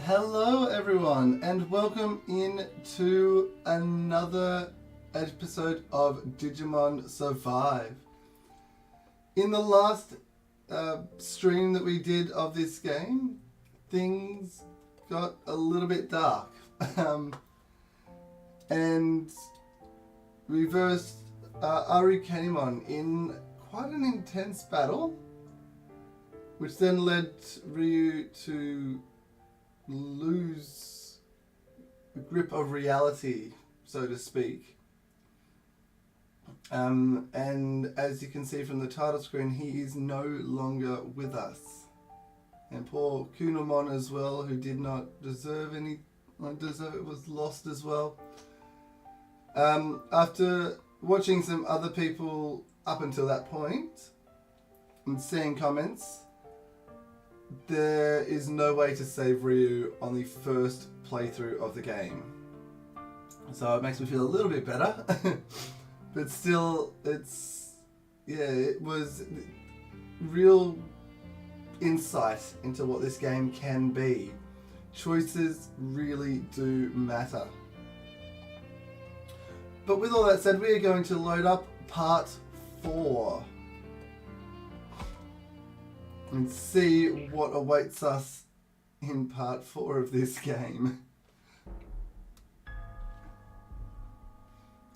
Hello everyone and welcome in to another episode of Digimon Survive. In the last stream that we did of this game, things got a little bit dark and we versed Aggron in quite an intense battle, which then led Ryu to lose the grip of reality, so to speak. And as you can see from the title screen, he is no longer with us. And poor Kunamon as well, who did not deserve any, was lost as well. After watching some other people up until that point and seeing comments, there is no way to save Ryu on the first playthrough of the game. So it makes me feel a little bit better. But still, it was real insight into what this game can be. Choices really do matter. But with all that said, we are going to load up part 4 and see what awaits us in part 4 of this game.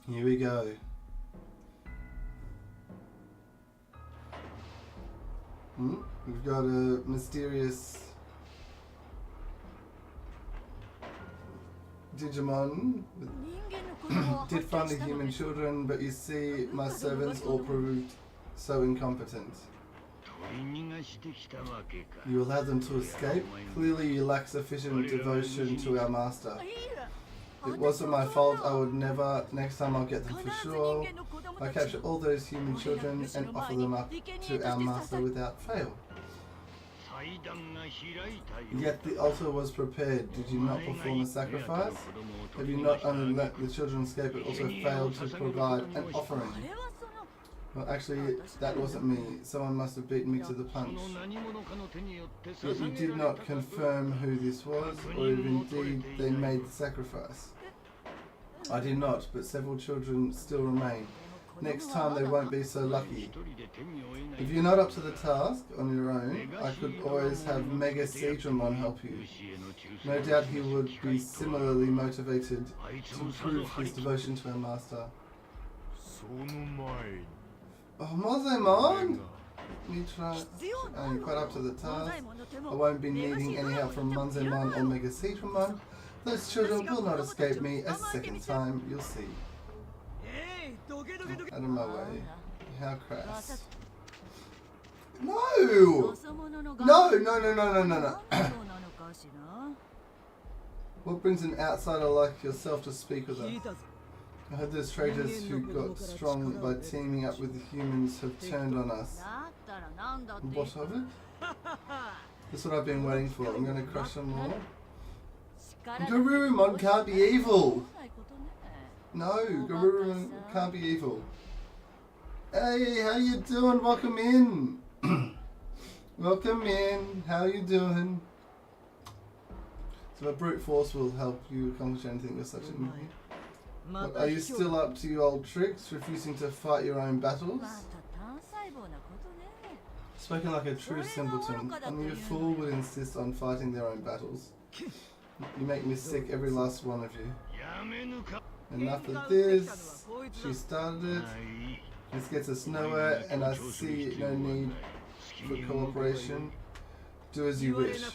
Here we go. We've got a mysterious Digimon. Did find the human children, but you see, my servants all proved so incompetent. You allowed them to escape? Clearly you lack sufficient devotion to our master. It wasn't my fault, I would never. Next time I'll get them for sure. I capture all those human children and offer them up to our master without fail. Yet the altar was prepared. Did you not perform a sacrifice? Have you not only let the children escape, but also failed to provide an offering? Well, actually, that wasn't me. Someone must have beaten me to the punch. Yet you did not confirm who this was, or if indeed they made the sacrifice. I did not, but several children still remain. Next time they won't be so lucky. If you're not up to the task on your own, I could always have Mikeyyy help you. No doubt he would be similarly motivated to prove his devotion to our master. Oh, Mozemon! You try. You're quite up to the task. I won't be needing any help from Mozemon or Mikeyyy. Those children will not escape me a second time, you'll see. Out of my way. How crass. No! No. What brings an outsider like yourself to speak with us? I heard those traitors who got strong by teaming up with the humans have turned on us. What of it? That's what I've been waiting for. I'm going to crush them all. Garurumon can't be evil! No, Garurumon can't be evil. Hey, how you doing? Welcome in. Welcome in. How you doing? So a brute force will help you accomplish anything with such a movie. What, are you still up to your old tricks, refusing to fight your own battles? Spoken like a true simpleton, only a fool would insist on fighting their own battles. You make me sick, every last one of you. Enough of this. She started it. This gets us nowhere, and I see no need for cooperation. Do as you wish. See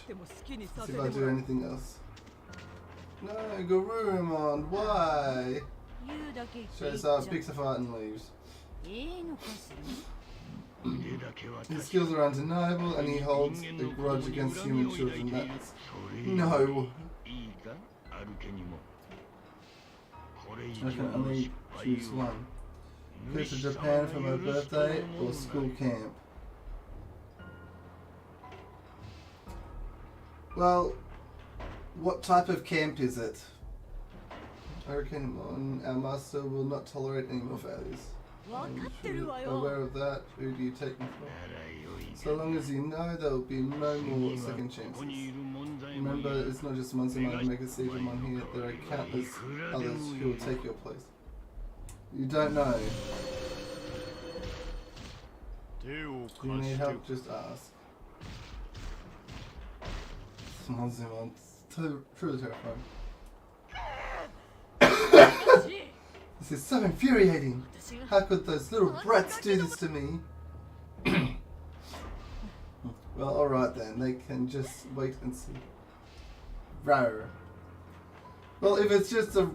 if I do anything else. No, Garurumon, why? Shows up, picks a fight and leaves. His skills are undeniable and he holds a grudge against human children. That's... No. I can only choose one. Go to Japan for my birthday or school camp. Well, what type of camp is it? I reckon our master will not tolerate any more failures. You're aware of that. Who do you take me for? So long as you know, there will be no more second chances. Remember, it's not just Monsuman who make a Digimon here. There are countless others who will take your place. You don't know. You need help, just ask. Monsuman, truly terrifying. This is so infuriating. How could those little brats do this to me? Well, alright then. They can just wait and see. Rawr. Well, if it's just a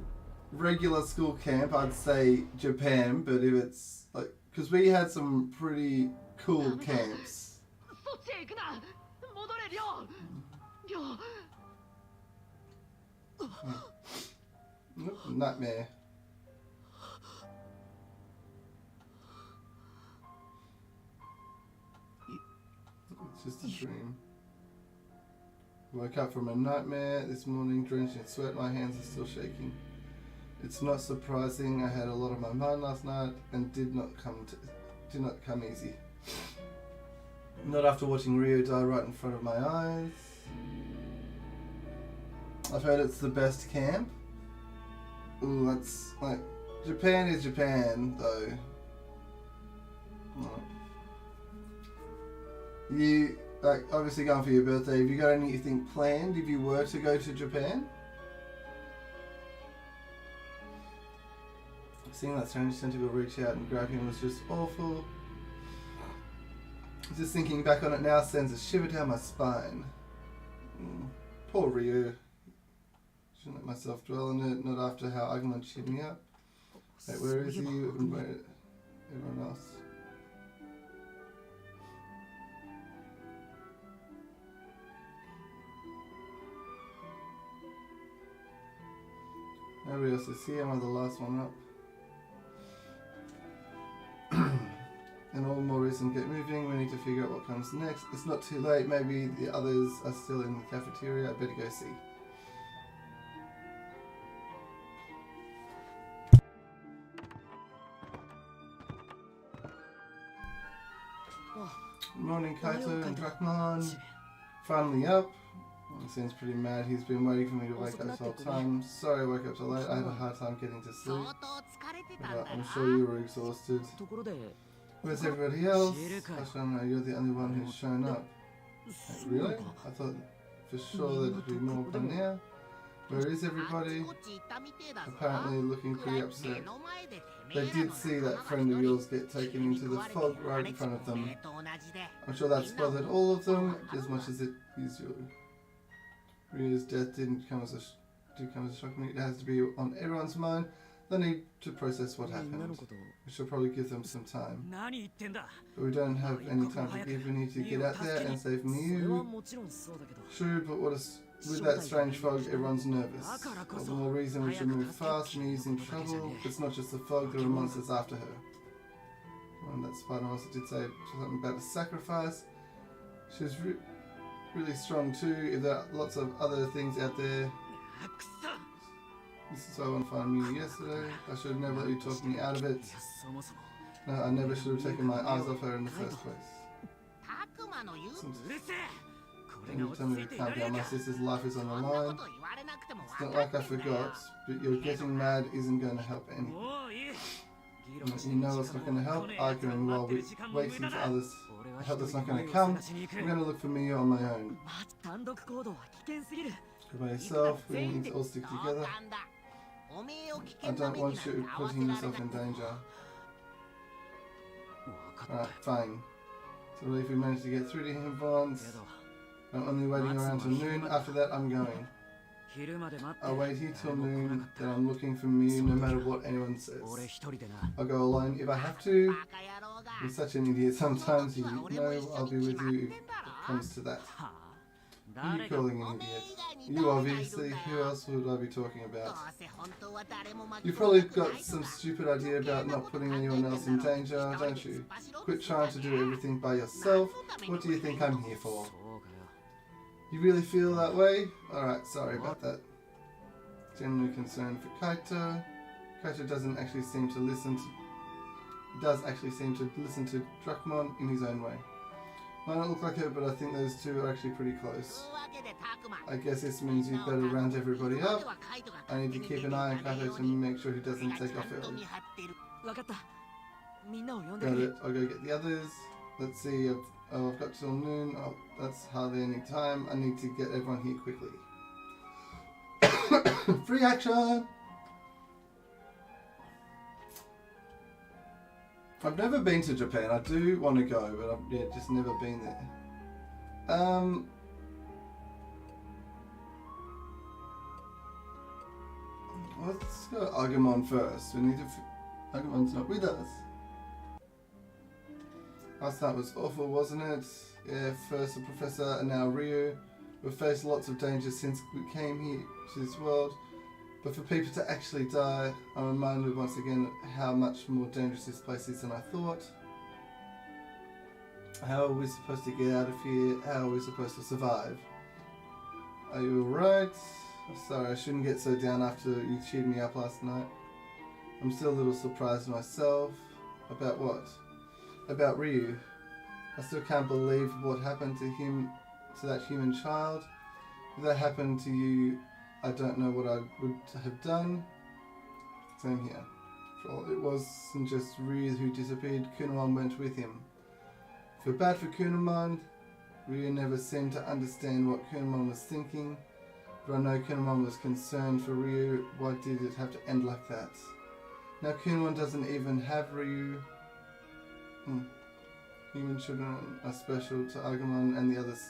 regular school camp, I'd say Japan. But if it's like, because we had some pretty cool camps. Nope, nightmare. It's just a dream. Woke up from a nightmare this morning, drenched in sweat. My hands are still shaking. It's not surprising. I had a lot on my mind last night and did not come easy. Not after watching Rio die right in front of my eyes. I've heard it's the best camp. Ooh, that's like, Japan is Japan though. You like obviously going for your birthday. Have you got anything planned if you were to go to Japan? Seeing that strange tentacle reach out and grab him was just awful. Just thinking back on it now sends a shiver down my spine. Poor Ryu. Shouldn't let myself dwell on it, not after how Aggron cheered me up. Wait, where is he and where everyone else? Nobody else is here, am I the last one up? And all more reason to get moving, we need to figure out what comes next. It's not too late, maybe the others are still in the cafeteria, I better go see. Morning Kaito and Drakmon. Finally up. He seems pretty mad. He's been waiting for me to wake up this whole time. Sorry I woke up so late. I had a hard time getting to sleep. But I'm sure you were exhausted. Where's everybody else? Ashana, you're the only one who's shown up. Really? I thought for sure there'd be more by now. Where is everybody? Apparently looking pretty upset. They did see that friend of yours get taken into the fog right in front of them. I'm sure that's bothered all of them as much as it is you. Ryu's death didn't come as a shock to me. It has to be on everyone's mind. They need to process what happened. We should probably give them some time. But we don't have any time to give. We need to get out there and save Mikeyyy. True, but with that strange fog, everyone's nervous. All the more reason we should move fast. Mikeyy's in trouble. It's not just the fog, there are monsters after her. And that spider also did say something about a sacrifice. She's really strong too. If there are lots of other things out there. This is why I want to find Mikeyyy yesterday. I should have never let you talk me out of it. No, I never should have taken my eyes off her in the first place. You tell me to calm down. My sister's life is on the line. It's not like I forgot, but your getting mad isn't going to help any. You know it's not going to help. Arguing while we're waiting for others. Help that's not going to come. I'm going to look for Mikeyyy on my own. Go by yourself. We need to all stick together. I don't want you putting yourself in danger. Alright, fine. So if we manage to get through to him once, I'm only waiting around till noon. After that, I'm going. I'll wait here till noon, then I'm looking for Mikeyyy no matter what anyone says. I'll go alone if I have to. I'm such an idiot sometimes, you know I'll be with you if it comes to that. Who are you calling an idiot? You obviously, who else would I be talking about? You've probably got some stupid idea about not putting anyone else in danger, don't you? Quit trying to do everything by yourself. What do you think I'm here for? You really feel that way? Alright, sorry about that. Genuinely concerned for Kaito. Kaito doesn't actually seem to listen does actually seem to listen to Drachmon in his own way. Might not look like it, but I think those two are actually pretty close. I guess this means you'd better round everybody up. I need to keep an eye on Kato to make sure he doesn't take off early. Got it. I'll go get the others. Let's see. I've got till noon. Oh, that's hardly any time. I need to get everyone here quickly. Free action! I've never been to Japan. I do want to go, but I've just never been there. Let's go Agumon first. We need to. Agumon's not with us. Last night was awful, wasn't it? Yeah, first the Professor and now Ryu. We've faced lots of danger since we came here to this world. But for people to actually die, I'm reminded once again how much more dangerous this place is than I thought. How are we supposed to get out of here? How are we supposed to survive? Are you alright? Sorry, I shouldn't get so down after you cheered me up last night. I'm still a little surprised myself. About what? About Ryu. I still can't believe what happened to him, to that human child. If that happened to you, I don't know what I would have done. Same here. For all, it wasn't just Ryu who disappeared, Kunemon went with him. Feel bad for Kunemon. Ryu never seemed to understand what Kunemon was thinking, but I know Kunemon was concerned for Ryu. Why did it have to end like that? Now Kunemon doesn't even have Ryu. Human children are special to Agumon and the others.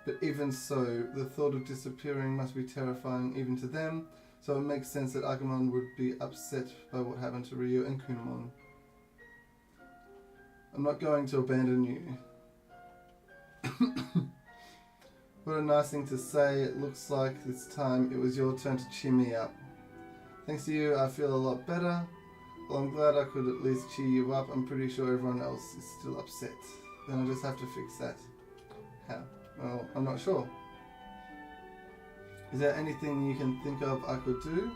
But even so, the thought of disappearing must be terrifying even to them, so it makes sense that Agumon would be upset by what happened to Ryu and Kunemon. I'm not going to abandon you. What a nice thing to say. It looks like this time it was your turn to cheer me up. Thanks to you, I feel a lot better. Well, I'm glad I could at least cheer you up. I'm pretty sure everyone else is still upset. Then I just have to fix that. How? Well, I'm not sure. Is there anything you can think of I could do?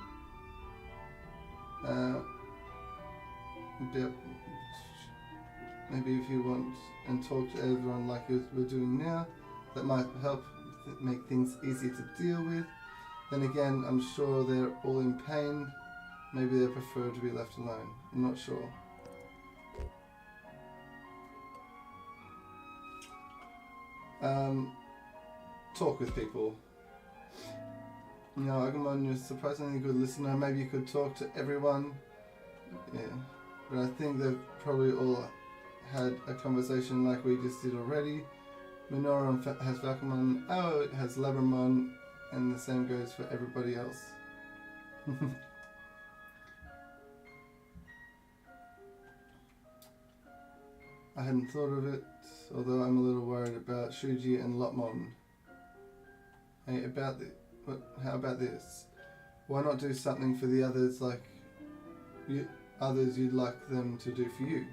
Maybe if you want and talk to everyone like we're doing now, that might help make things easier to deal with. Then again, I'm sure they're all in pain. Maybe they prefer to be left alone. I'm not sure. Talk with people. You know, Agumon, you're a surprisingly good listener. Maybe you could talk to everyone. Yeah. But I think they've probably all had a conversation like we just did already. Minoru has Valkamon, Ao has Labramon, and the same goes for everybody else. I hadn't thought of it, although I'm a little worried about Shuji and Lopmon. Hey, how about this? Why not do something for the others like others you'd like them to do for you?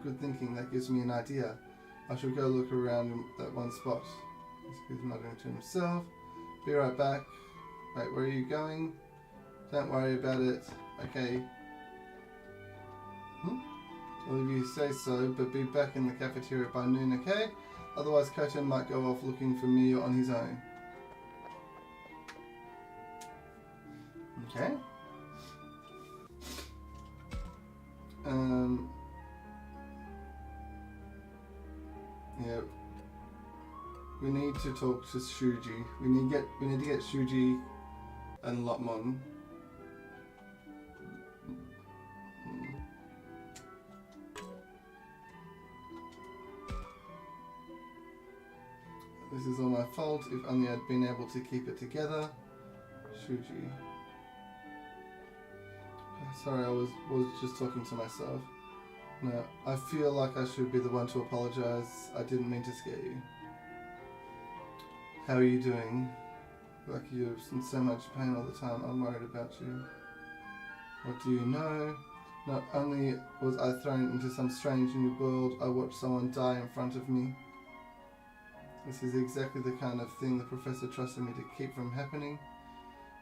Good thinking, that gives me an idea. I should go look around in that one spot. He's nodding to himself. Be right back. Wait, where are you going? Don't worry about it. Okay. Well, if you say so, but be back in the cafeteria by noon, okay? Otherwise, Colton might go off looking for me on his own. Okay. Yeah. We need to talk to Shuji. We need to get Shuji and Lopmon. This is all my fault. If only I'd been able to keep it together. Shuji. Sorry, I was just talking to myself. No, I feel like I should be the one to apologize. I didn't mean to scare you. How are you doing? Like you're in so much pain all the time. I'm worried about you. What do you know? Not only was I thrown into some strange new world, I watched someone die in front of me. This is exactly the kind of thing the professor trusted me to keep from happening.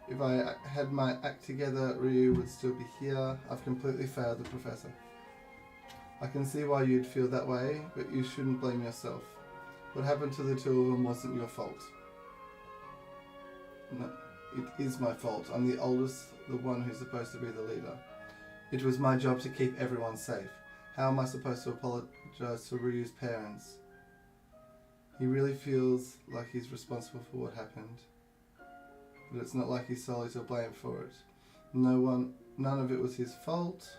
If I had my act together, Ryu would still be here. I've completely failed the professor. I can see why you'd feel that way, but you shouldn't blame yourself. What happened to the two of them wasn't your fault. No, it is my fault. I'm the oldest, the one who's supposed to be the leader. It was my job to keep everyone safe. How am I supposed to apologize to Ryu's parents? He really feels like he's responsible for what happened. But it's not like he's solely to blame for it. None of it was his fault.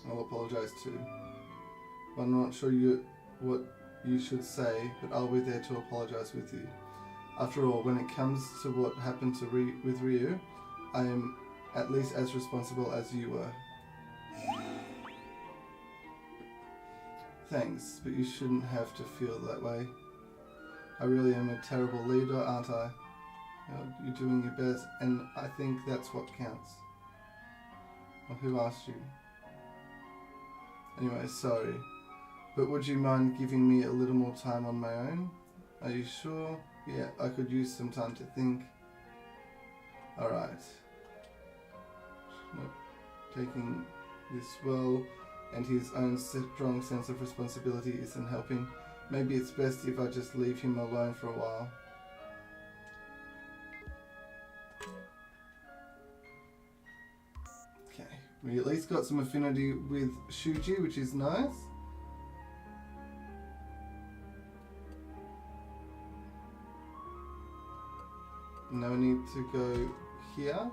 I'll apologize too. I'm not sure what you should say, but I'll be there to apologize with you. After all, when it comes to what happened to with Ryu, I am at least as responsible as you were. Thanks, but you shouldn't have to feel that way. I really am a terrible leader, aren't I? You're doing your best, and I think that's what counts. Well, who asked you? Anyway, sorry. But would you mind giving me a little more time on my own? Are you sure? Yeah, I could use some time to think. Alright. Taking this well, and his own strong sense of responsibility isn't helping. Maybe it's best if I just leave him alone for a while. Okay, we at least got some affinity with Shuji, which is nice. No need to go here.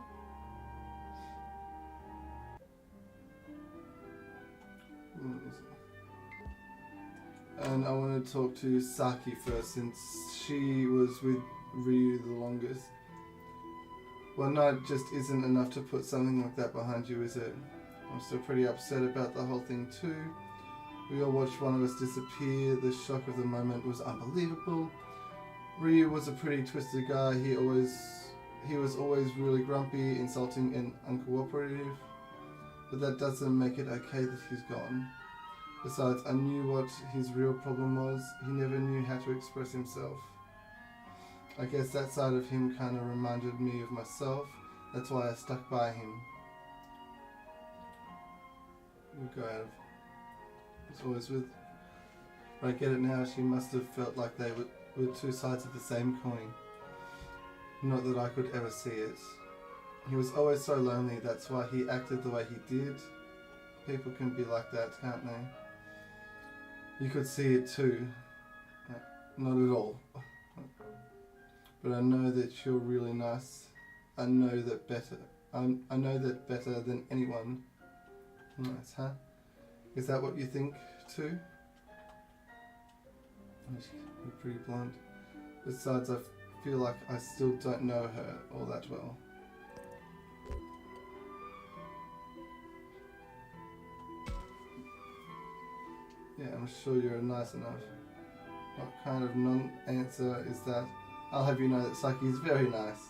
And I want to talk to Saki first, since she was with Ryu the longest. One night just isn't enough to put something like that behind you, is it? I'm still pretty upset about the whole thing too. We all watched one of us disappear. The shock of the moment was unbelievable. Ryu was a pretty twisted guy. He was always really grumpy, insulting and uncooperative. But that doesn't make it okay that he's gone. Besides, I knew what his real problem was. He never knew how to express himself. I guess that side of him kind of reminded me of myself. That's why I stuck by him. We'll go out of... It's always with... But I get it now. She must have felt like they were two sides of the same coin. Not that I could ever see it. He was always so lonely. That's why he acted the way he did. People can be like that, can't they? You could see it too. Not at all. But I know that you're really nice. I know that better. I know that better than anyone. Nice, huh? Is that what you think too? You're pretty blunt. Besides, I feel like I still don't know her all that well. Yeah, I'm sure you're nice enough. What kind of non-answer is that? I'll have you know that Saki is very nice.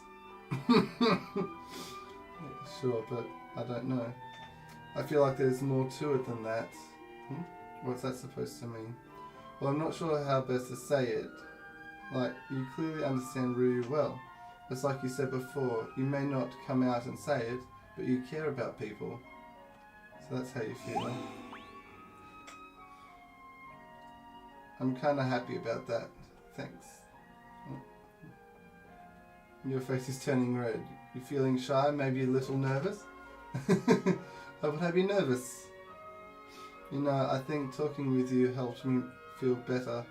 Yeah, sure, but I don't know. I feel like there's more to it than that. What's that supposed to mean? Well, I'm not sure how best to say it. Like, you clearly understand Ryu well. It's like you said before, you may not come out and say it, but you care about people. So that's how you feel. I'm kind of happy about that. Thanks. Your face is turning red. You're feeling shy, maybe a little nervous? I would have you nervous. You know, I think talking with you helped me feel better.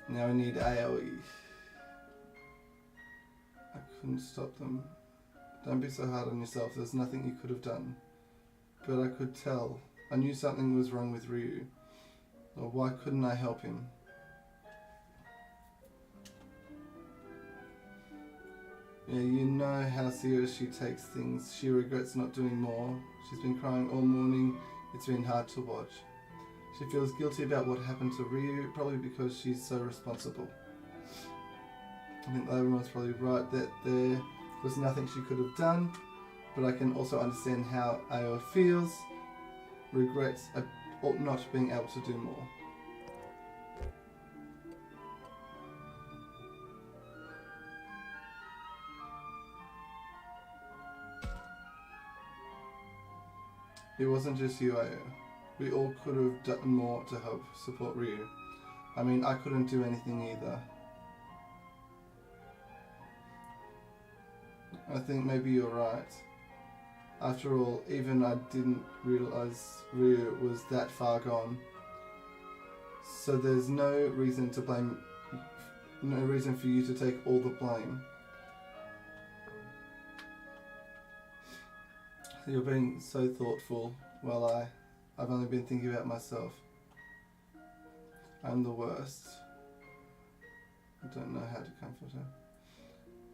Now I need AoE. I couldn't stop them. Don't be so hard on yourself. There's nothing you could have done. But I could tell. I knew something was wrong with Ryu. Or why couldn't I help him? Yeah, you know how serious she takes things. She regrets not doing more. She's been crying all morning. It's been hard to watch. She feels guilty about what happened to Ryu, probably because she's so responsible. I think everyone's probably right that there was nothing she could have done, but I can also understand how Ao feels. Regrets not being able to do more. It wasn't just you, Ayo. We all could have done more to help support Ryu. I mean, I couldn't do anything either. I think maybe you're right. After all, even I didn't realize Ryu was that far gone. So there's no reason to blame, no reason for you to take all the blame. You're being so thoughtful. Well, I've only been thinking about myself. I'm the worst. I don't know how to comfort her.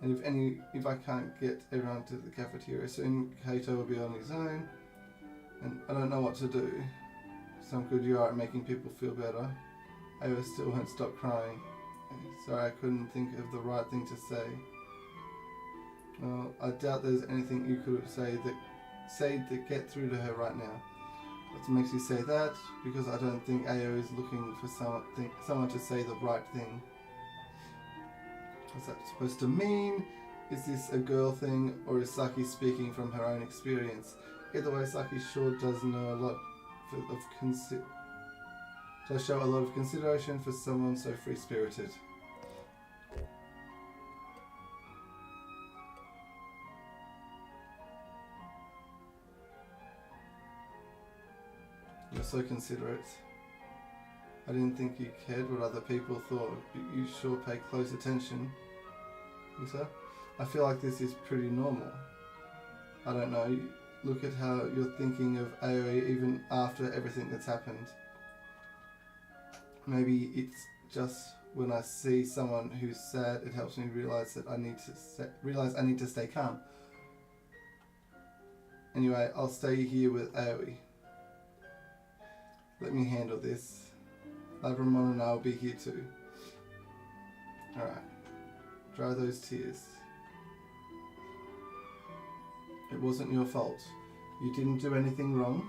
And if I can't get everyone to the cafeteria soon, Kaito will be on his own. And I don't know what to do. So good you are at making people feel better. Ava still won't stop crying. Sorry, I couldn't think of the right thing to say. Well, I doubt there's anything you could say to get through to her right now. What makes you say that? Because I don't think Ayo is looking for someone to say the right thing. What's that supposed to mean? Is this a girl thing, or is Saki speaking from her own experience? Either way, Saki sure does know a lot does show a lot of consideration for someone so free-spirited. You're so considerate. I didn't think you cared what other people thought, but you sure pay close attention. Think so? I feel like this is pretty normal. I don't know, look at how you're thinking of Aoi even after everything that's happened. Maybe it's just when I see someone who's sad, it helps me realize that I need to stay calm. Anyway, I'll stay here with Aoi. Let me handle this. Labramon and I will be here too. Alright. Dry those tears. It wasn't your fault. You didn't do anything wrong.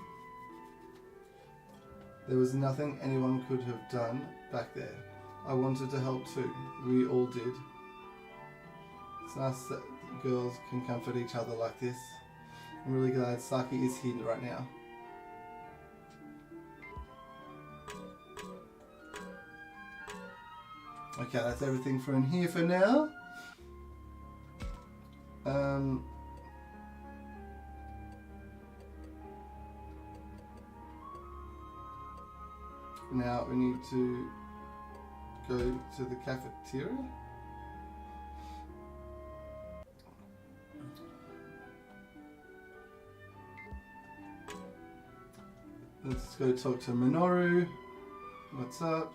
There was nothing anyone could have done back there. I wanted to help too. We all did. It's nice that girls can comfort each other like this. I'm really glad Saki is here right now. Okay, that's everything for in here for now. Now we need to go to the cafeteria. Let's go talk to Minoru. What's up?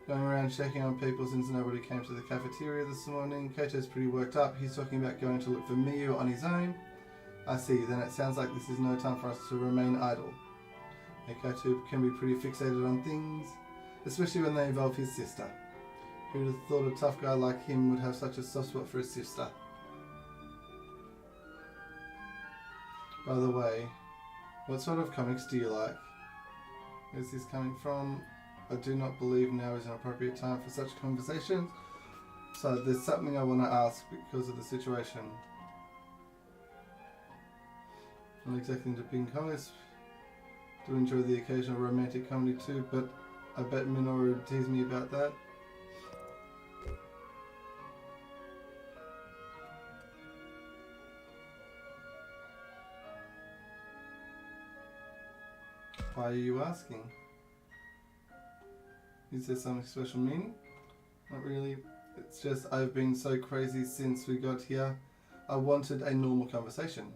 Going around checking on people since nobody came to the cafeteria this morning. Keito's pretty worked up. He's talking about going to look for Miyu on his own. I see, then it sounds like this is no time for us to remain idle. Keito can be pretty fixated on things, especially when they involve his sister. Who would have thought a tough guy like him would have such a soft spot for his sister? By the way, what sort of comics do you like? Where's this coming from? I do not believe now is an appropriate time for such conversations. So there's something I want to ask because of the situation. I'm not exactly into pink comics. Do enjoy the occasional romantic comedy too, but I bet Minoru would tease me about that. Why are you asking? Is there some special meaning? Not really. It's just I've been so crazy since we got here. I wanted a normal conversation.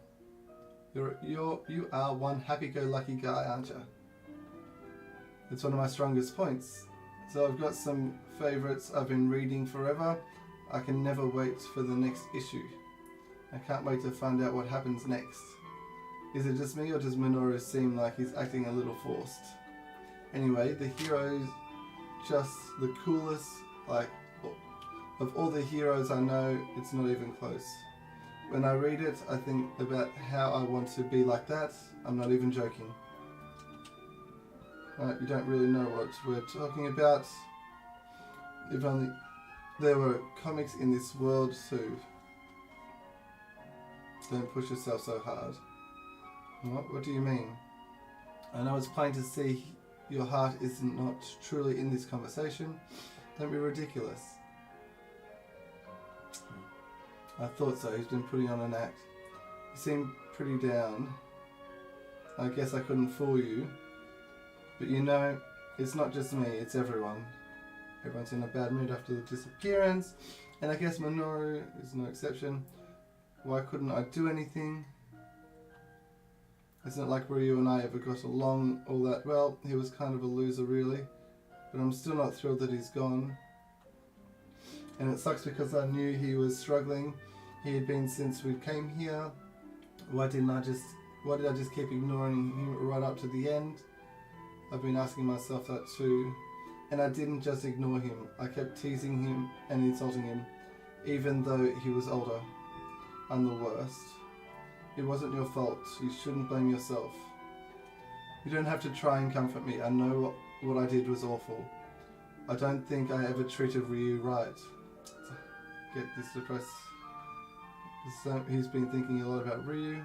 You are one happy-go-lucky guy, aren't you? It's one of my strongest points. So I've got some favourites I've been reading forever. I can never wait for the next issue. I can't wait to find out what happens next. Is it just me, or does Minoru seem like he's acting a little forced? Anyway, the hero's just the coolest, like, of all the heroes I know, it's not even close. When I read it, I think about how I want to be like that. I'm not even joking. You don't really know what we're talking about. If only there were comics in this world too. Don't push yourself so hard. What do you mean? I know it's plain to see your heart is not truly in this conversation. Don't be ridiculous. I thought so. He's been putting on an act. You seem pretty down. I guess I couldn't fool you. But you know, it's not just me, it's everyone. Everyone's in a bad mood after the disappearance. And I guess Minoru is no exception. Why couldn't I do anything? It's not like Ryu and I ever got along all that well. He was kind of a loser really. But I'm still not thrilled that he's gone. And it sucks because I knew he was struggling. He had been since we came here. Why did I just keep ignoring him right up to the end? I've been asking myself that too. And I didn't just ignore him. I kept teasing him and insulting him, even though he was older. I'm the worst. It wasn't your fault. You shouldn't blame yourself. You don't have to try and comfort me. I know what I did was awful. I don't think I ever treated Ryu right. Get this depressed. So he's been thinking a lot about Ryu.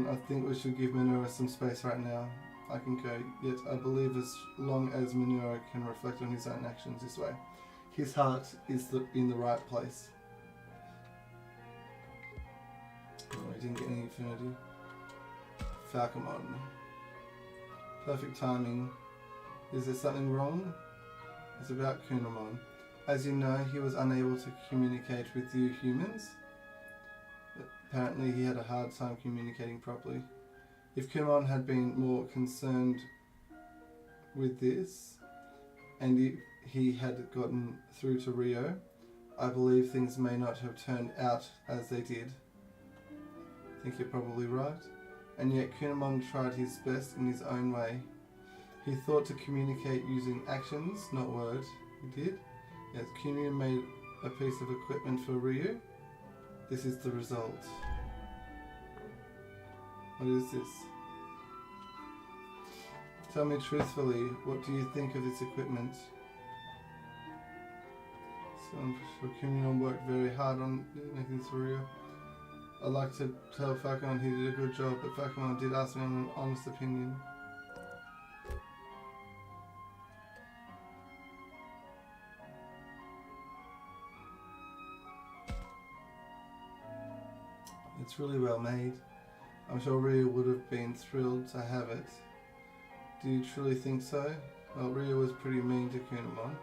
I think we should give Minoru some space right now. I can go, yet I believe as long as Minoru can reflect on his own actions this way, his heart is in the right place. Oh, I didn't get any infinity. Falcomon. Perfect timing. Is there something wrong? It's about Kunamon. As you know, he was unable to communicate with you humans. Apparently he had a hard time communicating properly. If Kunamon had been more concerned with this, and if he had gotten through to Rio, I believe things may not have turned out as they did. I think you're probably right. And yet Kunamon tried his best in his own way. He thought to communicate using actions, not words. He did. Yes, Kunamon made a piece of equipment for Ryu. This is the result. What is this? Tell me truthfully, what do you think of this equipment? So I'm sure Kunamon worked very hard on making this for Ryu. I'd like to tell Falcon he did a good job, but Falcon did ask me an honest opinion. It's really well made. I'm sure Ryu would have been thrilled to have it. Do you truly think so? Well, Ryu was pretty mean to Kunamon,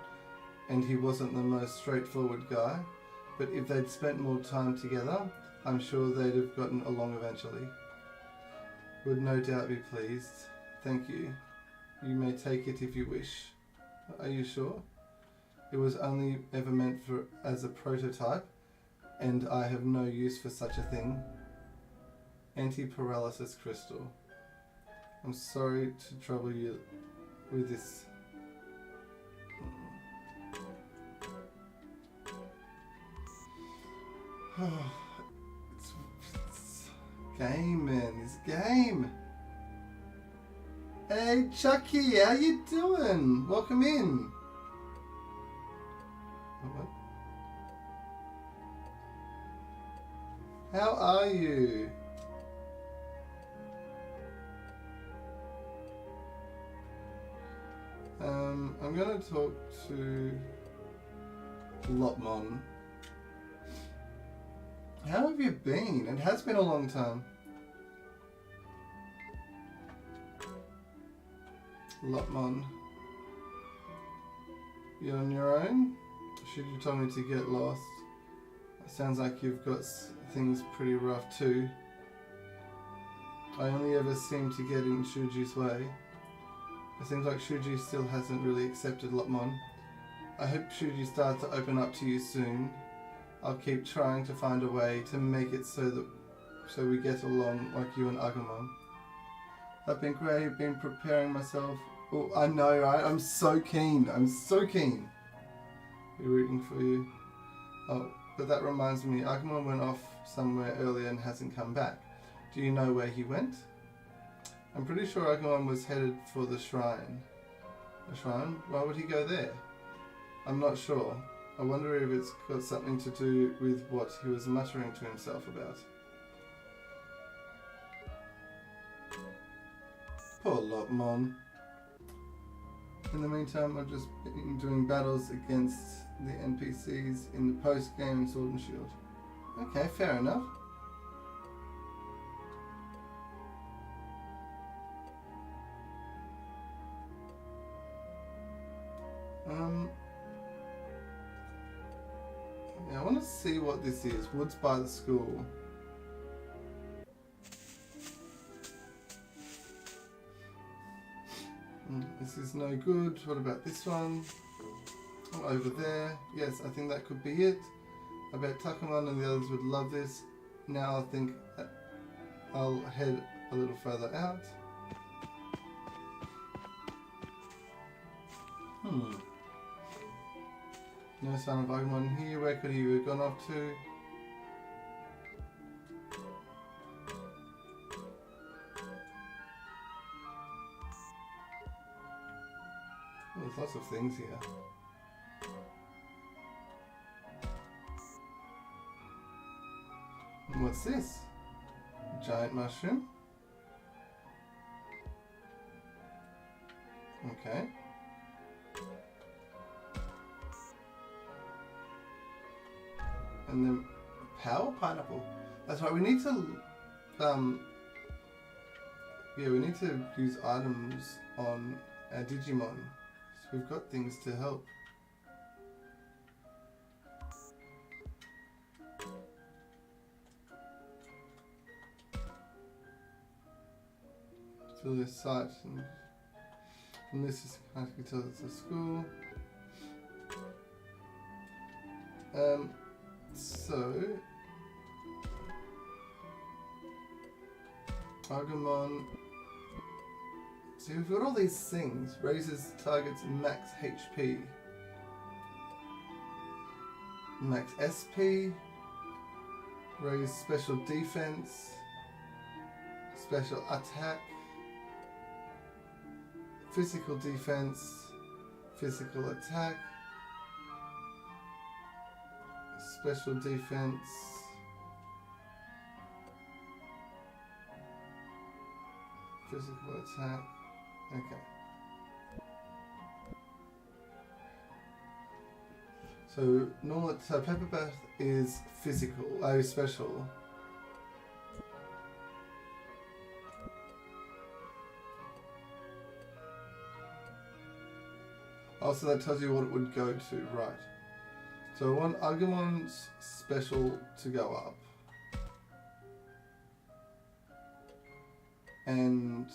and he wasn't the most straightforward guy, but if they'd spent more time together, I'm sure they'd have gotten along eventually. Would no doubt be pleased. Thank you. You may take it if you wish. Are you sure? It was only ever meant as a prototype, and I have no use for such a thing. Anti-paralysis crystal. I'm sorry to trouble you with this. It's game, man. This game. Hey, Chucky, how you doing? Welcome in. What? How are you? I'm going to talk to Lopmon. How have you been? It has been a long time. Lopmon. You're on your own? Should you tell me to get lost? It sounds like you've got things pretty rough too. I only ever seem to get in Shuji's way. It seems like Shuji still hasn't really accepted Lopmon. I hope Shuji starts to open up to you soon. I'll keep trying to find a way to make it so we get along like you and Agumon. I've been great, been preparing myself. Oh, I know, right? I'm so keen. I'm so keen. We're rooting for you. Oh, but that reminds me, Agumon went off somewhere earlier and hasn't come back. Do you know where he went? I'm pretty sure Aggron was headed for the shrine. The shrine? Why would he go there? I'm not sure. I wonder if it's got something to do with what he was muttering to himself about. Poor Lopmon. In the meantime, I've just been doing battles against the NPCs in the post-game Sword and Shield. Okay, fair enough. Yeah, I want to see what this is. Woods by the school. This is no good. What about this one? Oh, over there. Yes, I think that could be it. I bet Takamon and the others would love this. Now I think I'll head a little further out. No sign of Aggron here. Where could he have gone off to? Oh, there's lots of things here. And what's this? Giant mushroom? Okay. And then power pineapple. That's right. We need to, yeah, we need to use items on our Digimon. So we've got things to help. To this site, and from this is I can tell it's a school. So Aggron. So we've got all these things. Raises target's max HP, max SP, raise special defense, special attack, physical defense, physical attack, special defense, physical attack. Okay. So normal. So Pepper Bath is physical. Oh, special. Also, that tells you what it would go to, right? So I want Aggron's special to go up. And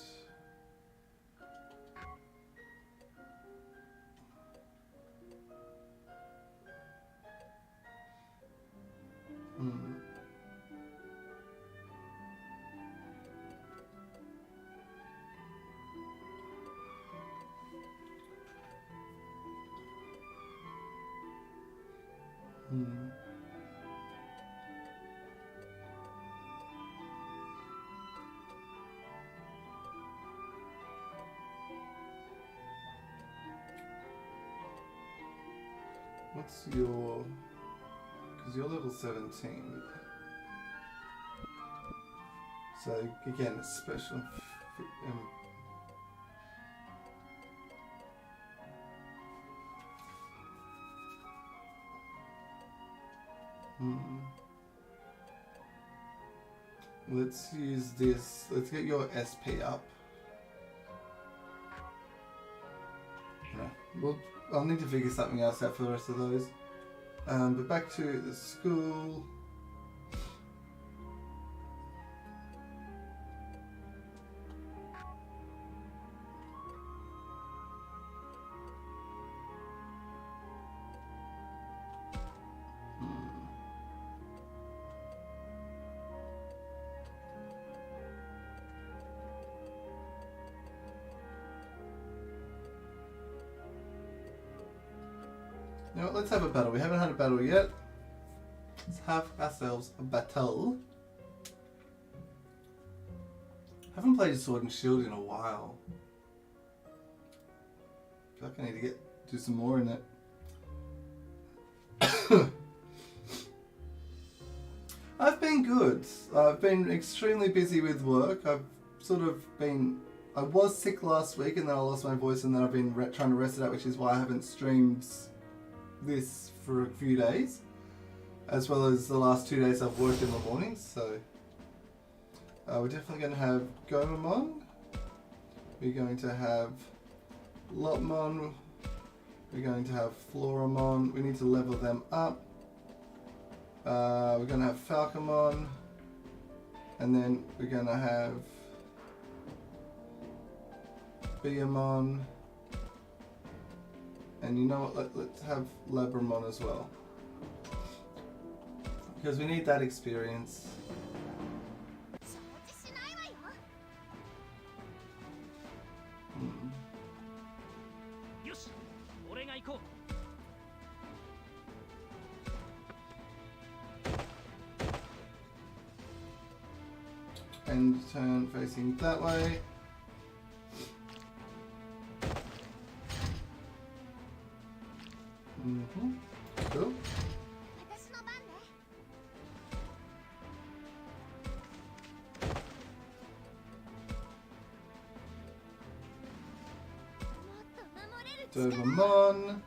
what's your, because you're level 17. So again, it's special. Let's use this. Let's get your SP up. No, I'll need to figure something else out for the rest of those. But back to the school. You know what, let's have a battle. We haven't had a battle yet. Let's have ourselves a battle. Haven't played Sword and Shield in a while. I feel like I need to do some more in it. I've been good. I've been extremely busy with work. I was sick last week and then I lost my voice and then I've been trying to rest it out, which is why I haven't streamed this for a few days. As well as the last 2 days I've worked in the mornings, so... we're definitely going to have Gomamon. We're going to have Lopmon. We're going to have Floramon. We need to level them up. We're going to have Falcomon. And then we're going to have Beamon. And you know what, let's have Labramon as well. Because we need that experience. End turn facing that way. Cool. Dobermon.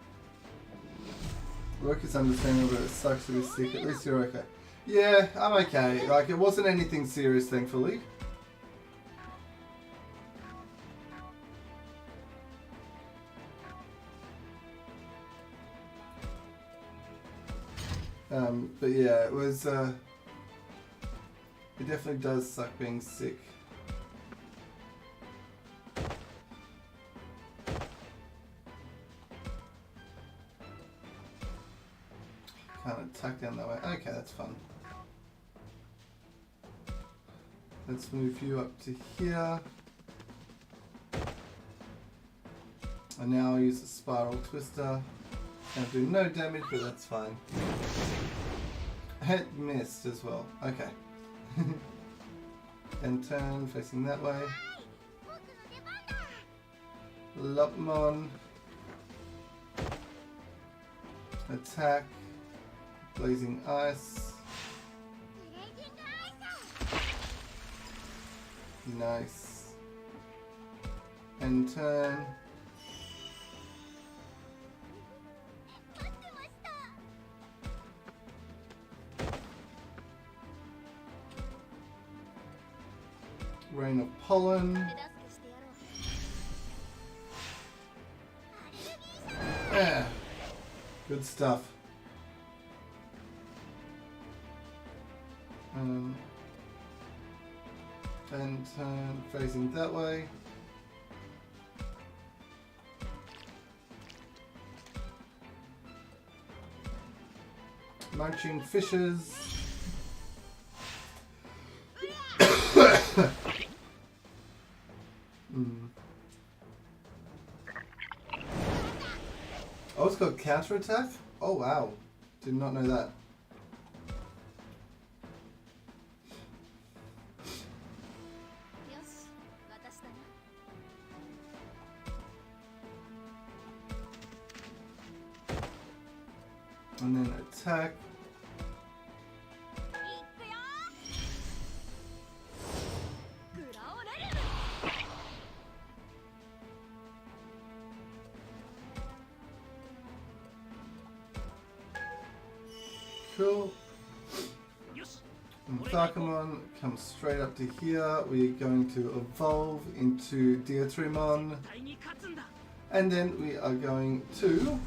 Work is understandable, but it sucks to be sick. At least you're okay. Yeah, I'm okay. Like, it wasn't anything serious, thankfully. But yeah, it was, it definitely does suck being sick. Can't attack down that way. Okay, that's fun. Let's move you up to here. And now I'll use the Spiral Twister. Gonna do no damage, but that's fine. Hit missed as well. Okay. And turn facing that way. Lopmon. Attack. Blazing Ice. Nice. And turn. Rain of Pollen. Yeah. Good stuff. And turn facing that way. Munching fishes. Oh, it's got counter attack? Oh wow. Did not know that. And then attack. Cool. And Falcomon comes straight up to here. We're going to evolve into Diatrimon. And then we are going to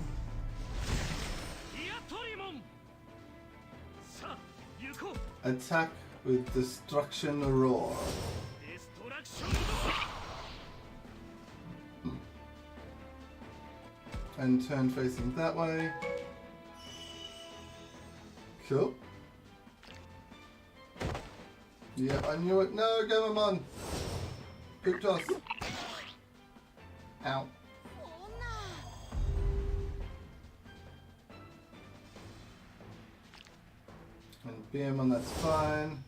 attack with Destruction Roar. And turn facing that way. Cool. Yep, I knew it. No, Gomamon! Poop toss. Ow. And BM on that's fine.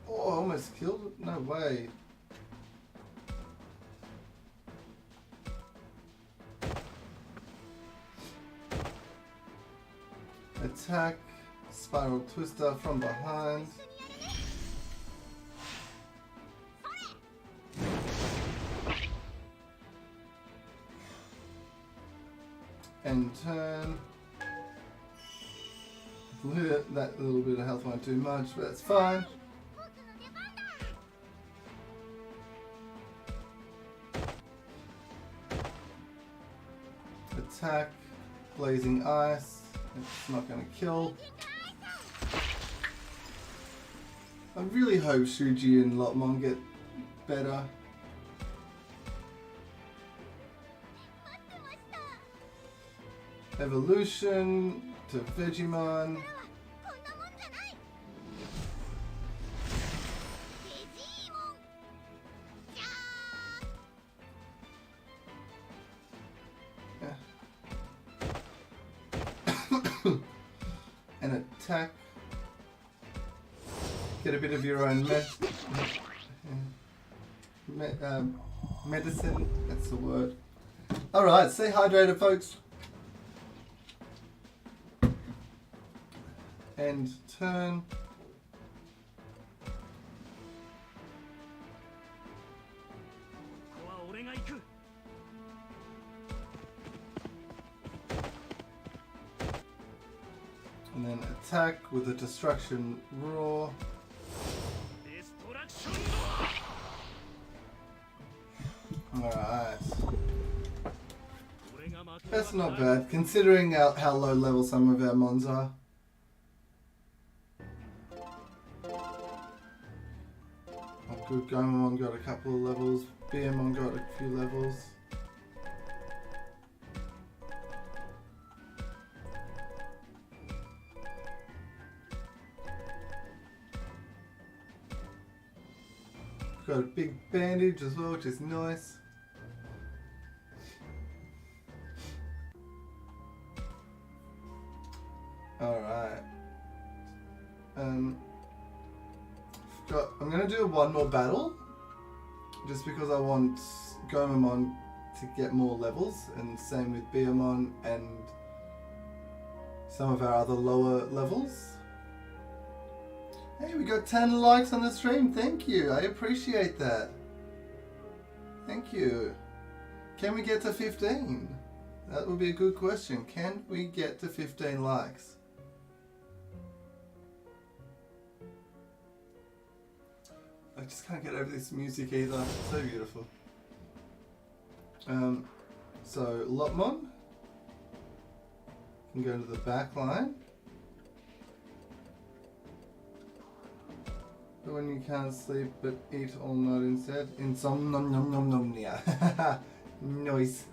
Oh, almost killed it? No way. Attack, spiral twister from behind. And turn. That little bit of health won't do much, but that's fine. Attack, blazing ice. It's not going to kill. I really hope Shuji and Lopmon get better. Evolution to Digimon. And attack. Get a bit of your own medicine. That's the word. Alright, stay hydrated, folks. And turn. And then attack with a destruction roar. Alright. That's not bad, considering how low level some of our mons are. Good, Gomamon got a couple of levels, BMon got a few levels. Got a big bandage as well, which is nice. Alright. I'm going to do one more battle, just because I want Gomamon to get more levels, and same with Beamon and some of our other lower levels. Hey, we got 10 likes on the stream, thank you, I appreciate that. Thank you. Can we get to 15? That would be a good question. Can we get to 15 likes? I just can't get over this music either. It's so beautiful. So Lopmon can go to the back line. But when you can't sleep but eat all night instead, insomnia. Noise.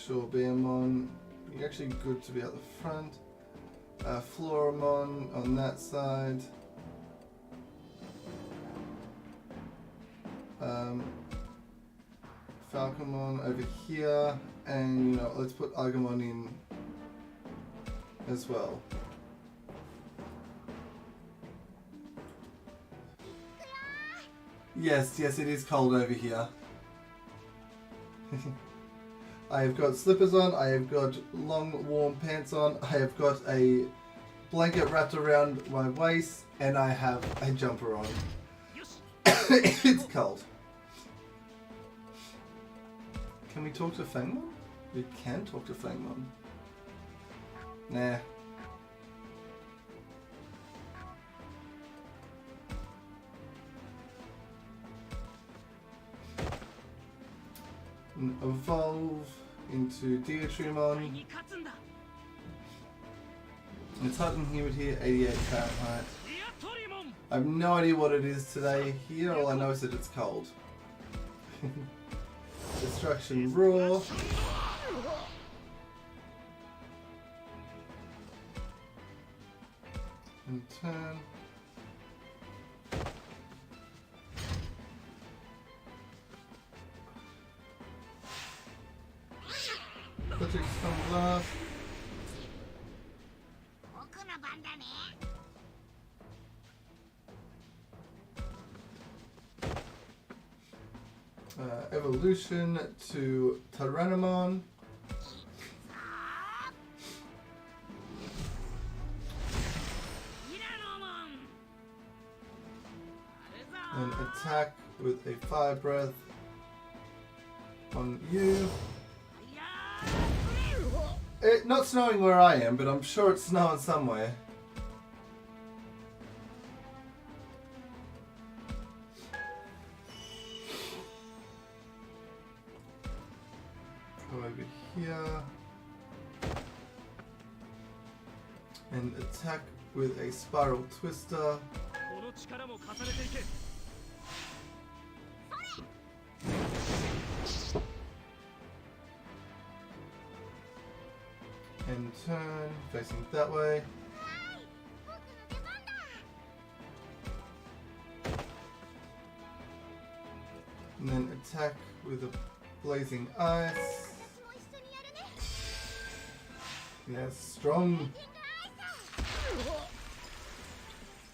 Sure, Beamon, you're actually good to be at the front. Floramon on that side. Falcomon over here, and you know, let's put Agumon in as well. Yes, it is cold over here. I have got slippers on, I have got long warm pants on, I have got a blanket wrapped around my waist, and I have a jumper on. It's cold. Can we talk to Fangmon? We can talk to Fangmon. Nah. Evolve into DIGIMon. It's hot and humid here, 88 Fahrenheit. I have no idea what it is today here, all I know is that it's cold. Destruction Roar. And turn. Electric Stone Blast. Evolution to Tyrannomon. And attack with a Fire Breath on you. It's not snowing where I am, but I'm sure it's snowing somewhere. Go over here and attack with a Spiral Twister. And turn, facing that way. And then attack with a Blazing Ice. Yes, strong.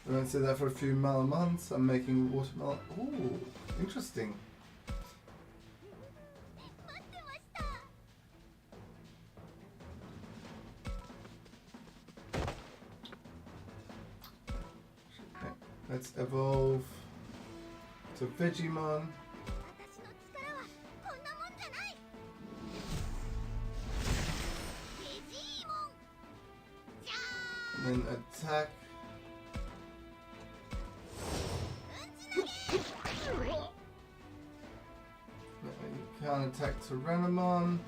I won't say that for a few months. I'm making watermelon. Ooh, interesting. Let's evolve to Digimon. And then attack. You can't attack Tyrannomon.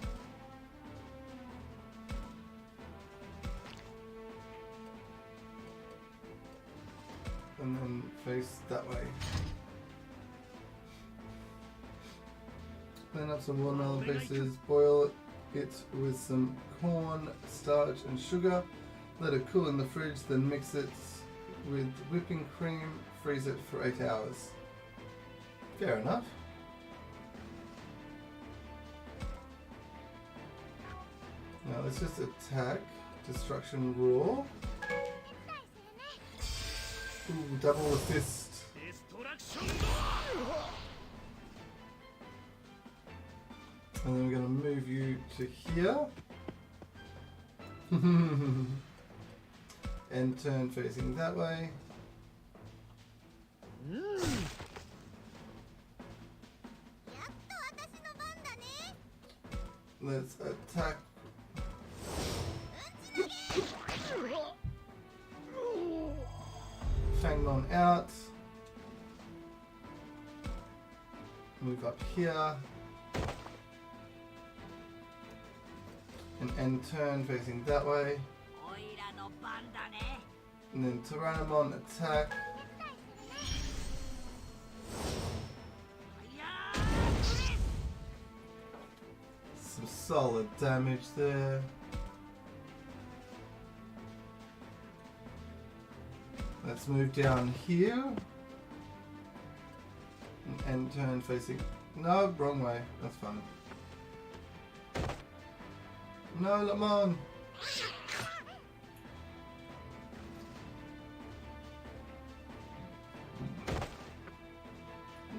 And then face that way. Clean up some watermelon pieces, boil it with some corn, starch and sugar. Let it cool in the fridge, then mix it with whipping cream, freeze it for 8 hours. Fair enough. Now let's just attack. Destruction Roar. Ooh, double assist. And then we're going to move you to here. And turn facing that way. Let's attack. Fangmon out. Move up here. And end turn facing that way. And then Tyrannomon attack. Some solid damage there. Let's move down here. And end turn facing. No, wrong way. That's fine. No, Lamon.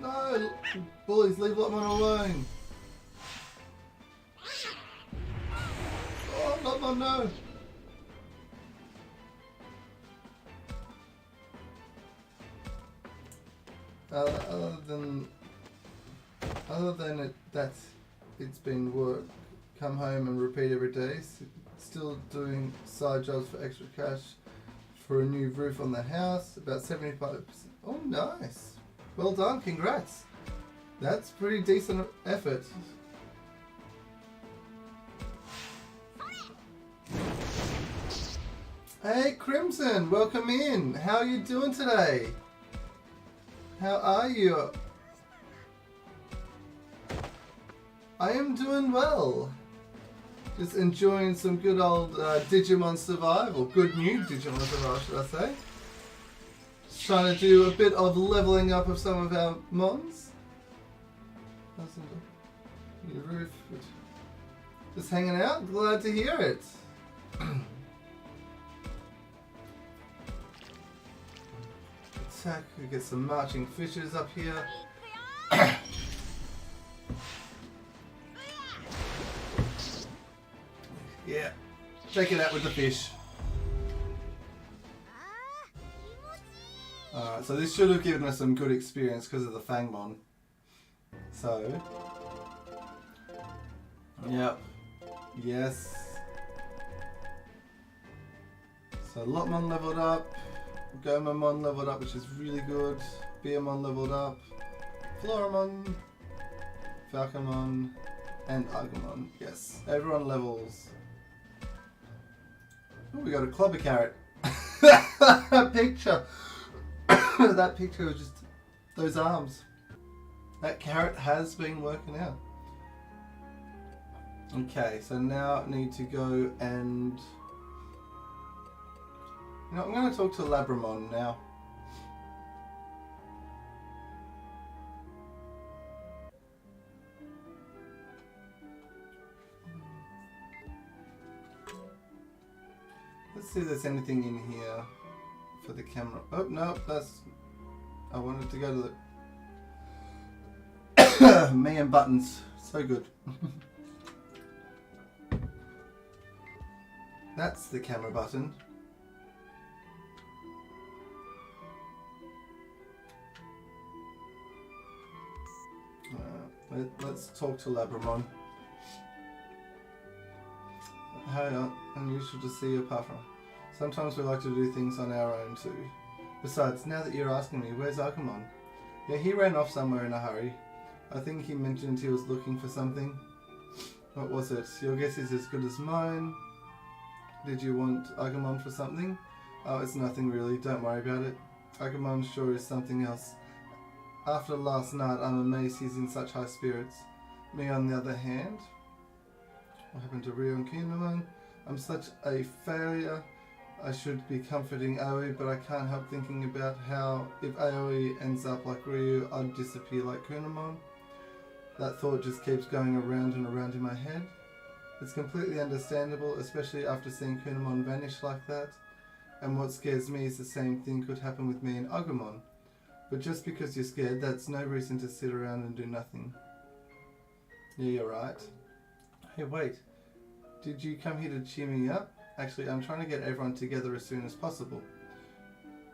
No, bullies, leave Lamon alone. Oh, Lamon, no. Other than it, that it's been work, come home and repeat every day, still doing side jobs for extra cash for a new roof on the house, about 75%. Oh, nice. Well done, congrats. That's pretty decent effort. Hey Crimson, welcome in. How are you doing today? How are you? I am doing well. Just enjoying some good old Digimon Survive, or good new Digimon Survive, should I say. Just trying to do a bit of leveling up of some of our mons. New roof. Just hanging out, glad to hear it. Attack, we get some marching fishes up here. Take it out with the fish. Alright, so this should have given us some good experience because of the Fangmon. So, yep, yes. So Lotmon leveled up, Gomamon leveled up, which is really good. Beermon leveled up, Floramon, Falconmon, and Aggron. Yes, everyone levels. Oh, we got a clobber carrot. That picture. That picture was just those arms. That carrot has been working out. Okay, so now I need to go and... You know, I'm going to talk to Labramon now. Let's see if there's anything in here for the camera. Oh, no, that's... I wanted to go to the... Me and buttons. So good. That's the camera button. Let's talk to Labramon. How unusual to see you apart from. Sometimes we like to do things on our own too. Besides, now that you're asking me, where's Agumon? Yeah, he ran off somewhere in a hurry. I think he mentioned he was looking for something. What was it? Your guess is as good as mine. Did you want Agumon for something? Oh, it's nothing really, don't worry about it. Agumon sure is something else. After last night, I'm amazed he's in such high spirits. Me on the other hand, what happened to Ryo and Kunamon? I'm such a failure. I should be comforting Aoi, but I can't help thinking about how if Aoi ends up like Ryu, I'd disappear like Kunamon. That thought just keeps going around and around in my head. It's completely understandable, especially after seeing Kunamon vanish like that. And what scares me is the same thing could happen with me and Agumon. But just because you're scared, that's no reason to sit around and do nothing. Yeah, you're right. Hey, wait. Did you come here to cheer me up? Actually, I'm trying to get everyone together as soon as possible.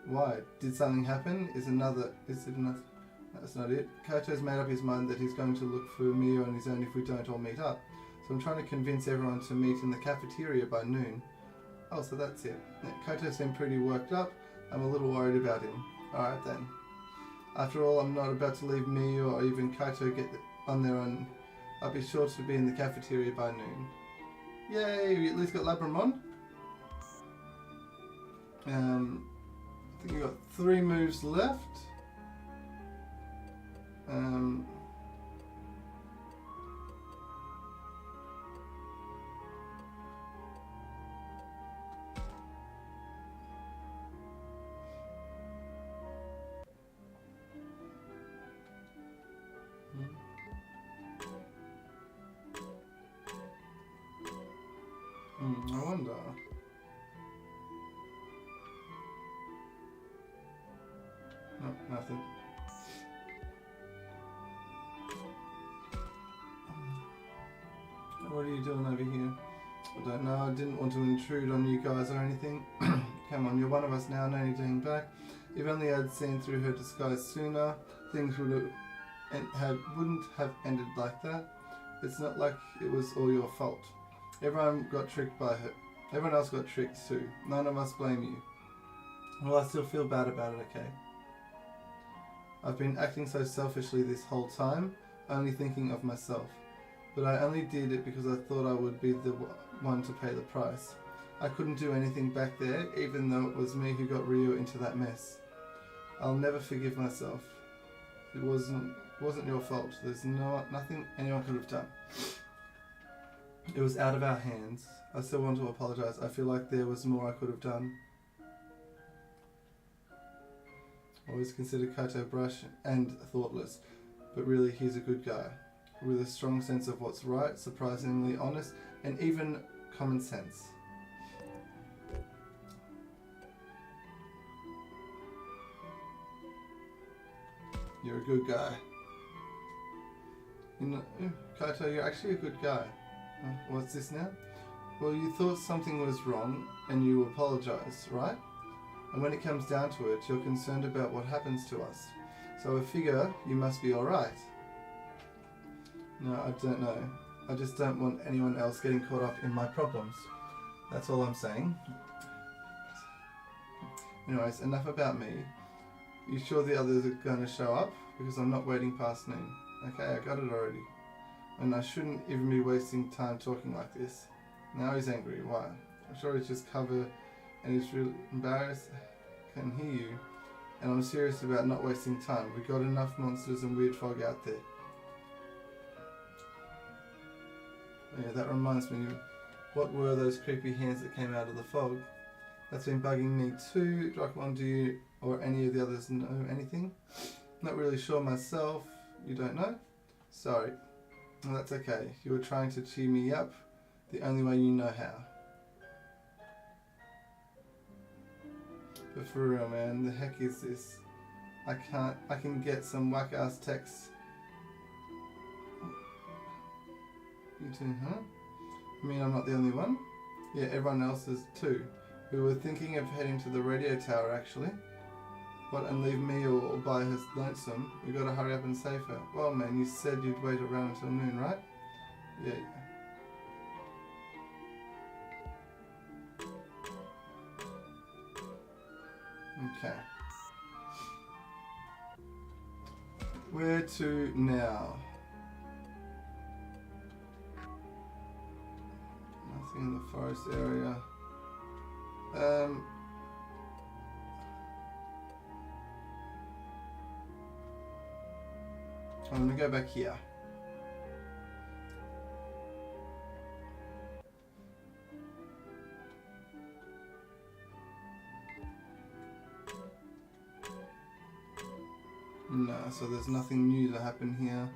Why? Did something happen? Is it another... That's not it. Kaito's made up his mind that he's going to look for Miyo on his own if we don't all meet up. So I'm trying to convince everyone to meet in the cafeteria by noon. Oh, so that's it. Kaito's been pretty worked up. I'm a little worried about him. Alright then. After all, I'm not about to leave Miyo or even Kaito get on their own. I'll be sure to be in the cafeteria by noon. Yay, we at least got Labramon. I think we've got 3 moves left. I wonder. No, nothing. What are you doing over here? I don't know, I didn't want to intrude on you guys or anything. Come on, you're one of us now, no need to hang back. If only I'd seen through her disguise sooner, things wouldn't have ended like that. It's not like it was all your fault. Everyone got tricked by her. Everyone else got tricked too. None of us blame you. Well, I still feel bad about it, okay? I've been acting so selfishly this whole time, only thinking of myself. But I only did it because I thought I would be the one to pay the price. I couldn't do anything back there, even though it was me who got Ryo into that mess. I'll never forgive myself. It wasn't your fault. There's nothing anyone could have done. It was out of our hands. I still want to apologize. I feel like there was more I could have done. Always considered Kaito brash and thoughtless, but really he's a good guy. With a strong sense of what's right, surprisingly honest, and even common sense. You're a good guy. You know, Kaito, you're actually a good guy. What's this now? Well, you thought something was wrong and you apologise, right? And when it comes down to it, you're concerned about what happens to us. So I figure you must be alright. No, I don't know. I just don't want anyone else getting caught up in my problems. That's all I'm saying. Anyways, enough about me. You sure the others are going to show up? Because I'm not waiting past noon. Okay, I got it already. And I shouldn't even be wasting time talking like this. Now he's angry. Why? I'm sure he's just covered and he's really embarrassed. I can hear you. And I'm serious about not wasting time. We got enough monsters and weird fog out there. Yeah, that reminds me. What were those creepy hands that came out of the fog? That's been bugging me too. Digimon, do you or any of the others know anything? Not really sure myself. You don't know? Sorry. Well, that's okay. You were trying to cheer me up the only way you know how. But for real, man, the heck is this? I can get some whack-ass texts. You too, huh? I mean, I'm not the only one? Yeah, everyone else is too. We were thinking of heading to the radio tower, actually. What, and leave me all by his lonesome? We gotta hurry up and save her. Well, man, you said you'd wait around until noon, right? Yeah. Okay. Where to now? Nothing in the forest area. I'm gonna go back here. No, so there's nothing new to happen here.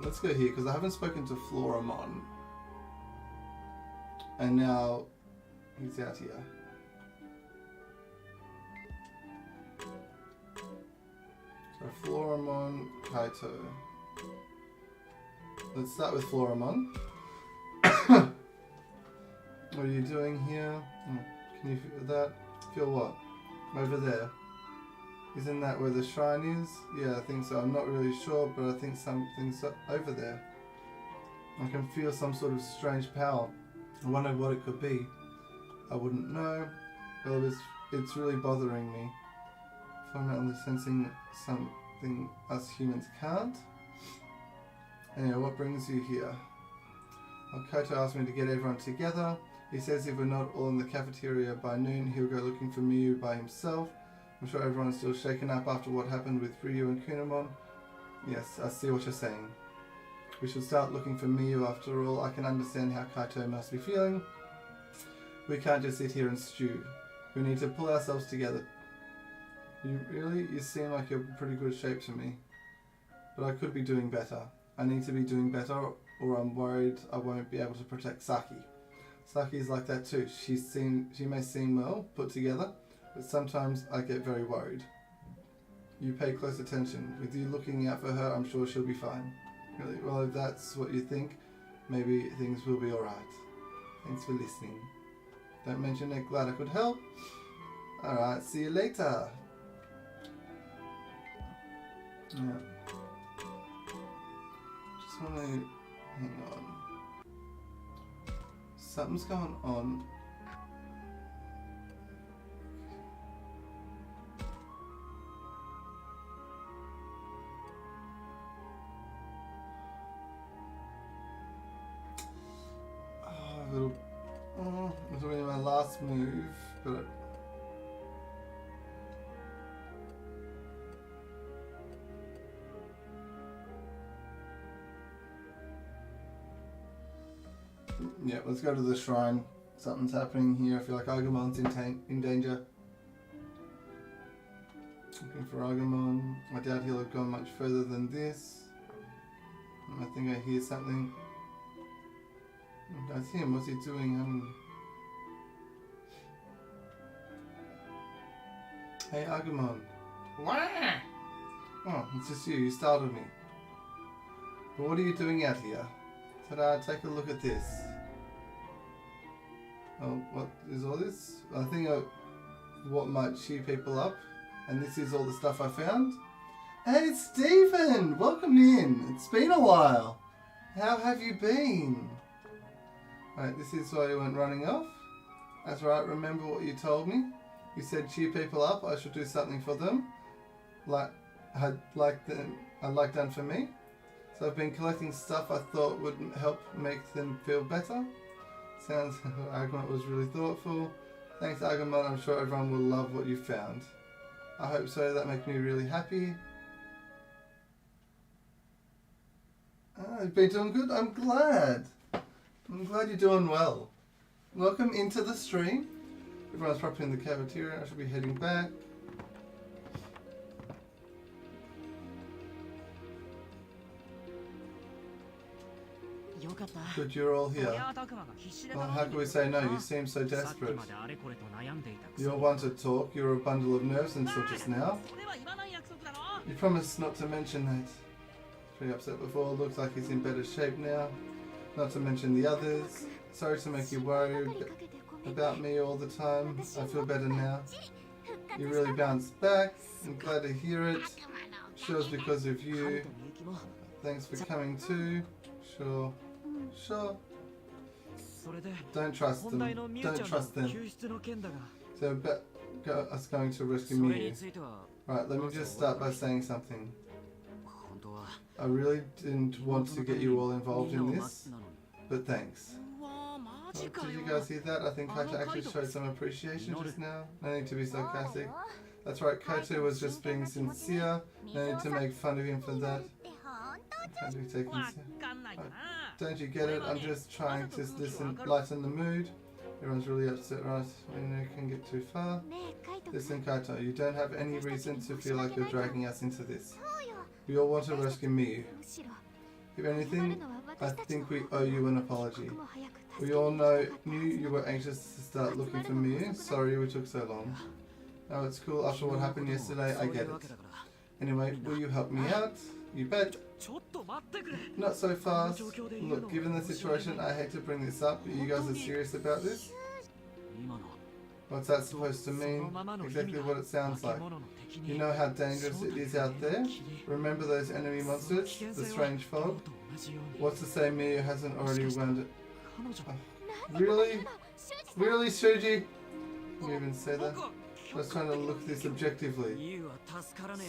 Let's go here because I haven't spoken to Floramon. And now he's out here. So Floramon, Kaito. Let's start with Floramon. What are you doing here? Can you feel that? Feel what? Over there. Isn't that where the shrine is? Yeah, I think so. I'm not really sure, but I think something's over there. I can feel some sort of strange power. I wonder what it could be. I wouldn't know. Well, it's really bothering me. If I'm only sensing something us humans can't. Anyway, what brings you here? Well, Koto asked me to get everyone together. He says if we're not all in the cafeteria by noon, he'll go looking for Mikeyyy by himself. I'm sure everyone's still shaken up after what happened with Ryu and Kunamon. Yes, I see what you're saying. We should start looking for Mikeyyy after all. I can understand how Kaito must be feeling. We can't just sit here and stew. We need to pull ourselves together. You seem like you're in pretty good shape to me. But I could be doing better. I need to be doing better or I'm worried I won't be able to protect Saki. Saki's like that too. She may seem well put together, but sometimes I get very worried. You pay close attention. With you looking out for her, I'm sure she'll be fine. Really? Well, if that's what you think, maybe things will be alright. Thanks for listening. Don't mention it, glad I could help. Alright, see you later. Yeah. Just want to... hang on. Something's going on. It was really my last move, but yeah, let's go to the shrine. Something's happening here. I feel like Aggron's in danger. Looking for Aggron. I doubt he'll have gone much further than this. I think I hear something. That's him. What's he doing? Hey, Aggron. Oh, it's just you. You startled me. But what are you doing out here? Ta-da, take a look at this. Oh, what is all this? I think what might cheer people up. And this is all the stuff I found. Hey, Stephen! Welcome in. It's been a while. How have you been? Right, this is why you went running off. That's right, remember what you told me? You said cheer people up, I should do something for them. Like done for me. So I've been collecting stuff I thought would help make them feel better. Sounds Aggron was really thoughtful. Thanks Aggron, I'm sure everyone will love what you found. I hope so, that makes me really happy. You've been doing good, I'm glad. I'm glad you're doing well. Welcome into the stream. Everyone's probably in the cafeteria, I should be heading back. Good, you're all here. Well, how can we say no? You seem so desperate. You're one to talk, you're a bundle of nerves until just now. You promised not to mention that. Pretty upset before, looks like he's in better shape now. Not to mention the others. Sorry to make you worried about me all the time. I feel better now. You really bounced back. I'm glad to hear it. Sure it's because of you. Thanks for coming too. Sure. Sure. Don't trust them. Don't trust them. So about us going to rescue Mikeyyy. Right, let me just start by saying something. I really didn't want to get you all involved in this, but thanks. Oh, did you guys hear that? I think Koto actually showed some appreciation just now. No need to be sarcastic. That's right, Koto was just being sincere. No need to make fun of him for that. Can't be taken seriously. Don't you get it? I'm just trying to lighten the mood. Everyone's really upset, right? When it can get too far. Listen, Koto, you don't have any reason to feel like you're dragging us into this. We all want to rescue Mikeyyy. If anything, I think we owe you an apology. We all knew you were anxious to start looking for Mikeyyy. Sorry we took so long. Oh, it's cool. After what happened yesterday, I get it. Anyway, will you help me out? You bet. Not so fast. Look, given the situation, I hate to bring this up, but you guys are serious about this? What's that supposed to mean? Exactly what it sounds like. You know how dangerous it is out there? Remember those enemy monsters? The strange fog? What's to say Mikeyyy hasn't already wound it? Really? Really, Shuji? You even say that? I was trying to look at this objectively.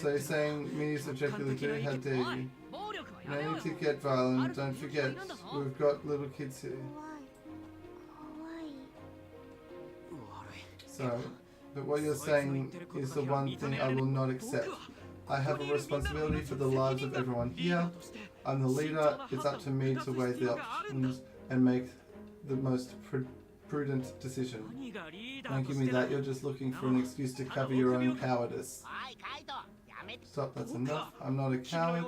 So you're saying Mikeyy's objectively too? How dare you? No need to get violent. Don't forget, we've got little kids here. Sorry, but what you're saying is the one thing I will not accept. I have a responsibility for the lives of everyone here. I'm the leader. It's up to me to weigh the options and make the most prudent decision. Don't give me that. You're just looking for an excuse to cover your own cowardice. Stop, that's enough. I'm not a coward.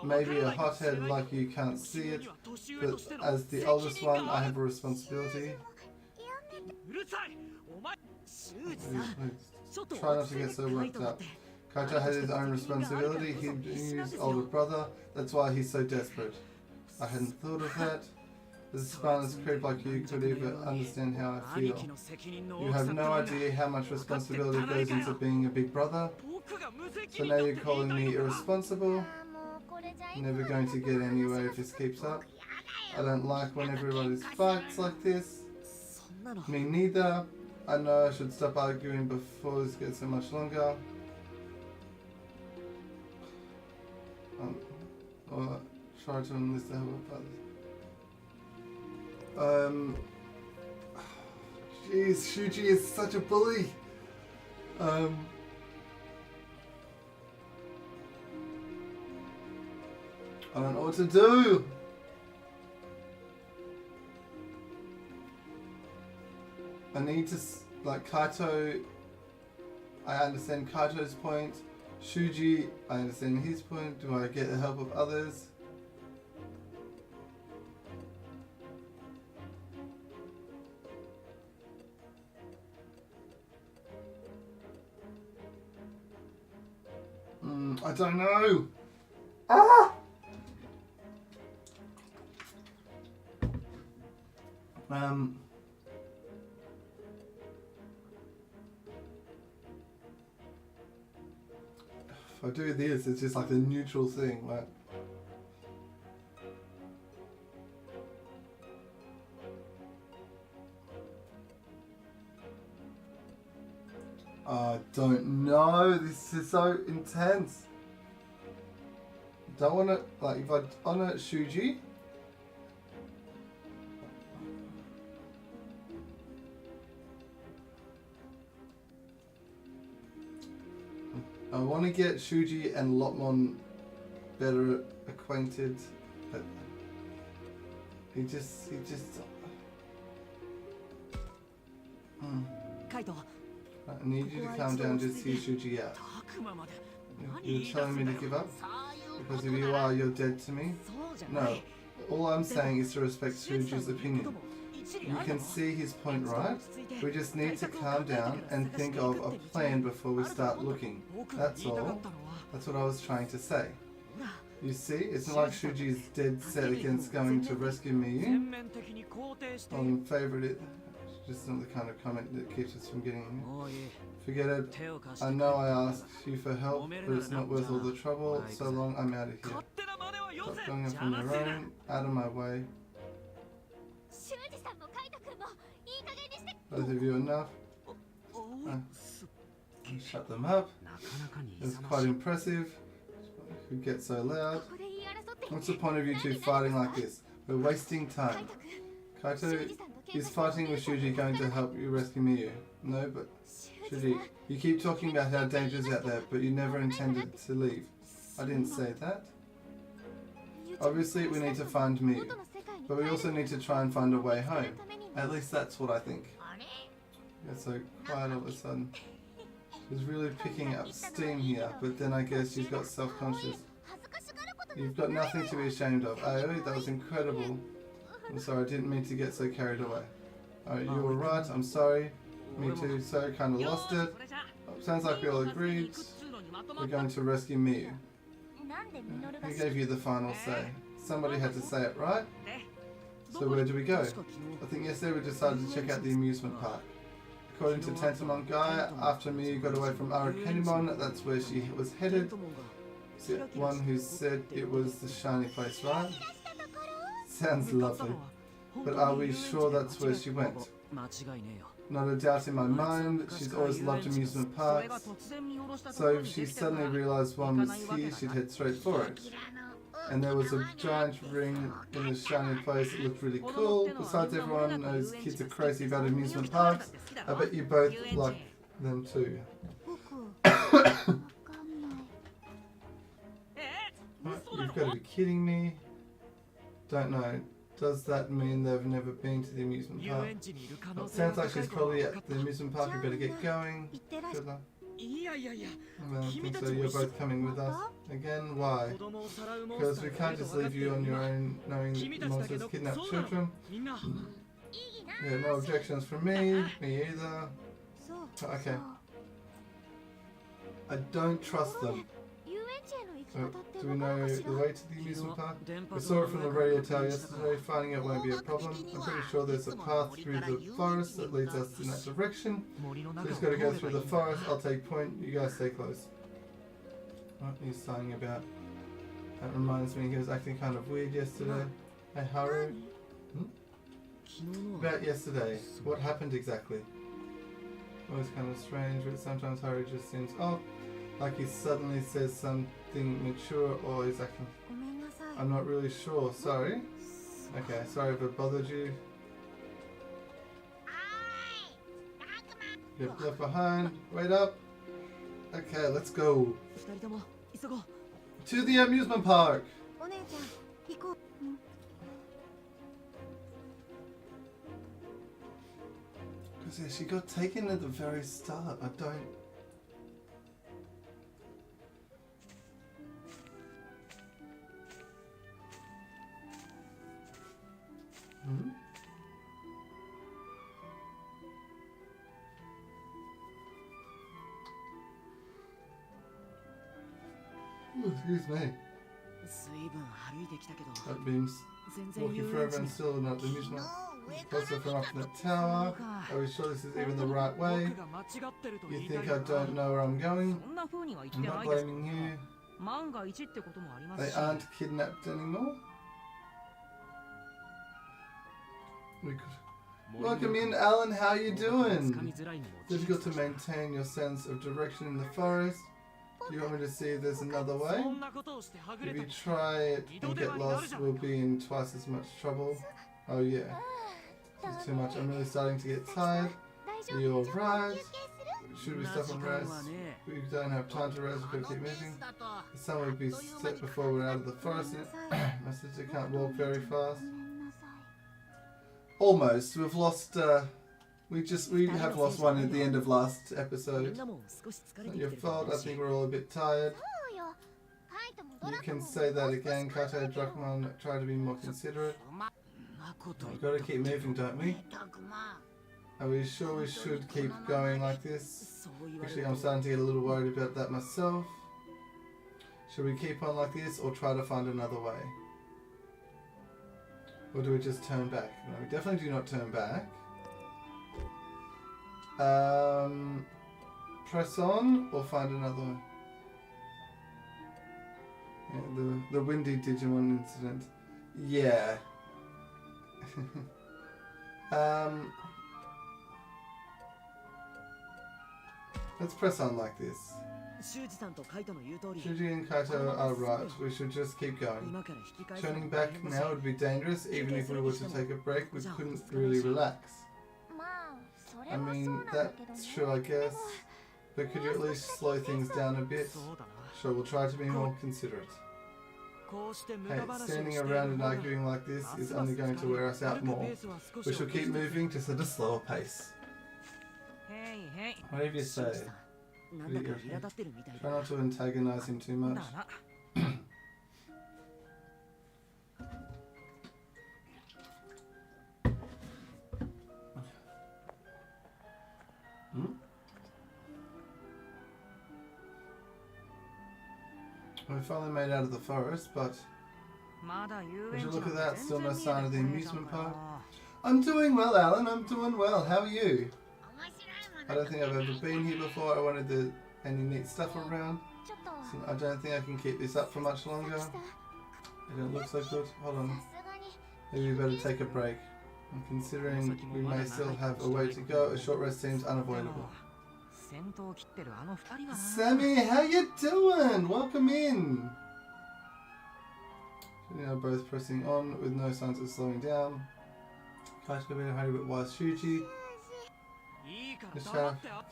Maybe a hothead like you can't see it, but as the oldest one, I have a responsibility. Try not to get so worked up. Koto has his own responsibility. He's his older brother. That's why he's so desperate. I hadn't thought of that. As a spineless creep like you could even understand how I feel. You have no idea how much responsibility goes into being a big brother. So now you're calling me irresponsible? Never going to get anywhere if this keeps up. I don't like when everybody fights like this. Me neither. I know I should stop arguing before this gets so much longer. Or try to enlist the help of others. Jeez, Shuji is such a bully. I don't know what to do. I need to, like, Kaito, I understand Kaito's point. Shuji, I understand his point. Do I get the help of others? I don't know. Ah! If I do this, it's just like a neutral thing, like. I don't know. This is so intense. Don't want to, like, if I honor Shuji. I want to get Shuji and Lotmon better acquainted, but he just. I need you to calm down, just hear Shuji out. You're telling me to give up? Because if you are, you're dead to me? No. All I'm saying is to respect Shuji's opinion. You can see his point, right? We just need to calm down and think of a plan before we start looking. That's all. That's what I was trying to say. You see, it's not like Shuji's dead set against going to rescue Mikeyyy. I'm favourite. Just not the kind of comment that keeps us from getting here. Forget it. I know I asked you for help, but it's not worth all the trouble. So long, I'm out of here. Stop going off on your own. Out of my way. Both of you enough. Shut them up. It was quite impressive. You get so loud. What's the point of you two fighting like this? We're wasting time. Kaito, is fighting with Shuji going to help you rescue Mikeyyy? No, but Shuji, you keep talking about how dangerous out there, but you never intended to leave. I didn't say that. Obviously, we need to find Mikeyyy, but we also need to try and find a way home. At least that's what I think. Got so quiet all of a sudden. She's really picking up steam here, but then I guess she's got self-conscious. You've got nothing to be ashamed of. Aoi, that was incredible. I'm sorry, I didn't mean to get so carried away. Alright, you were right, I'm sorry. Me too, so kinda lost it. Sounds like we all agreed. We're going to rescue Mikeyyy. Who gave you the final say? Somebody had to say it, right? So where do we go? I think yesterday we decided to check out the amusement park. According to Tantamon Guy, after Mikeyyy got away from Aggron, that's where she was headed. The one who said it was the shiny place, right? Sounds lovely. But are we sure that's where she went? Not a doubt in my mind. She's always loved amusement parks. So if she suddenly realised one was here, she'd head straight for it. And there was a giant ring in the shiny place that looked really cool. Besides, everyone knows kids are crazy about amusement parks. I bet you both like them too. You've got to be kidding me. Don't know. Does that mean they've never been to the amusement park? It sounds like she's probably at the amusement park. You better get going. Good luck. I don't think so. You're both coming with us. Again, why? Because we can't just leave you on your own knowing that monsters kidnap children. Yeah, no objections from me. Me either. Okay. I don't trust them. Do we know the way to the amusement park? We saw it from the radio tower yesterday. Finding it won't be a problem. I'm pretty sure there's a path through the forest that leads us in that direction. So just got to go through the forest. I'll take point. You guys stay close. What are you sighing about? That reminds me, he was acting kind of weird yesterday. Hey, Haru? About yesterday. What happened exactly? Always kind of strange, but sometimes Haru just seems off. Like he suddenly says something mature or he's acting... I'm not really sure, sorry. Okay, sorry if it bothered you. You're left behind, wait up. Okay, let's go. To the amusement park! Because yeah, she got taken at the very start, I don't... Excuse me. That means walking forever and still not the amusement. Also from up in the tower. Are we sure this is even the right way? You think I don't know where I'm going? I'm not blaming you. They aren't kidnapped anymore? We could... Welcome in, Alan. How you doing? Difficult to maintain your sense of direction in the forest. Do you want me to see if there's another way? If you try it and get lost, we'll be in twice as much trouble. Oh yeah. This is too much. I'm really starting to get tired. Are you alright? Should we stop and rest? We don't have time to rest. We've got to keep moving. The sun will be set before we're out of the forest. My sister can't walk very fast. Almost. We've lost. We have lost one at the end of last episode. It's not your fault. I think we're all a bit tired. You can say that again, Kato. Drachman, try to be more considerate. We've got to keep moving, don't we? Are we sure we should keep going like this? Actually, I'm starting to get a little worried about that myself. Should we keep on like this or try to find another way? Or do we just turn back? No, we definitely do not turn back. Press on or find another way? Yeah, the windy Digimon incident. Yeah. Let's press on like this. Shuji and Kaito are right. We should just keep going. Turning back now would be dangerous. Even if we were to take a break, we couldn't really relax. I mean, that's true, I guess. But could you at least slow things down a bit? Sure, we'll try to be more considerate. Hey, standing around and arguing like this is only going to wear us out more. We shall keep moving, just at a slower pace. Whatever you say. Try not to antagonize him too much. We finally made out of the forest, but would you look at that? Still no sign of the amusement park. I'm doing well, Alan. I'm doing well. How are you? I don't think I've ever been here before. I wanted any neat stuff around. So I don't think I can keep this up for much longer. It don't look so good. Hold on. Maybe we better take a break. I'm considering we may still have a way to go. A short rest seems unavoidable. Sammy, how you doing? Welcome in. We are both pressing on with no signs of slowing down. Kaito a bit of hurry, but wise Shuji. Just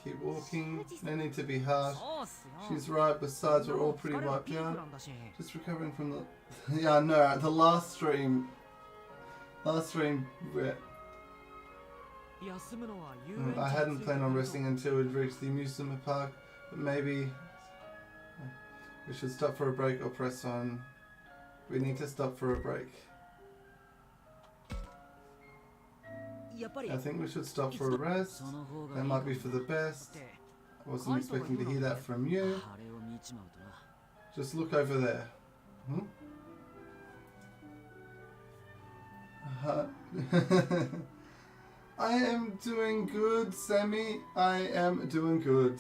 keep walking. No need to be harsh. She's right. Besides, we're all pretty wiped out. Just recovering from the. Yeah, no. The last stream. I hadn't planned on resting until we'd reached the amusement park, but maybe we should stop for a break or press on. We need to stop for a break. I think we should stop for a rest. That might be for the best. I wasn't expecting to hear that from you. Just look over there. I am doing good, Sammy. I am doing good.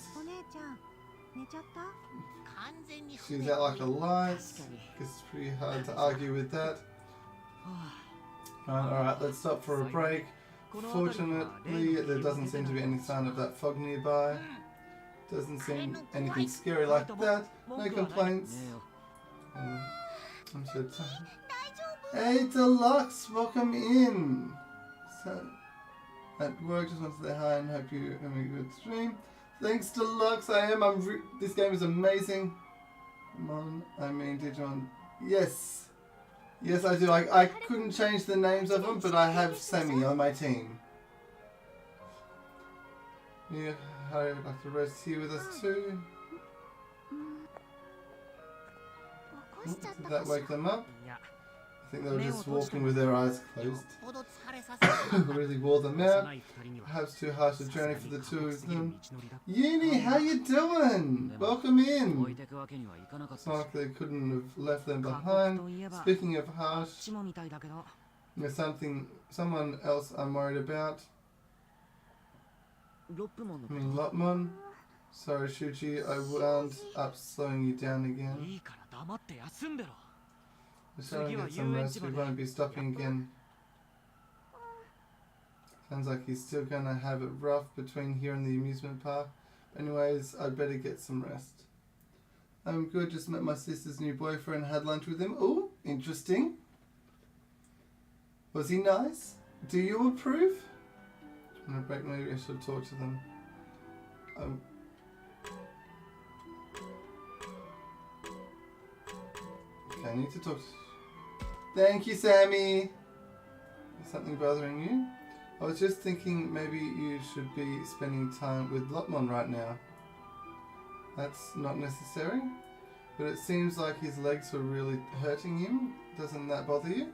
She's out like a light. Guess it's pretty hard to argue with that. Alright, let's stop for a break. Fortunately, there doesn't seem to be any sign of that fog nearby. Doesn't seem anything scary like that. No complaints. I'm so tired. Hey, Deluxe, welcome in. So, at work, just want to say hi and hope you're having a good stream. Thanks, Deluxe. I am. This game is amazing. Digimon. Yes. Yes, I do. I couldn't change the names of them, but I have Sammy on my team. Yeah, I'd like to rest here with us too. Did that wake them up? I think they were just walking with their eyes closed. Really wore them out. Perhaps too harsh a journey for the two of them. Uni, how you doing? Welcome in. It's not like they couldn't have left them behind. Speaking of harsh, there's someone else I'm worried about. I mean, Lopmon. Sorry, Shuji, I wound up slowing you down again. We're starting to get some rest. We won't be stopping again. Sounds like he's still gonna have it rough between here and the amusement park. Anyways, I'd better get some rest. I'm good. Just met my sister's new boyfriend. Had lunch with him. Oh, interesting. Was he nice? Do you approve? On a break, maybe I should talk to them. Okay, I need to talk to... Thank you, Sammy! Is something bothering you? I was just thinking maybe you should be spending time with Lopmon right now. That's not necessary, but it seems like his legs were really hurting him. Doesn't that bother you?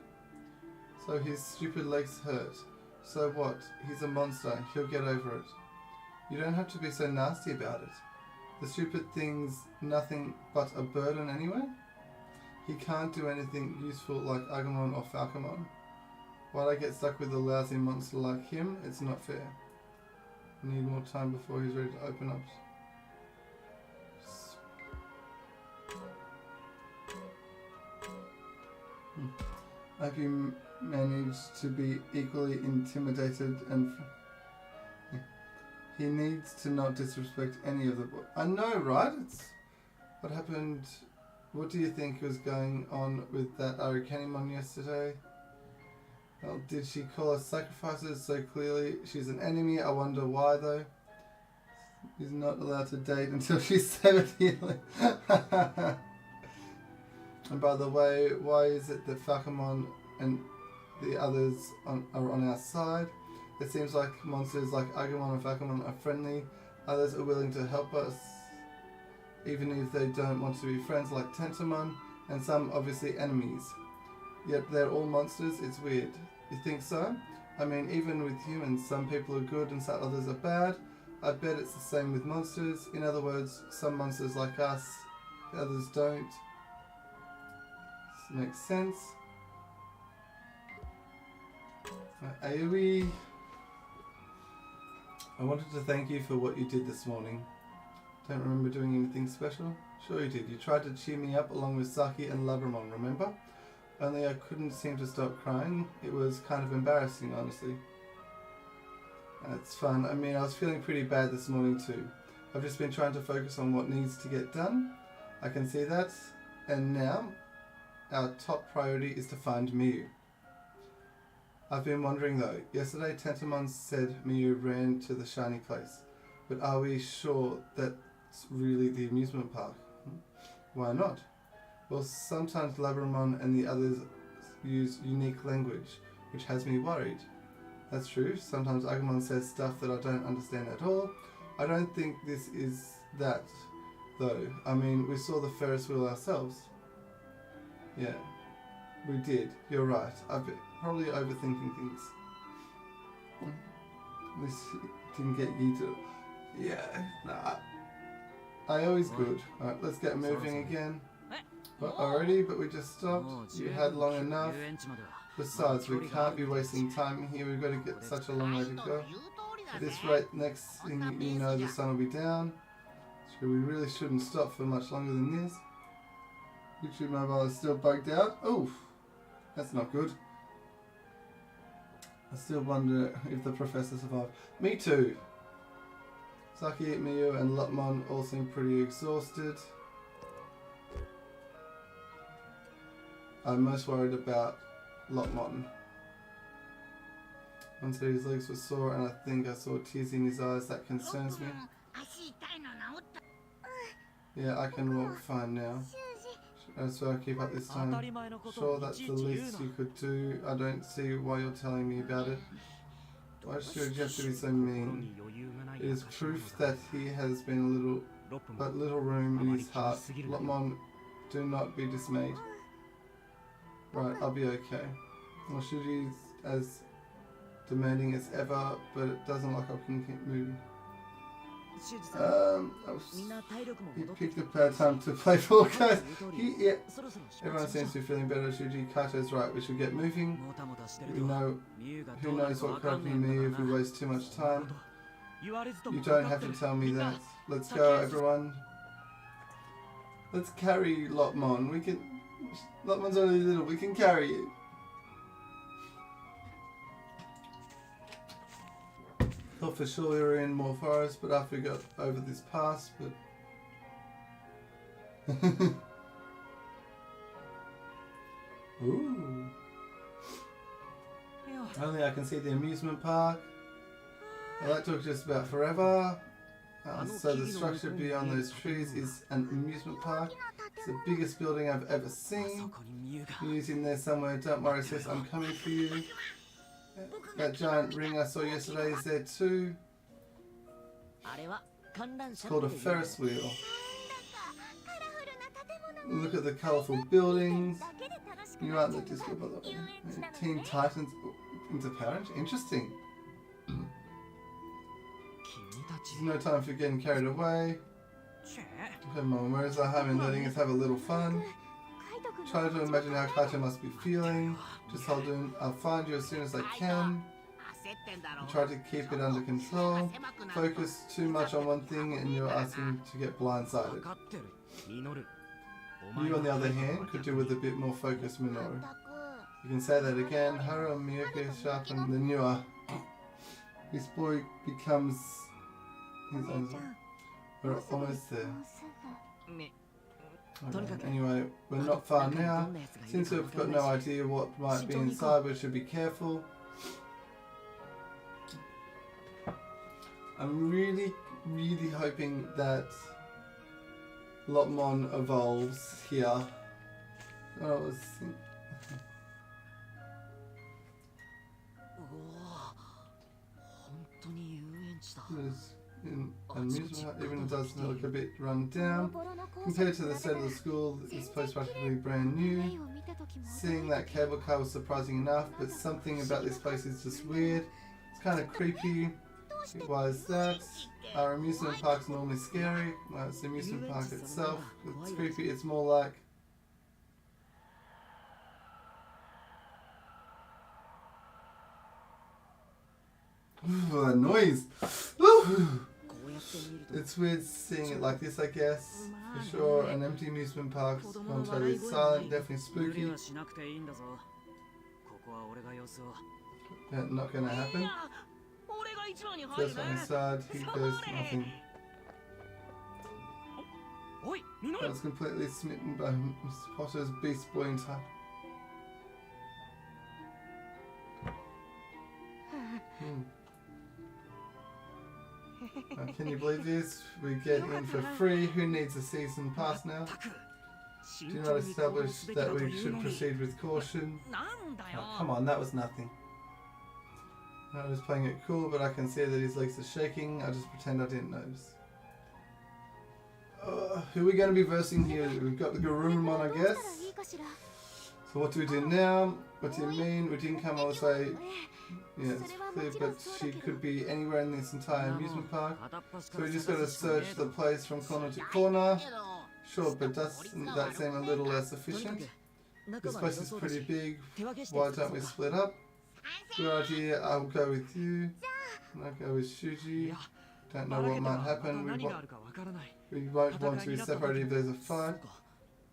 So his stupid legs hurt. So what? He's a monster. He'll get over it. You don't have to be so nasty about it. The stupid thing's nothing but a burden anyway. He can't do anything useful like Aggron or Falcomon. Why'd I get stuck with a lousy monster like him? It's not fair. I need more time before he's ready to open up. Have you managed to be equally intimidated and... He needs to not disrespect any of the boys. I know, right? It's what happened. What do you think was going on with that Aggron yesterday? Well, did she call us sacrifices so clearly? She's an enemy. I wonder why though. She's not allowed to date until she's 70. And by the way, why is it that Falcomon and the others are on our side? It seems like monsters like Aggron and Falcomon are friendly. Others are willing to help us, even if they don't want to be friends, like Tentomon, and some obviously enemies. Yet they're all monsters. It's weird. You think so? I mean, even with humans, some people are good and some others are bad. I bet it's the same with monsters. In other words, some monsters like us, others don't. This makes sense. AoE. I wanted to thank you for what you did this morning. Don't remember doing anything special? Sure you did. You tried to cheer me up along with Saki and Labramon, remember? Only I couldn't seem to stop crying. It was kind of embarrassing, honestly. It's fun. I mean, I was feeling pretty bad this morning too. I've just been trying to focus on what needs to get done. I can see that. And now, our top priority is to find Mikeyyy. I've been wondering though. Yesterday, Tentomon said Mikeyyy ran to the shiny place. But are we sure that's really the amusement park? Why not? Well, sometimes Labramon and the others use unique language, which has me worried. That's true. Sometimes Aggron says stuff that I don't understand at all. I don't think this is that, though. I mean, we saw the Ferris wheel ourselves. Yeah, we did. You're right. I've been probably overthinking things. This didn't get you to... Yeah, nah. I always good. Alright, let's get moving again. Already, but we just stopped. You had long enough. Besides, we can't be wasting time here. We've got to get such a long way to go. At this rate, next thing you know, the sun will be down. So we really shouldn't stop for much longer than this. YouTube mobile is still bugged out. Oof, that's not good. I still wonder if the professor survived. Me too. Saki, Mikeyyy and Lopmon all seem pretty exhausted. I'm most worried about Lopmon. One said his legs were sore and I think I saw tears in his eyes. That concerns me. Yeah, I can walk fine now. So I keep up this time. Sure, that's the least you could do. I don't see why you're telling me about it. Why should you have to be so mean? It is proof that he has been little room in his heart. Lopmon, do not be dismayed. Right, I'll be okay. Well, Shuji's as demanding as ever, but it doesn't like I can keep moving. He picked a bad time to play Fall Guys. Yeah. Everyone seems to be feeling better. Shuji, Kato's right. We should get moving. We know. Who knows what could happen to me if we waste too much time. You don't have to tell me that. Let's go, everyone. Let's carry Lotmon. We can. Lotmon's only little. We can carry you. Thought for sure we were in more forest, but after we got over this pass, but ooh. Only I can see the amusement park. Well, that took just about forever. So the structure beyond those trees is an amusement park. It's the biggest building I've ever seen. Mew's in there somewhere. Don't worry, sis, I'm coming for you. That giant ring I saw yesterday is there too. It's called a Ferris wheel. Look at the colourful buildings. You aren't the disco, by the way. Teen Titans into parent? Interesting. There's no time for getting carried away. Come on, where's the harm in letting us have a little fun? Try to imagine how Kaito must be feeling. Just hold on, I'll find you as soon as I can. Try to keep it under control. Focus too much on one thing and you're asking to get blindsided. You, on the other hand, could do with a bit more focus, Minoru. You can say that again. Haru and Miyuki sharpen the newer. This boy becomes his own. We're almost there. Okay. Anyway, we're not far now. Since we've got no idea what might be inside, we should be careful. I'm really hoping that Lotmon evolves here. Oh, even it does look a bit run down. Compared to the set of the school, this place practically brand new. Seeing that cable car was surprising enough, but something about this place is just weird. It's kind of creepy. Why is that? Our amusement park's normally scary. Well, it's the amusement park itself. It's creepy. It's more like... Ooh, that noise! Ooh. It's weird seeing it like this, I guess. For sure, an empty amusement park, gone totally silent, definitely spooky. Not gonna happen. First one inside, he goes nothing. I was completely smitten by Mr. Potter's Beast Boy inside. Can you believe this? We get in for free. Who needs a season pass now? Do you not establish that we should proceed with caution? Oh, come on, that was nothing. I was playing it cool, but I can see that his legs are shaking. I just pretend I didn't notice. Who are we going to be versing here? We've got the Garurumon, I guess. So what do we do now? What do you mean? We didn't come all this way. Yeah, it's clear, but she could be anywhere in this entire amusement park. So we just got to search the place from corner to corner. Sure, but doesn't that seem a little less efficient? This place is pretty big. Why don't we split up? Good idea. I'll go with you. And I'll go with Shuji. Don't know what might happen. We won't want to be separated if there's a fight.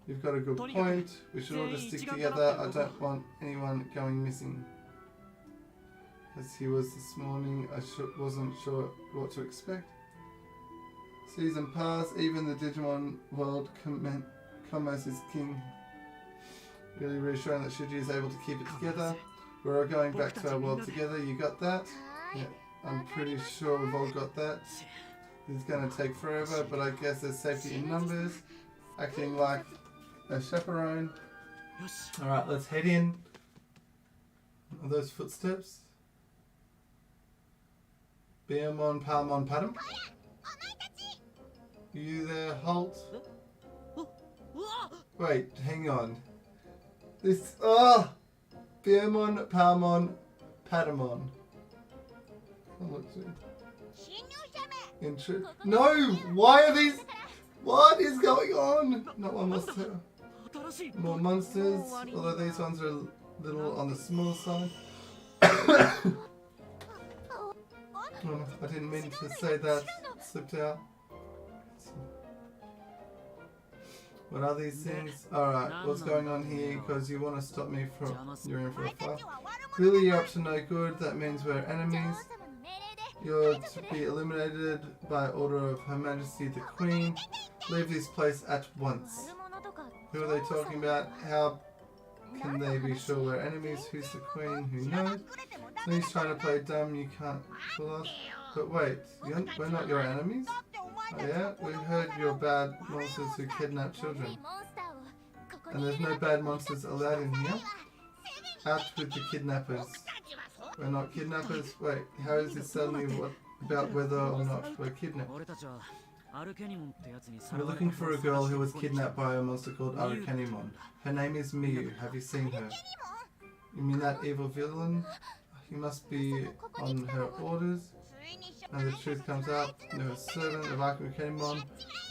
You've got a good point. We should all just stick together. I don't want anyone going missing. As he was this morning, I wasn't sure what to expect. Season pass, even the Digimon world commerce is king. Really reassuring that Shuji is able to keep it together. We're all going back to our world together. You got that? Yeah, I'm pretty sure we've all got that. It's going to take forever, but I guess there's safety in numbers. Acting like a chaperone. Alright, let's head in. Are those footsteps? Beamon, Palmon, Padam? You there, Halt? Wait, hang on. This, Beamon, Palmon, Padamon. Let's see. No! Why are these? What is going on? Not one monster. More monsters, although these ones are a little on the small side. I didn't mean to say that. Slipped out. What are these things? Alright, what's going on here? Because you want to stop me from... You're in for a fight. Clearly you're up to no good. That means we're enemies. You're to be eliminated by order of Her Majesty the Queen. Leave this place at once. Who are they talking about? How can they be sure we're enemies? Who's the Queen? Who knows? He's trying to play dumb. You can't fool us. But wait, we're not your enemies? Oh yeah? We heard you're bad monsters who kidnap children. And there's no bad monsters allowed in here? Out with the kidnappers. We're not kidnappers? Wait, how is this suddenly about whether or not we're kidnapped? We're looking for a girl who was kidnapped by a monster called Aggron. Her name is Mikeyyy. Have you seen her? You mean that evil villain? You must be on her orders. And the truth comes out. No servant of Aggron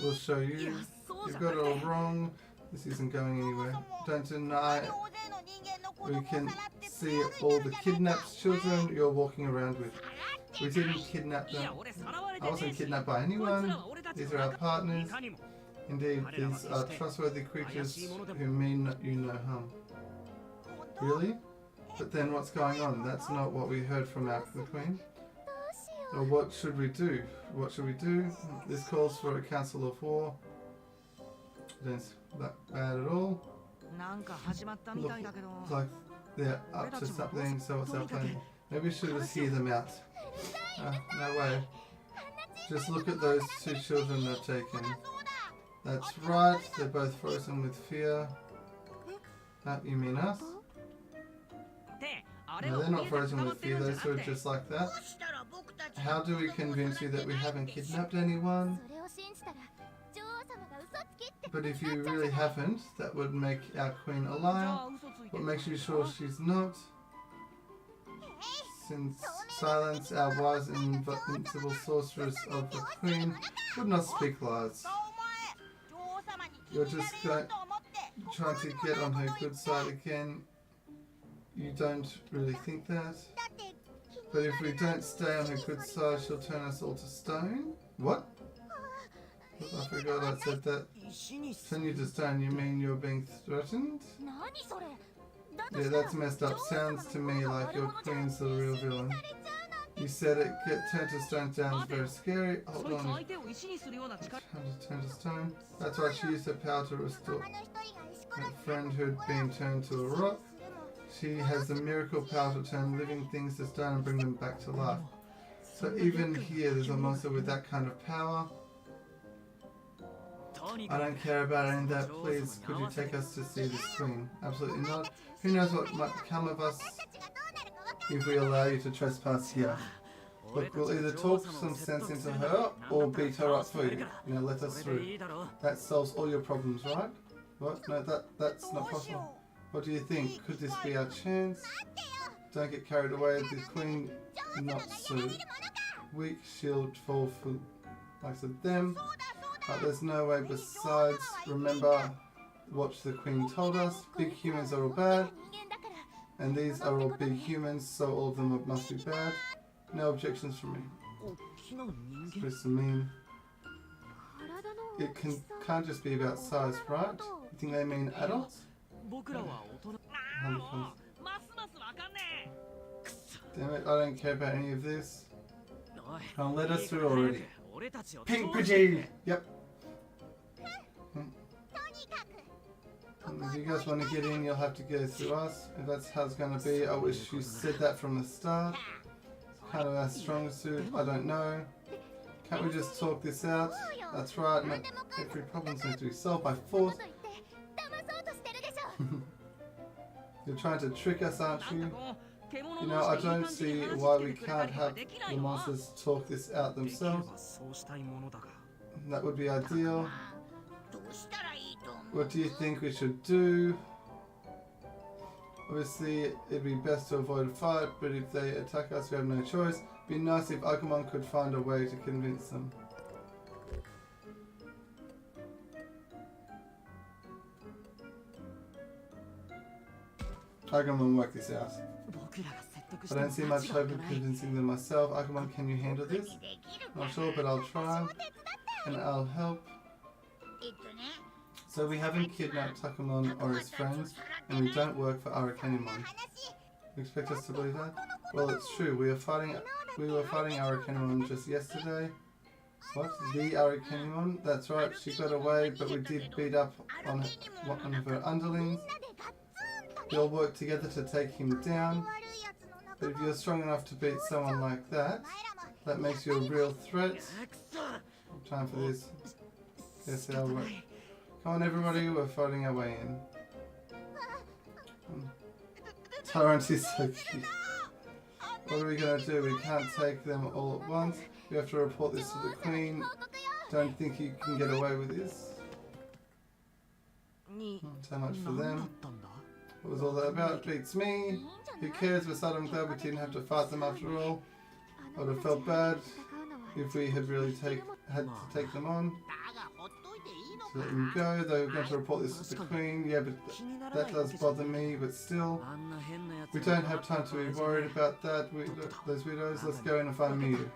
will show you. You've got it all wrong. This isn't going anywhere. Don't deny. We can see all the kidnapped children you're walking around with. We didn't kidnap them. I wasn't kidnapped by anyone. These are our partners. Indeed, these are trustworthy creatures who mean you no harm. Really? But then what's going on? That's not what we heard from the Queen. Or what should we do? What should we do? This calls for a council of war. That's not bad at all. Looks like they're up to something, so what's our plan? Maybe we should just hear them out. No way. Just look at those two children they've taken. That's right, they're both frozen with fear. You mean us? No, they're not frozen with fear, those two are just like that. How do we convince you that we haven't kidnapped anyone? But if you really haven't, that would make our queen a liar. What makes you sure she's not? Since silence, our wise and invincible sorceress of the queen would not speak lies. You're just trying to get on her good side again. You don't really think that? But if we don't stay on her good side, she'll turn us all to stone? What? I forgot I said that. Turn you to stone, you mean you're being threatened? Yeah, that's messed up. Sounds to me like your queen's the real villain. You said it, get turned to stone sounds very scary. Hold on. Turn to stone. That's right, she used her power to restore her friend who'd been turned to a rock. She has the miracle power to turn living things to stone and bring them back to life. So even here, there's a monster with that kind of power. I don't care about any of that. Please, could you take us to see this queen? Absolutely not. Who knows what might become of us if we allow you to trespass here. Look, we'll either talk some sense into her or beat her up for you. You know, let us through. That solves all your problems, right? What? No, that's not possible. What do you think? Could this be our chance? Don't get carried away. The queen, not so weak. She'll fall for likes of them. But there's no way besides. Remember what the queen told us. Big humans are all bad. And these are all big humans, so all of them must be bad. No objections from me. It's supposed to mean. It can't just be about size, right? You think they mean adults? Damn it, I don't care about any of this. Can't let us through already. Pink Pidgey! Yep. If you guys want to get in, you'll have to go through us. If that's how it's going to be, I wish you said that from the start. It's kind of our strong suit, I don't know. Can't we just talk this out? That's right, not every problem's going to be solved by force. You're trying to trick us, aren't you? You know, I don't see why we can't have the monsters talk this out themselves. That would be ideal. What do you think we should do? Obviously, it'd be best to avoid a fight, but if they attack us, we have no choice. Be nice if Aggron could find a way to convince them. Aggron will work this out. I don't see much hope in convincing them myself. Aggron, can you handle this? Not sure, but I'll try. And I'll help. So we haven't kidnapped Takamon or his friends, and we don't work for Arakenimon. You expect us to believe that? Well, it's true. We were fighting Arakenimon just yesterday. What? The Arakenimon? That's right. She got away, but we did beat up on one of her underlings. We all worked together to take him down. But if you're strong enough to beat someone like that, that makes you a real threat. Time for this. Yes, I'll work. Come on, everybody, we're fighting our way in. Tyrant is so cute. What are we going to do? We can't take them all at once. We have to report this to the Queen. Don't think you can get away with this. So much for them. What was all that about? Beats me. Who cares? We're sad. I'm glad we didn't have to fight them after all. I would have felt bad if we had really had to take them on. So let them go. They were going to report this to the Queen. Yeah, but that does bother me. But still, we don't have time to be worried about that. Those widows. Let's go in and find Mikeyyy.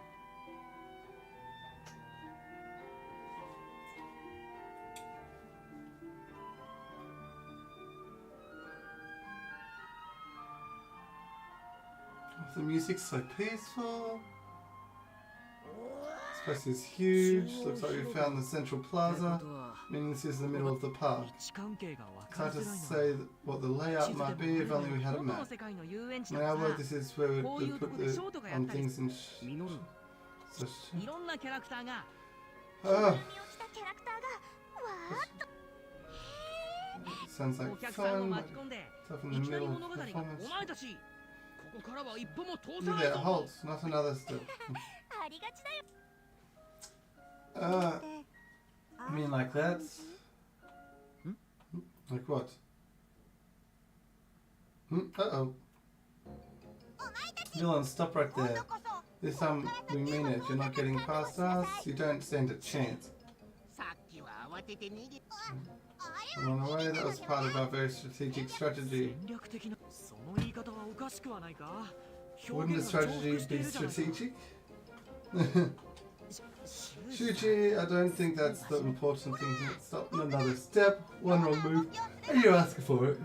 The music's so peaceful. This place is huge. Looks like we found the central plaza, meaning this is the middle of the park. It's hard to say what the layout might be if only we had a map. In our world, this is where we put on things in sounds like fun. Stuff in the middle of the performance. Look at halt, not another step. I mean like that? Like what? Uh-oh. Dylan, stop right there. This time we mean it. You're not getting past us. You don't stand a chance. Run away, that was part of our very strategic strategy. Wouldn't a strategy be strategic? Shuji, I don't think that's the important thing here. Stop another step, one wrong move, and you're asking for it.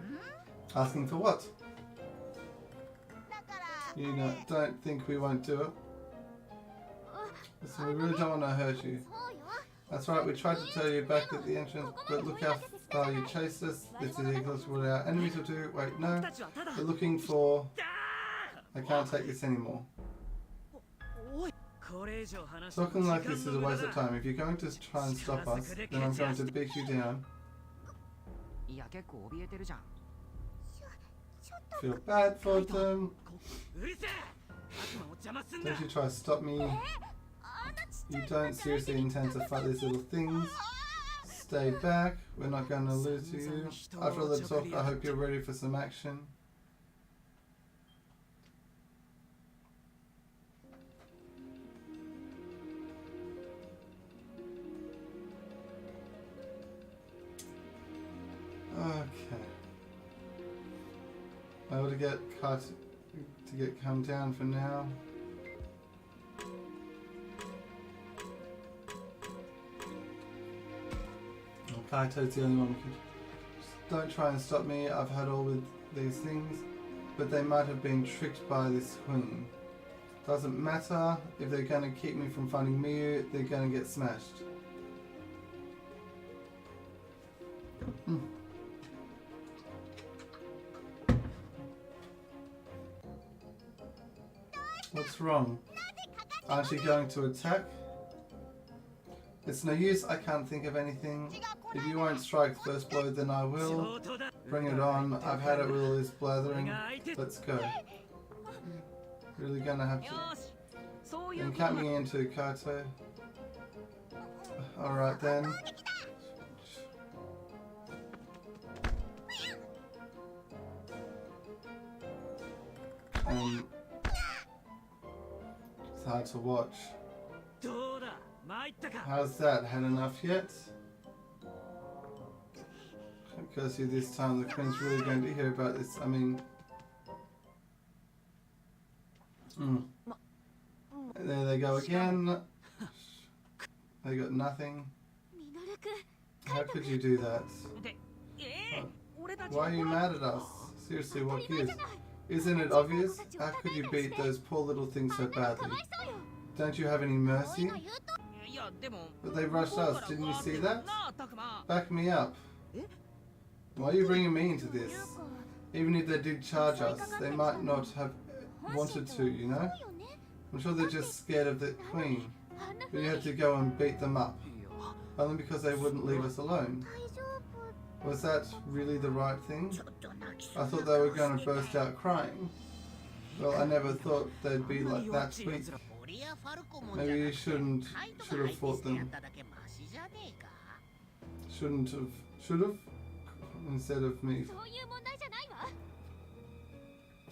Asking for what? You don't think we won't do it? Listen, we really don't want to hurt you. That's right, we tried to tell you back at the entrance, but look how far you chased us. This is exactly what our enemies will do. Wait, no. We're looking for... I can't take this anymore. Talking like this is a waste of time. If you're going to try and stop us, then I'm going to beat you down. Feel bad for them. Don't you try to stop me. You don't seriously intend to fight these little things. Stay back. We're not going to lose to you. After all the talk, I hope you're ready for some action. Okay. I ought to get calmed down for now. Kaito's the only one who can. Don't try and stop me. I've had all with these things, but they might have been tricked by this queen. Doesn't matter. If they're going to keep me from finding Mikeyyy, they're going to get smashed. What's wrong? Aren't you going to attack? It's no use, I can't think of anything. If you won't strike first blow, then I will. Bring it on. I've had it with all this blathering. Let's go. Really gonna have to. Then count me into Kaito. Alright then. It's hard to watch. How's that? Had enough yet? Because this time the Queen's really going to hear about this. I mean... There they go again. They got nothing. How could you do that? Why are you mad at us? Seriously, what gives? Isn't it obvious? How could you beat those poor little things so badly? Don't you have any mercy? But they rushed us, didn't you see that? Back me up. Why are you bringing me into this? Even if they did charge us, they might not have wanted to, you know? I'm sure they're just scared of the Queen. But you had to go and beat them up. Only because they wouldn't leave us alone. Was that really the right thing? I thought they were going to burst out crying. Well, I never thought they'd be like that weak. Maybe you should have fought them. Should have? Instead of me.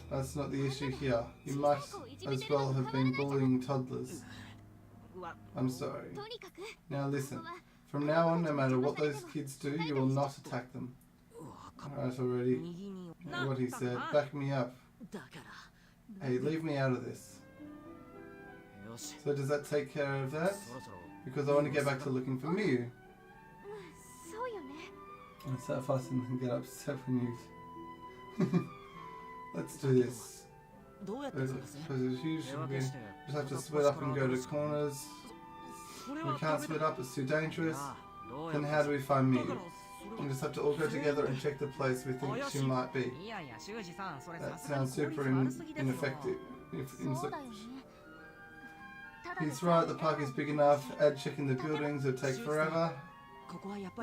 That's not the issue here. You might as well have been bullying toddlers. I'm sorry. Now listen. From now on, no matter what those kids do, you will not attack them. Alright already. What he said. Back me up. Hey, leave me out of this. So does that take care of that? Because I want to get back to looking for Mikeyyy. It's so fast and get upset when you... Let's do this. Because it's usually we just have to split up and go to corners. We can't split up, it's too dangerous. Then how do we find Mikeyyy? We just have to all go together and check the place we think she might be. That sounds super ineffective. He's right, the park is big enough. Add checking the buildings would take forever.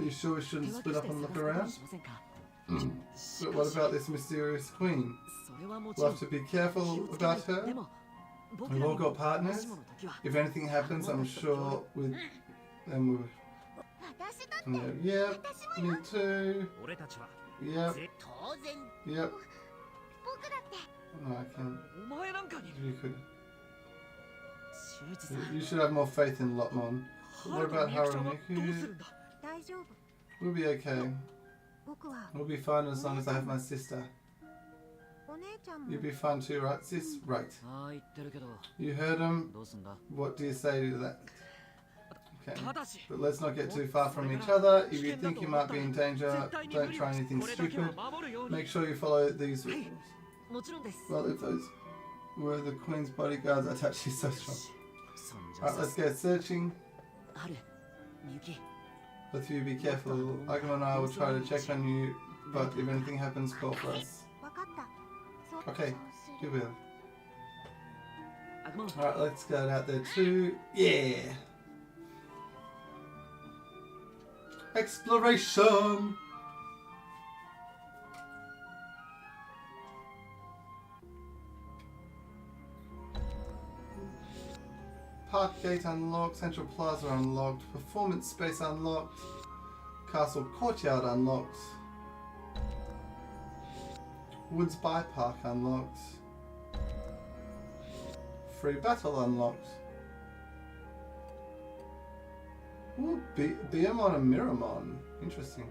You sure we shouldn't split up and look around? But what about this mysterious Queen? We'll have to be careful about her. We've all got partners. If anything happens, I'm sure with them we'll... Yep, me too. Yep. Yep. No, I can't. You could. You should have more faith in Lotmon. What about Harunoku? We'll be okay. We'll be fine as long as I have my sister. You'll be fine too, right, sis? Right. You heard him. What do you say to that? Okay. But let's not get too far from each other. If you think you might be in danger, don't try anything stupid. Make sure you follow these rules. Well, if those were the Queen's bodyguards, that's actually so strong. Alright, let's get searching. Both of you be careful. Aggron and I will try to check on you, but if anything happens, call for us. Okay, you will. Alright, let's go out there too. Yeah! Exploration! Park gate unlocked, Central Plaza unlocked, Performance space unlocked, Castle Courtyard unlocked, Woods By Park unlocked, Free Battle unlocked. Ooh, Beamon and Miramon. Interesting.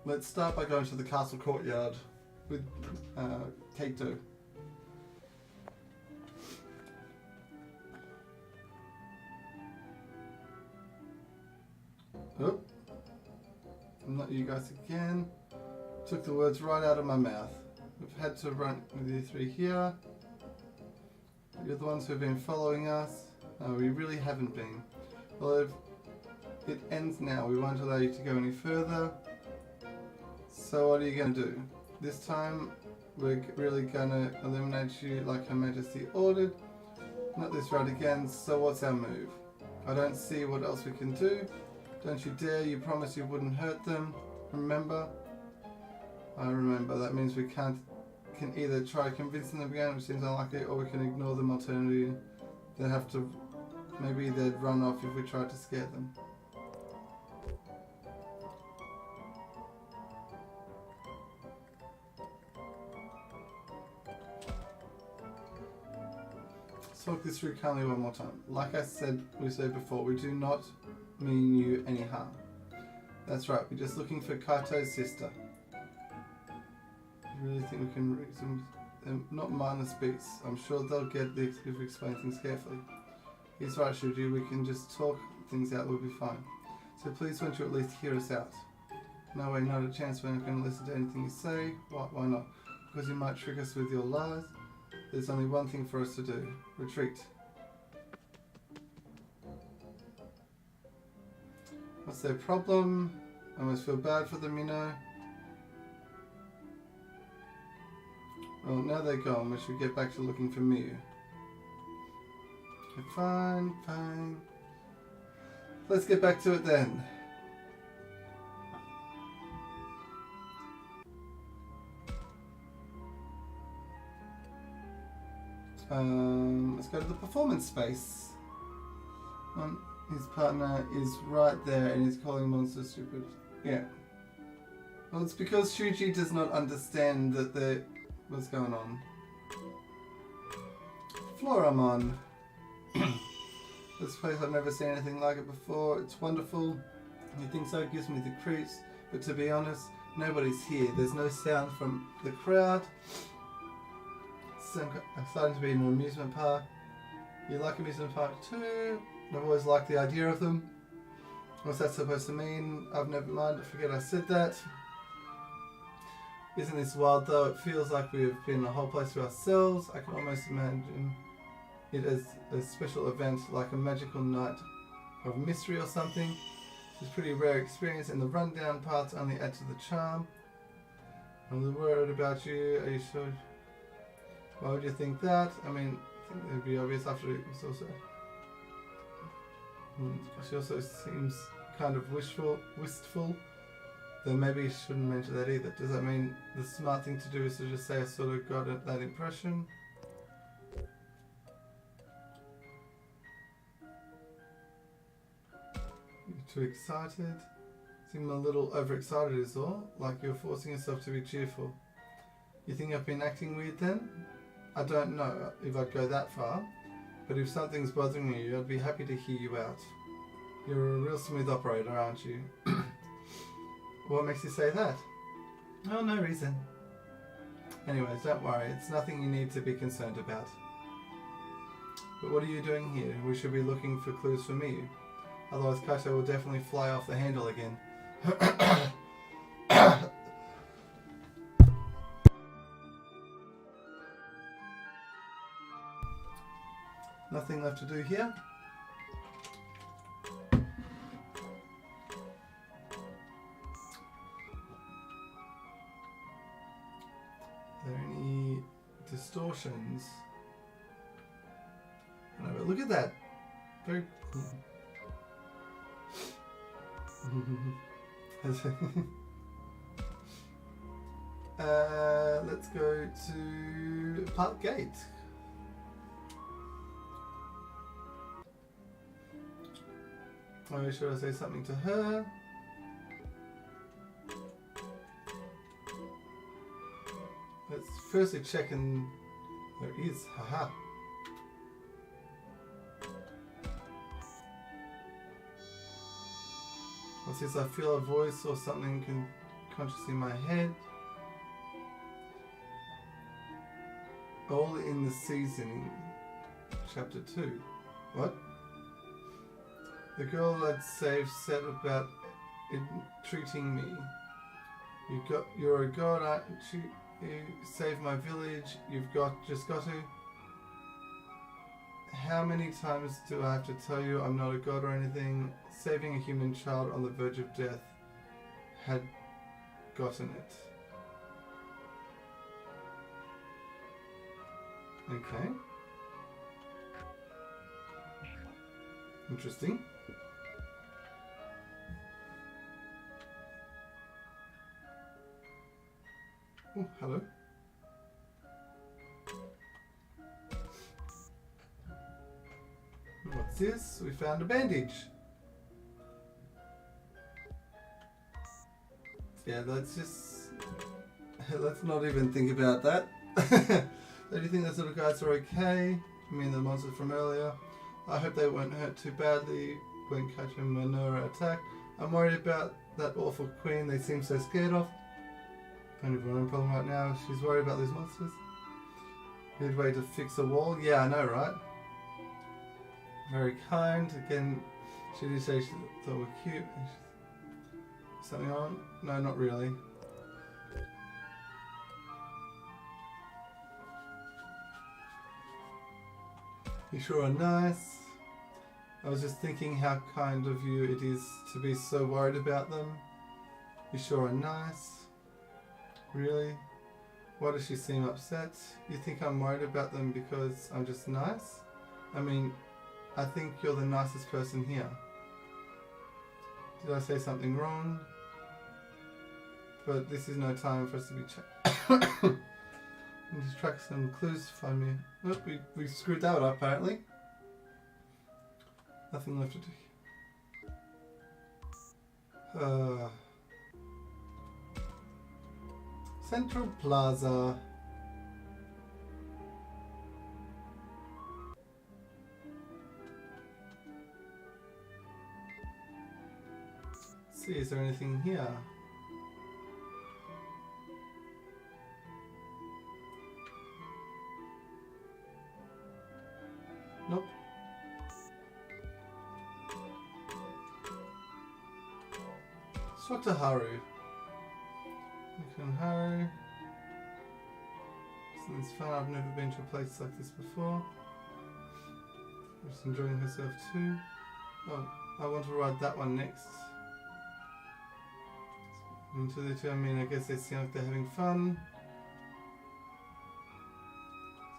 Let's start by going to the castle courtyard with Kato. Oh, not you guys again. Took the words right out of my mouth. We've had to run with you three here. You're the ones who've been following us. No, we really haven't been. Well, it ends now. We won't allow you to go any further. So what are you going to do? This time we're really going to eliminate you like Her Majesty ordered. Not this route again, so what's our move? I don't see what else we can do. Don't you dare, you promised you wouldn't hurt them. Remember? I remember. That means we can either try convincing them again, which seems unlikely, or we can ignore them alternatively. Then have to Maybe they'd run off if we tried to scare them. Let's talk this through calmly one more time. Like I said, we said before, we do not mean you any harm. That's right, we're just looking for Kaito's sister. I really think we can reason them, not mindless beasts. I'm sure they'll get this if we explain things carefully. He's right, Shuji, we can just talk things out, we'll be fine. So please won't you at least hear us out? No way, not a chance, we're not going to listen to anything you say. Why not? Because you might trick us with your lies. There's only one thing for us to do. Retreat. What's their problem? I almost feel bad for them, you know. Well, now they're gone, we should get back to looking for Mikeyyy. Okay, fine, fine. Let's get back to it then. Let's go to the performance space. His partner is right there and he's calling monsters stupid. Yeah. Well, it's because Shuji does not understand that what's going on. Floor I'm on. This place, I've never seen anything like it before. It's wonderful. You think so? It gives me the creeps. But to be honest, nobody's here. There's no sound from the crowd. I'm starting to be in an amusement park. You like amusement park too? I've always liked the idea of them. What's that supposed to mean? I've never mind. I forget I said that. Isn't this wild though? It feels like we've been a whole place to ourselves. I can almost imagine it as a special event, like a magical night of mystery or something. It's a pretty rare experience, and the rundown parts only add to the charm. I'm worried about you. Are you sure? Why would you think that? I mean, I think it would be obvious after it was also. She also seems kind of wistful. Then maybe you shouldn't mention that either. Does that mean the smart thing to do is to just say I sort of got that impression? You're too excited? Seem a little overexcited is all. Like you're forcing yourself to be cheerful. You think I've been acting weird then? I don't know if I'd go that far. But if something's bothering you, I'd be happy to hear you out. You're a real smooth operator, aren't you? What makes you say that? Oh, no reason. Anyways, don't worry. It's nothing you need to be concerned about. But what are you doing here? We should be looking for clues for Mikeyyy. Otherwise, Kaito will definitely fly off the handle again. Nothing left to do here. Are there any distortions? No, but look at that. Very cool. Let's go to Park Gate. Oh, should I say something to her? Let's firstly check, and there is. Haha. What's this? I feel a voice or something consciously in my head. All in the season, chapter 2. What? The girl I'd saved said about treating me. You're a god, aren't you? You saved my village. Just got to. How many times do I have to tell you I'm not a god or anything? Saving a human child on the verge of death had gotten it. Okay. Interesting. Oh, hello. What's this? We found a bandage. Yeah, let's not even think about that. Do you think those little guys are okay? I mean the monsters from earlier. I hope they weren't hurt too badly when Kacha and Minoru attacked. I'm worried about that awful queen they seem so scared of. Kind of one problem right now. She's worried about these monsters. Good way to fix a wall. Yeah, I know, right? Very kind. Again, she did say she thought we're cute. Something on? No, not really. You sure are nice. I was just thinking how kind of you it is to be so worried about them. You sure are nice. Really? Why does she seem upset? You think I'm worried about them because I'm just nice? I mean, I think you're the nicest person here. Did I say something wrong? But this is no time for us to be just track some clues to find me. Oh, we screwed that up apparently. Nothing left to do. Central Plaza. Let's see, is there anything here? Nope. Dr. Haru. Haru. Isn't this fun? I've never been to a place like this before. Just enjoying herself too. Oh, I want to ride that one next. Into the two, I mean, I guess they seem like they're having fun.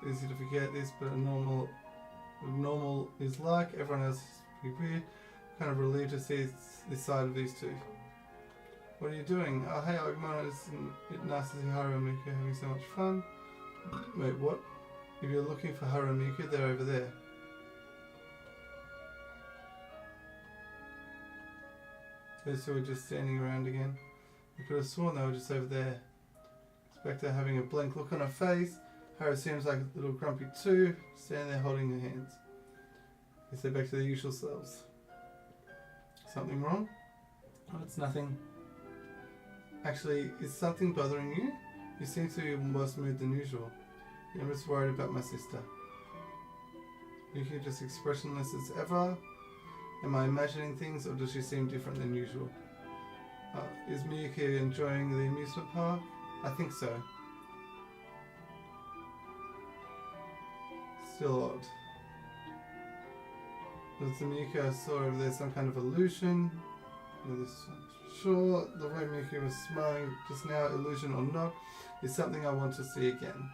It's easy to forget this, but normal is like. Everyone else is pretty weird. Kind of relieved to see this side of these two. What are you doing? Oh, hey, Aggron, isn't it nice to see Haru and Miku having so much fun? Wait, what? If you're looking for Haru and Miku, they're over there. Those two are just standing around again. I could have sworn they were just over there. Spectre having a blank look on her face. Haru seems like a little grumpy too, standing there holding her hands. Guess they're back to their usual selves. Something wrong? Oh, it's nothing. Actually, is something bothering you? You seem to be in worse mood than usual. I'm just worried about my sister. Yuki just expressionless as ever. Am I imagining things, or does she seem different than usual? Is Miyuki enjoying the amusement park? I think so. Still odd. Was the Miyuki I saw over there some kind of illusion? Sure, the way Miyuki was smiling just now, illusion or not, is something I want to see again.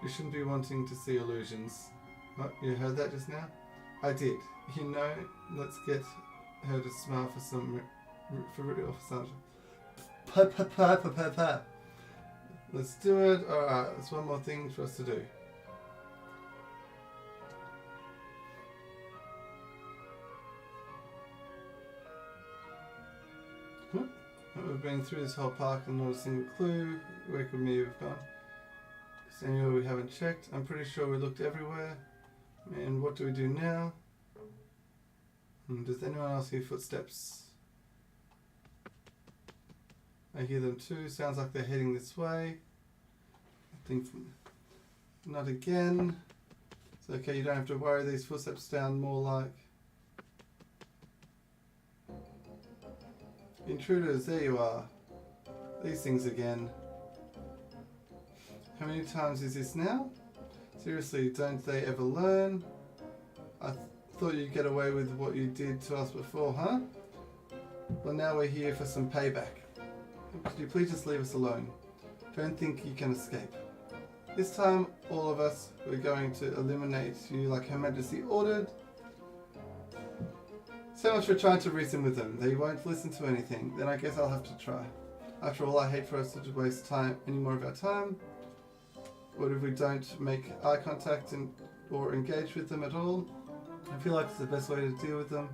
You shouldn't be wanting to see illusions. What, you heard that just now? I did. You know, let's get her to smile for some real for some. Let's do it. Alright, there's one more thing for us to do. We've been through this whole park and not a single clue. Where could Miyuki have gone? Is anywhere we haven't checked? I'm pretty sure we looked everywhere. And what do we do now? Does anyone else hear footsteps? I hear them too. Sounds like they're heading this way. I think not again. It's okay, you don't have to worry. These footsteps sound more like intruders. There you are. These things again. How many times is this now? Seriously, don't they ever learn? I thought you'd get away with what you did to us before, huh? Well, now we're here for some payback. Could you please just leave us alone? Don't think you can escape. This time, all of us, we're going to eliminate you like Her Majesty ordered. So much for trying to reason with them. They won't listen to anything. Then I guess I'll have to try. After all, I hate for us to waste any more of our time. What if we don't make eye contact or engage with them at all? I feel like it's the best way to deal with them.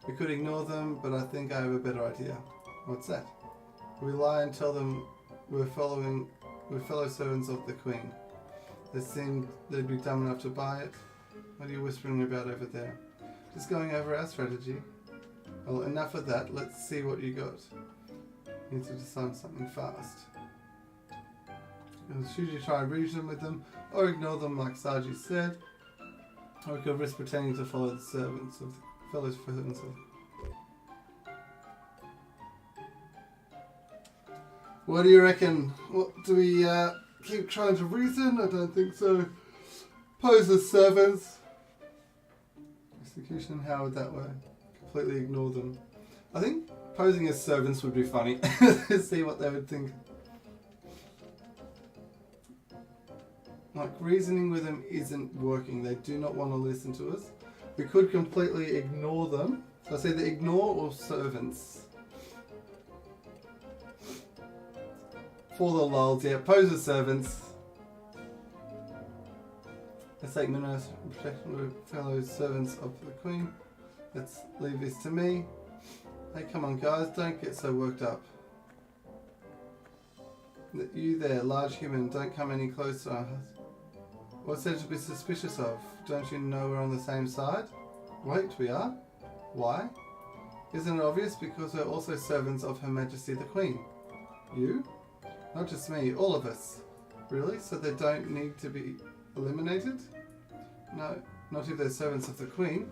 We could ignore them, but I think I have a better idea. What's that? We lie and tell them we're fellow servants of the Queen. They seem they'd be dumb enough to buy it. What are you whispering about over there? Just going over our strategy. Well, enough of that. Let's see what you got. You need to decide something fast. Should you try and reason with them, or ignore them like Saji said, or we could risk pretending to follow the servants of the fellow servants of. What do you reckon? What do we keep trying to reason? I don't think so. Pose as servants. Execution, how would that work? Completely ignore them. I think posing as servants would be funny. See what they would think. Like, reasoning with them isn't working. They do not want to listen to us. We could completely ignore them. So it's either ignore or servants. For the lulz, yeah, pose as servants. Let's take minutes protection with fellow servants of the Queen. Let's leave this to me. Hey, come on guys, don't get so worked up. You there, large human, don't come any closer. What's there to be suspicious of? Don't you know we're on the same side? Wait, we are? Why? Isn't it obvious? Because we're also servants of Her Majesty the Queen. You? Not just me, all of us. Really? So they don't need to be eliminated? No, not if they're servants of the Queen.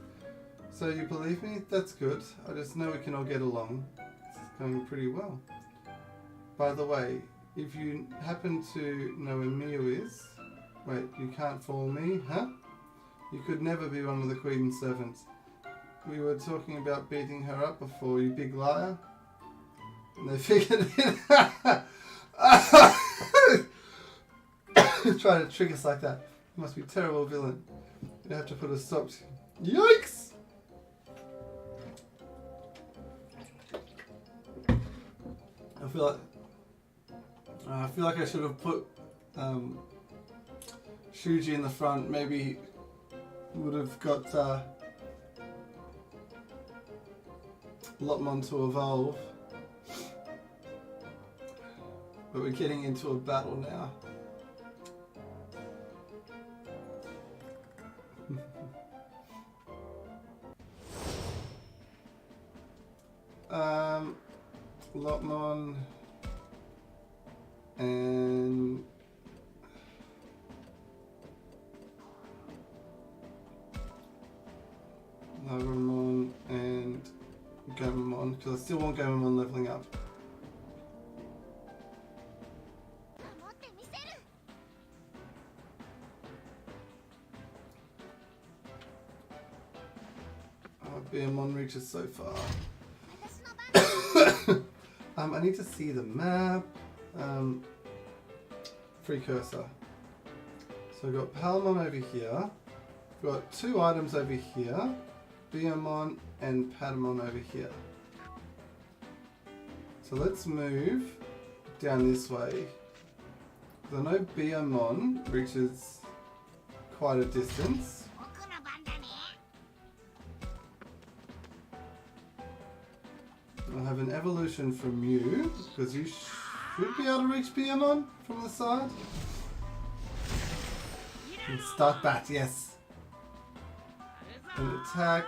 So you believe me? That's good. I just know we can all get along. It's going pretty well. By the way, if you happen to know where Mikeyyy is... Wait, you can't fool me, huh? You could never be one of the Queen's servants. We were talking about beating her up before, you big liar. And they figured it out. Trying to trick us like that. You must be a terrible villain. You have to put a stop to... Yikes! I feel like I should have put Shuji in the front. Maybe would have got Lotmon to evolve. But we're getting into a battle now. Lotmon and Lavamon and Gamamon, because I still want Gamamon leveling up. Beamon reaches so far. I need to see the map. Free cursor. So I've got Palamon over here. We've got two items over here. Beamon and Patamon over here. So let's move down this way. I know Beamon reaches quite a distance. I'll have an evolution from you, because you should be able to reach Beamon from the side. And start bat, yes. And attack.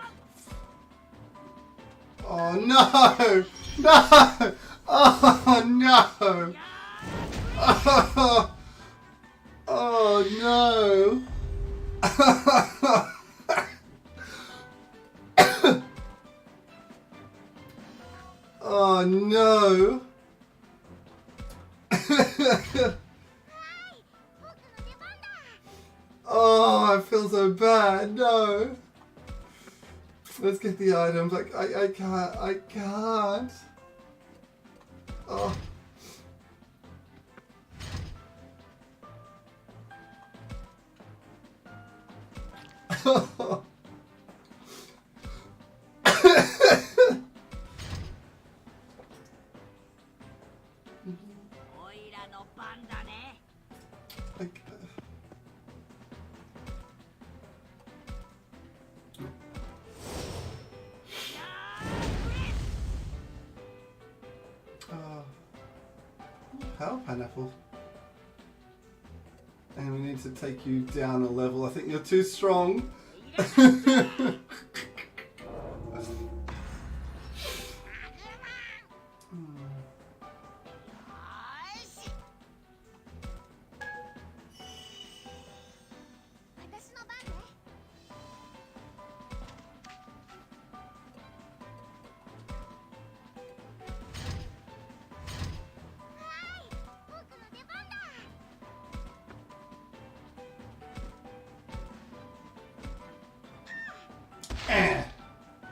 Oh no! No! Oh no! Oh no! Oh no! Oh, I feel so bad. No. Let's get the items. Like I can't. Oh. power pineapple. And we need to take you down a level. I think you're too strong.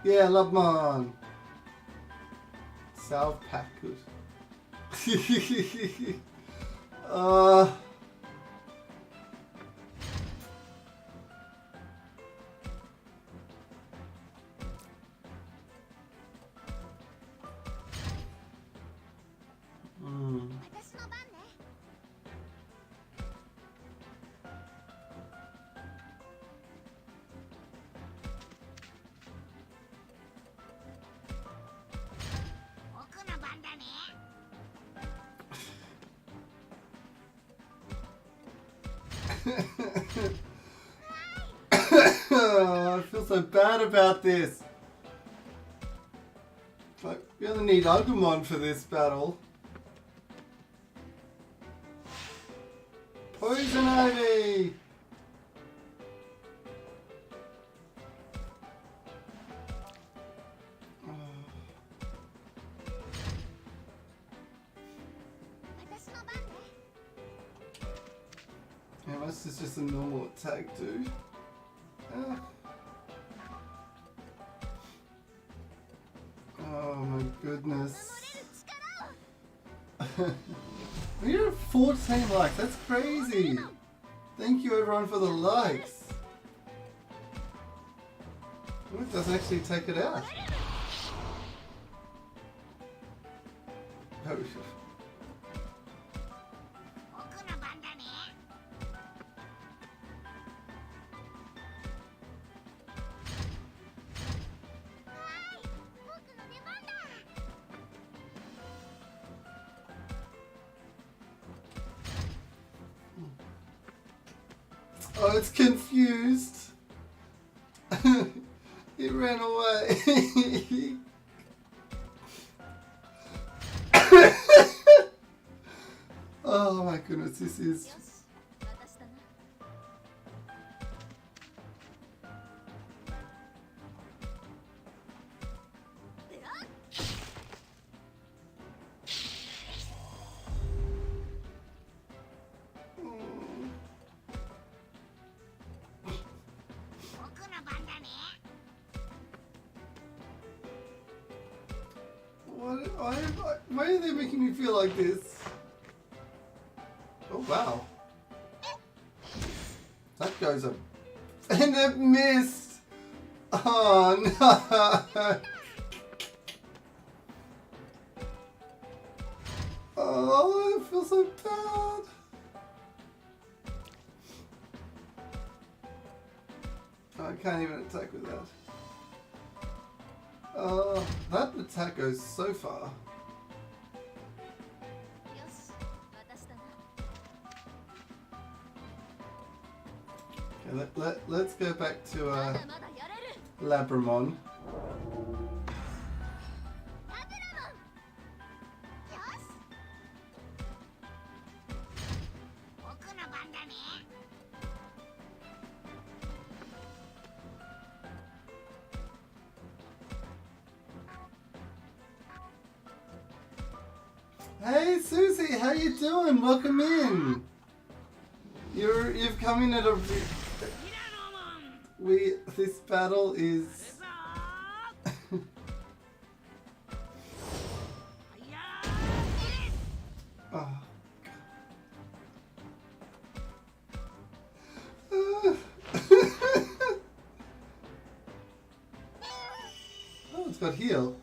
Yeah, Lobmon. Salve pack good. I feel so bad about this. Like, we only need Aggron for this battle. Poison Ivy! Yeah, this is just a normal attack, dude. Oh my goodness. We're at 14 likes, that's crazy. Thank you everyone for the likes. Oh, it doesn't actually take it out. Oh, oh, it's confused. It ran away. Oh my goodness, this is... Why are they making me feel like this? Oh wow. That goes up. And it missed! Oh no! Oh, I feel so bad. I can't even attack with that. That attack goes so far. Okay, let's go back to Labramon. Hey Susie, how you doing? Welcome in. You've come in at a... This battle is... Oh. Oh, it's got heal.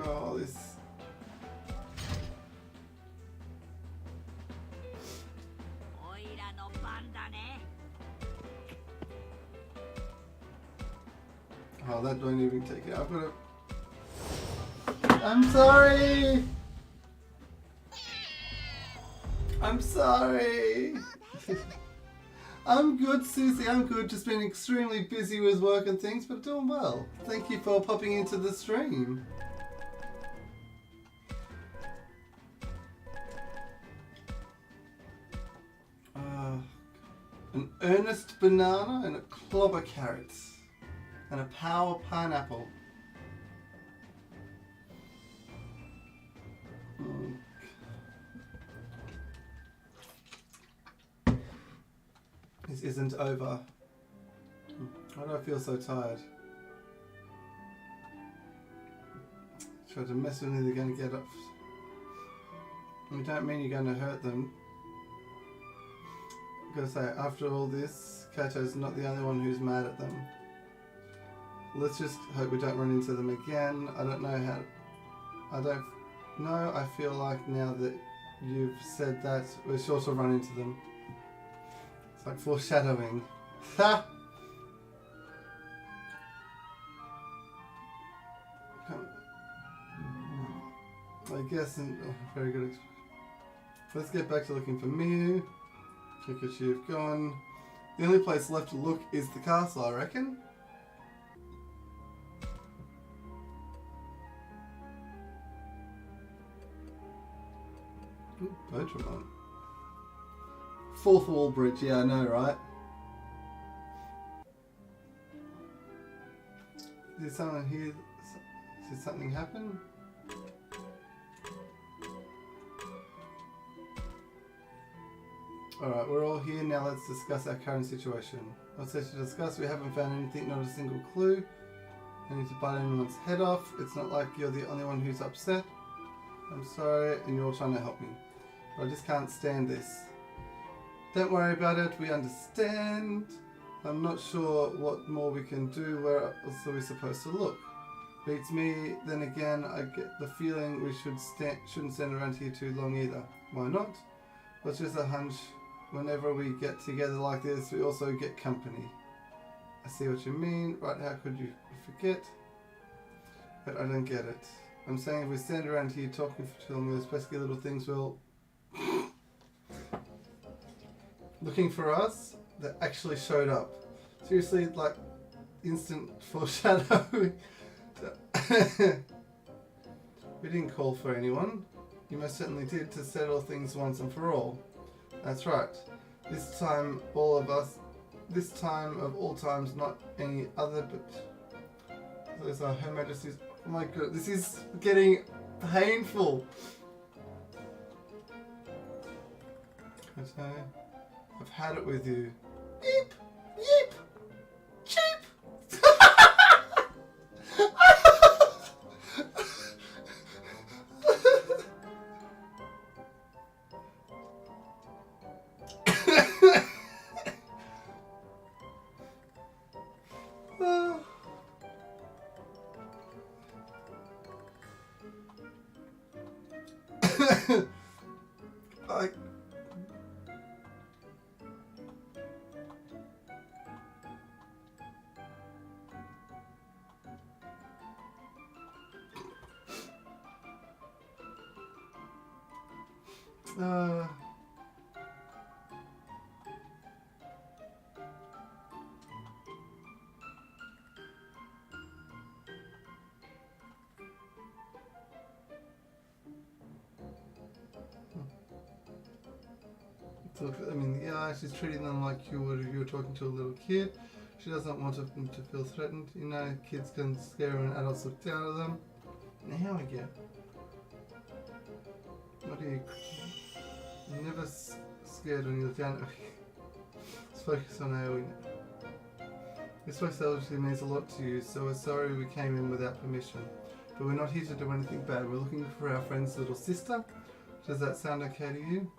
Oh, this... Oh, that don't even take it. I've got to... I'm sorry! I'm sorry! I'm good, Susie, I'm good. Just been extremely busy with work and things, but doing well. Thank you for popping into the stream. An earnest banana and a clobber carrot. And a power pineapple. This isn't over. Why do I feel so tired? Try to mess with me, they're going to get up. We don't mean you're going to hurt them. I've got to say, after all this, Kato's not the only one who's mad at them. Let's just hope we don't run into them again. I don't know how... I don't know. I feel like now that you've said that, we're sure to run into them. It's like foreshadowing. Ha! I guess... very good. Let's get back to looking for Miyu. Because you've gone. The only place left to look is the castle, I reckon. Ooh, Pokemon. Fourth wall bridge, yeah, I know, right? Did someone here? Did something happen? Alright, we're all here now, let's discuss our current situation. What's there to discuss? We haven't found anything, not a single clue. I need to bite anyone's head off. It's not like you're the only one who's upset. I'm sorry, and you're all trying to help me. But I just can't stand this. Don't worry about it, we understand. I'm not sure what more we can do, where else are we supposed to look? Beats me, then again, I get the feeling we shouldn't stand around here too long either. Why not? Well, it's just a hunch. Whenever we get together like this, we also get company. I see what you mean. Right, how could you forget? But I don't get it. I'm saying if we stand around here talking for too long, those pesky little things will... looking for us, that actually showed up. Seriously, like, instant foreshadowing. We didn't call for anyone. You most certainly did, to settle things once and for all. That's right. This time of all times, not any other, but those are Her Majesty's. Oh my god, this is getting painful. Okay. I've had it with you. Beep! Yeep! Cheep! I mean, yeah, she's treating them like you were talking to a little kid. She doesn't want them to feel threatened. You know, kids can scare when adults look down at them. Now I get. What are you? You're never scared when you look down. Let's focus on AOE. This place obviously means a lot to you, so we're sorry we came in without permission. But we're not here to do anything bad. We're looking for our friend's little sister. Does that sound okay to you?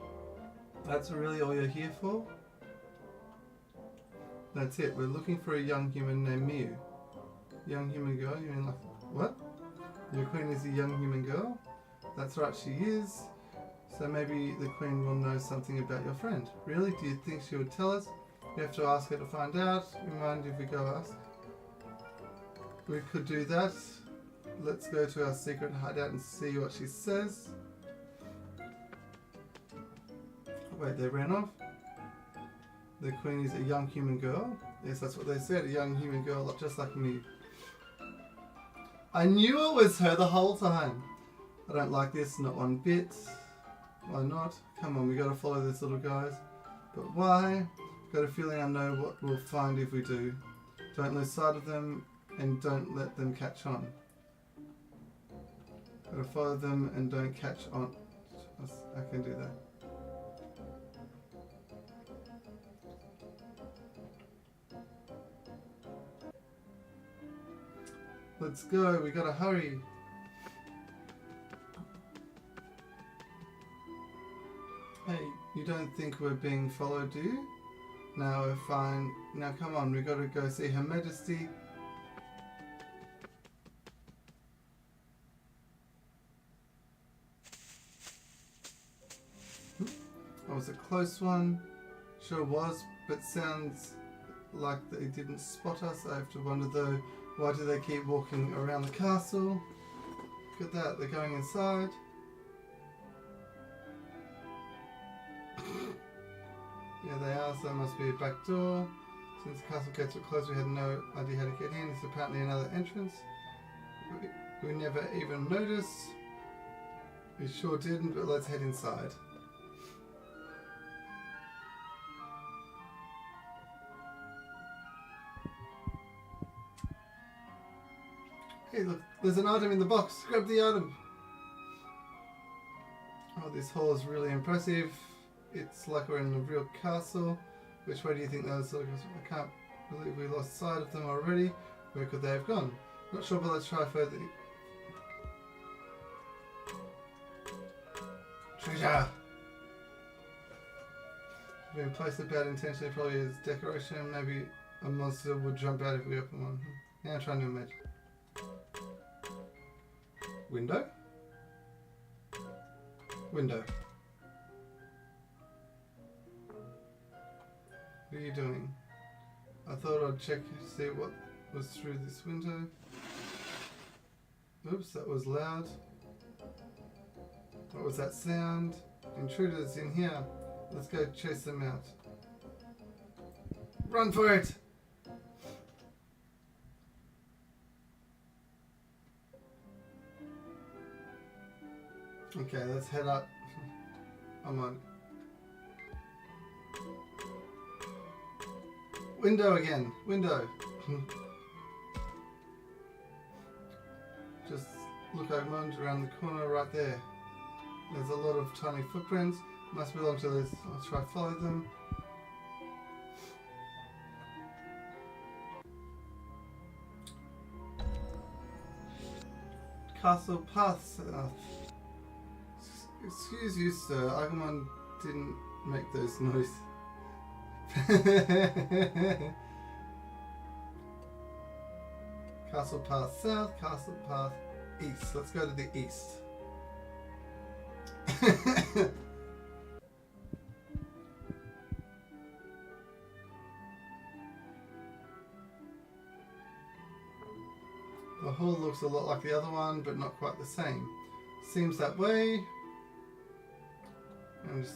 That's really all you're here for? That's it. We're looking for a young human named Miyu. Young human girl? You mean like... what? Your queen is a young human girl? That's right, she is. So maybe the queen will know something about your friend. Really? Do you think she would tell us? We have to ask her to find out. You mind if we go ask? We could do that. Let's go to our secret hideout and see what she says. Wait, they ran off? The queen is a young human girl? Yes, that's what they said. A young human girl, just like me. I knew it was her the whole time. I don't like this, not one bit. Why not? Come on, we gotta follow these little guys. But why? Got a feeling I know what we'll find if we do. Don't lose sight of them and don't let them catch on. Gotta follow them and don't catch on. I can do that. Let's go, we gotta hurry. Hey, you don't think we're being followed, do you? Now we're fine. Now come on, we gotta go see Her Majesty. That was a close one. Sure was, but sounds like they didn't spot us. I have to wonder though, why do they keep walking around the castle? Look at that, they're going inside. Yeah, they are, so there must be a back door. Since the castle gates were closed, we had no idea how to get in. It's apparently another entrance. We never even noticed. We sure didn't, but let's head inside. Hey, look, there's an item in the box. Grab the item. Oh, this hall is really impressive. It's like we're in a real castle. Which way do you think those are? I can't believe we lost sight of them already. Where could they have gone? Not sure, but let's try further. Treasure! Been placed about intentionally, probably as decoration. Maybe a monster would jump out if we open one. Now I'm trying to imagine. Window? Window. What are you doing? I thought I'd check to see what was through this window. Oops, that was loud. What was that sound? Intruders in here. Let's go chase them out. Run for it! Okay, let's head up. I'm on. Window again. Window. Just look around the corner right there. There's a lot of tiny footprints. Must belong to this. Let's try to follow them. Castle path. Excuse you, sir. Aggron didn't make those noises. Castle path south, castle path east. Let's go to the east. The hall looks a lot like the other one, but not quite the same. Seems that way. And just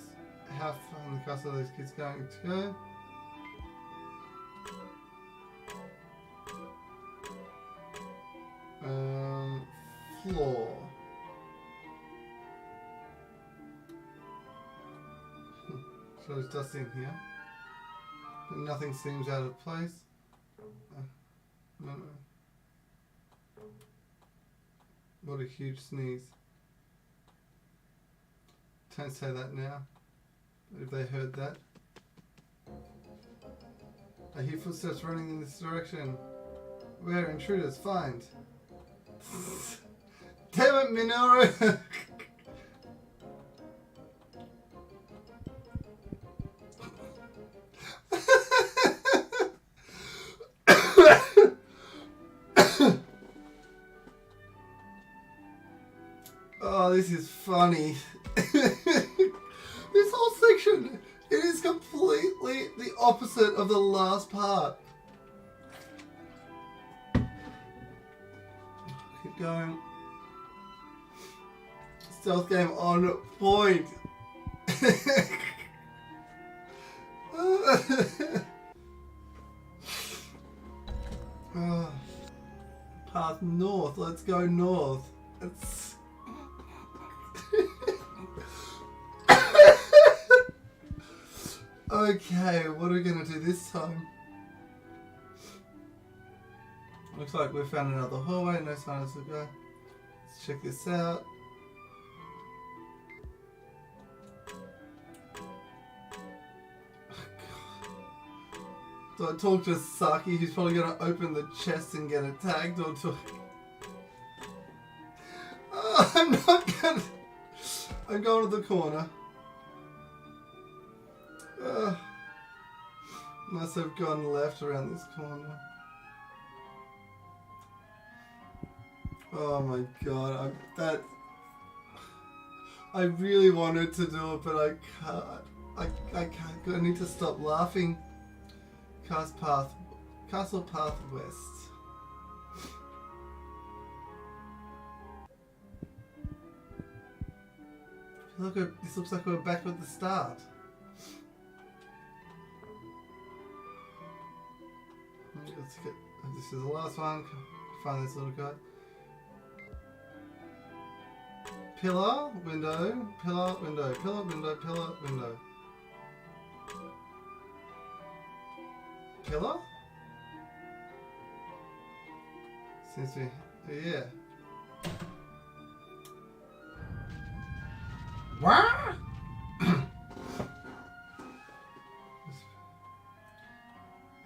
how far in the castle are these kids going to go? Floor. So there's dust in here, but nothing seems out of place. No. What a huge sneeze. Don't say that now. But if they heard that. I hear footsteps running in this direction. Where intruders find. Damn it, Minoru! Oh, this is funny. This whole section, it is completely the opposite of the last part. going. Stealth game on point. Path north. Let's go north. It's okay, what are we gonna do this time? Looks like we found another hallway, no signs of go. Let's check this out. Do I talk to Saki? He's probably gonna open the chest and get attacked, or talk. Oh, I'm not gonna. I'm going to the corner. Must have gone left around this corner. Oh my god, I really wanted to do it, but I can't. I can't. I need to stop laughing. Castle Path West. Look, this looks like we're back at the start. Let's get. This is the last one. Find this little guy. Pillar, window, pillar, window, pillar, window, pillar, window. Pillar? Seems to be, yeah. What? I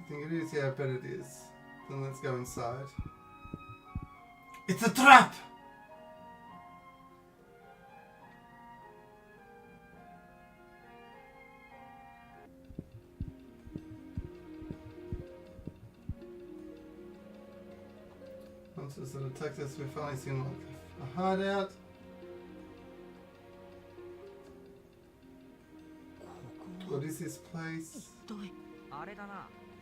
think it is, yeah, I bet it is. Then let's go inside. It's a trap! Monsters that attacked us, we've finally seen like a hideout. What is this place?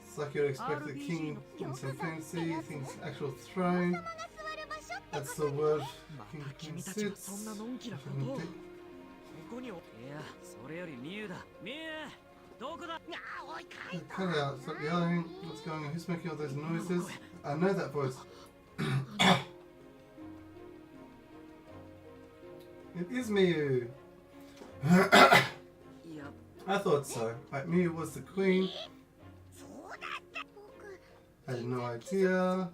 It's like you'd expect the king in some fantasy, thing's actual throne. That's the word king sits. Cut out, stop yelling. What's going on? Who's making all those noises? I know that voice. It is Mikeyyy. I thought so. Like, Mikeyyy was the queen. I had no idea.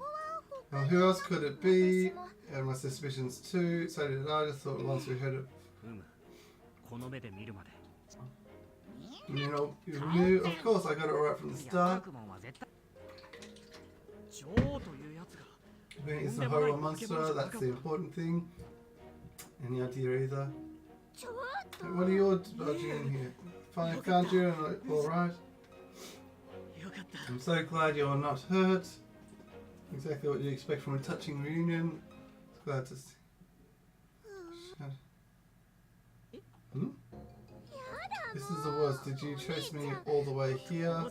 Well, who else could it be? I had my suspicions too. So did I. Just thought once we heard it. You know, you knew. Of course, I got it right from the start. It's a horrible monster. That's the important thing. Any idea either? What are you dodging in here? Finally found you and alright. I'm so glad you're not hurt. Exactly what you expect from a touching reunion. Glad to see. Hmm? This is the worst. Did you chase me all the way here?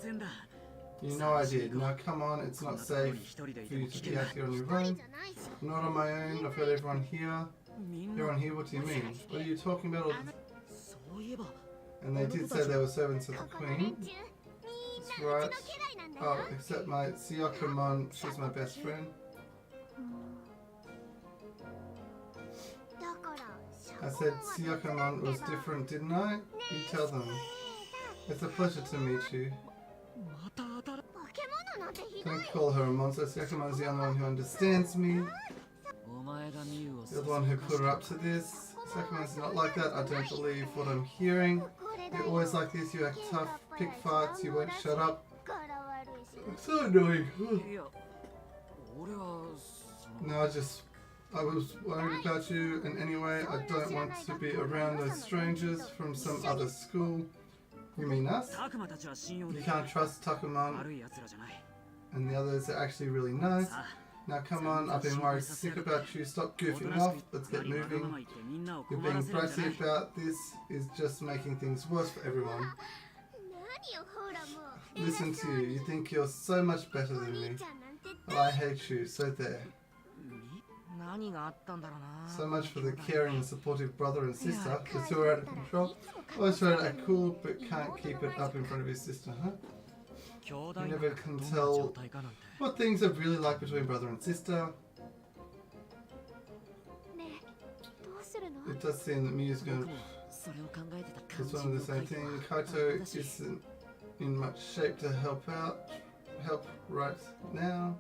You know I did. Now come on, it's not safe for you to be out here on your own. I'm not on my own. I've got everyone here. Everyone here? What do you mean? What are you talking about? And they did say they were servants of the queen. That's right. Oh, except my Syakomon, she's my best friend. I said Syakomon was different, didn't I? You tell them. It's a pleasure to meet you. Don't call her a monster. Syakomon is the only one who understands me. You're the one who put her up to this. Syakomon's not like that. I don't believe what I'm hearing. You're always like this. You act tough, pick fights, you won't shut up. It's so annoying. No, I was worried about you, and anyway, I don't want to be around those strangers from some other school. You mean us? You can't trust Takumon, and the others are actually really nice. Now come on, I've been worried sick about you. Stop goofing off, let's get moving. You're being bratty about this is just making things worse for everyone. Listen to you, you think you're so much better than me. Well, I hate you, so there. So much for the caring and supportive brother and sister. The two are out of control. Always trying to act cool, but can't keep it up in front of his sister, huh? You never can tell what things are really like between brother and sister. It does seem that Miyu's going to... It's one of the same thing. Kaito isn't in much shape to help right now.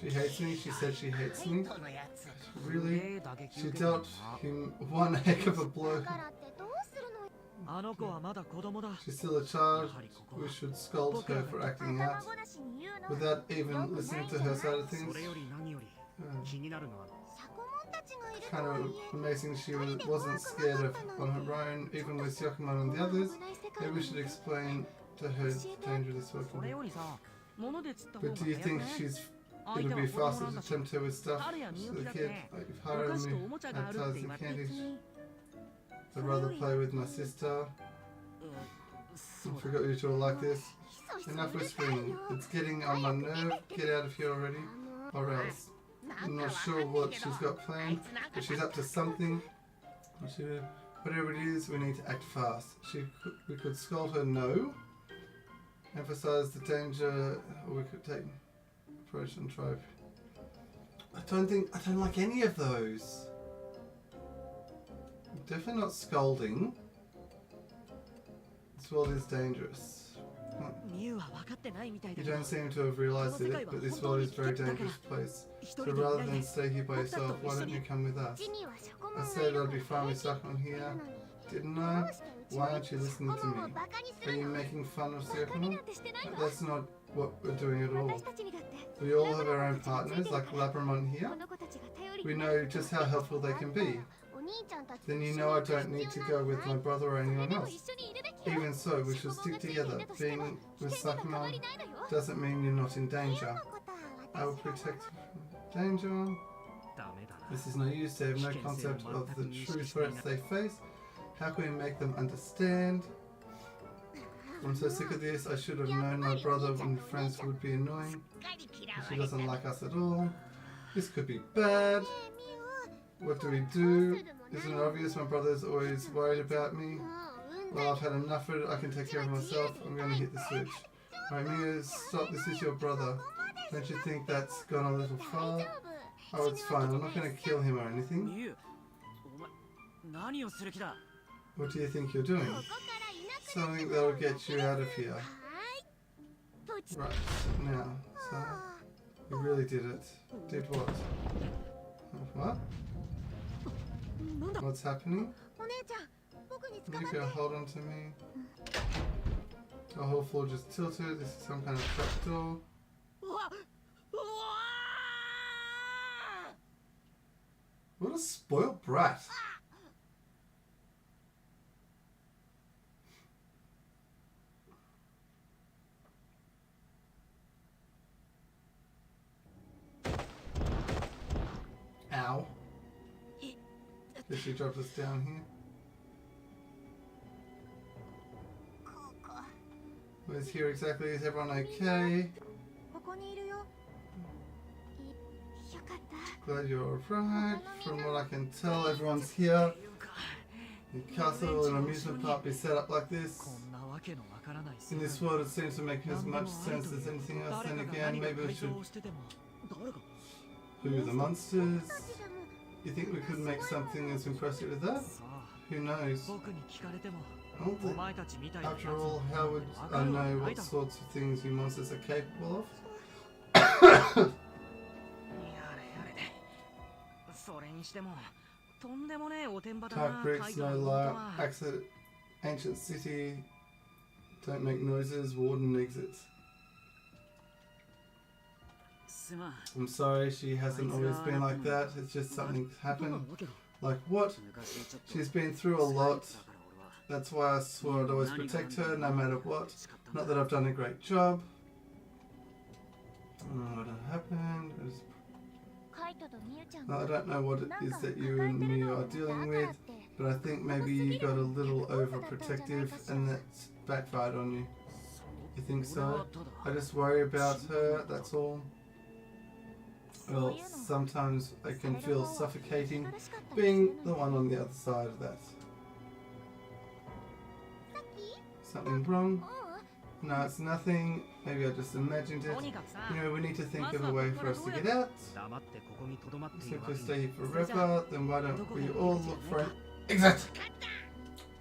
She hates me. She said she hates me. Really? She dealt him one heck of a blow. She's still a child. We should scold her for acting out without even listening to her side of things. Kind of amazing she wasn't scared of on her own, even with Yakuman and the others. Maybe we should explain to her the danger of this working. But do you think it'll be faster to tempt her with stuff? So the kid, like if Harumi had tarts and candies, I'd rather play with my sister. I forgot you two are like this. Enough whispering. It's getting on my nerve. Get out of here already, or else. I'm not sure what she's got planned, but she's up to something. Whatever it is, we need to act fast. We could scold her no, emphasize the danger, or we could take approach and try. I don't like any of those. Definitely not scolding. This world is dangerous. You don't seem to have realized it, but this world is a very dangerous place. So rather than stay here by yourself, why don't you come with us? I said I'd be fine with Sakon here, didn't I? Why aren't you listening to me? Are you making fun of Sakon? That's not what we're doing at all. We all have our own partners, like Labramon here. We know just how helpful they can be. Then you know I don't need to go with my brother or anyone else. Even so, we should stick together. Being with Sakuman doesn't mean you're not in danger. I will protect you from danger. This is no use. They have no concept of the true threats they face. How can we make them understand? I'm so sick of this. I should have known my brother and friends would be annoying. She doesn't like us at all. This could be bad. What do we do? Isn't it obvious my brother's always worried about me? Well, I've had enough of it. I can take care of myself. I'm going to hit the switch. Alright, Miyuy, stop. This is your brother. Don't you think that's gone a little far? Oh, it's fine. I'm not going to kill him or anything. What do you think you're doing? Something that'll get you out of here. Right, now. So, you really did it. Did what? What? What's happening? You can hold on to me. The whole floor just tilted. This is some kind of trapdoor. What a spoiled brat. Ow. Guess she dropped us down here. Where's here exactly? Is everyone okay? Glad you're alright. From what I can tell, everyone's here. The castle and amusement park is set up like this. In this world, it seems to make as much sense as anything else. Then again, maybe we should... Who, the monsters? You think we could make something as impressive as that? Who knows? After all, how would I know what sorts of things you monsters are capable of? Type bricks, no lie, ancient city, don't make noises, warden exits. I'm sorry, she hasn't always been like that, it's just something happened. Like what? She's been through a lot. That's why I swore I'd always protect her, no matter what. Not that I've done a great job. I don't know what happened. I don't know what it is that you and me are dealing with, but I think maybe you got a little overprotective and that's backfired on you. You think so? I just worry about her, that's all. Well, sometimes I can feel suffocating being the one on the other side of that. Something wrong? No, it's nothing. Maybe I just imagined it. You know, we need to think of a way for us to get out. Simply stay here forever, then why don't we all look for an exit?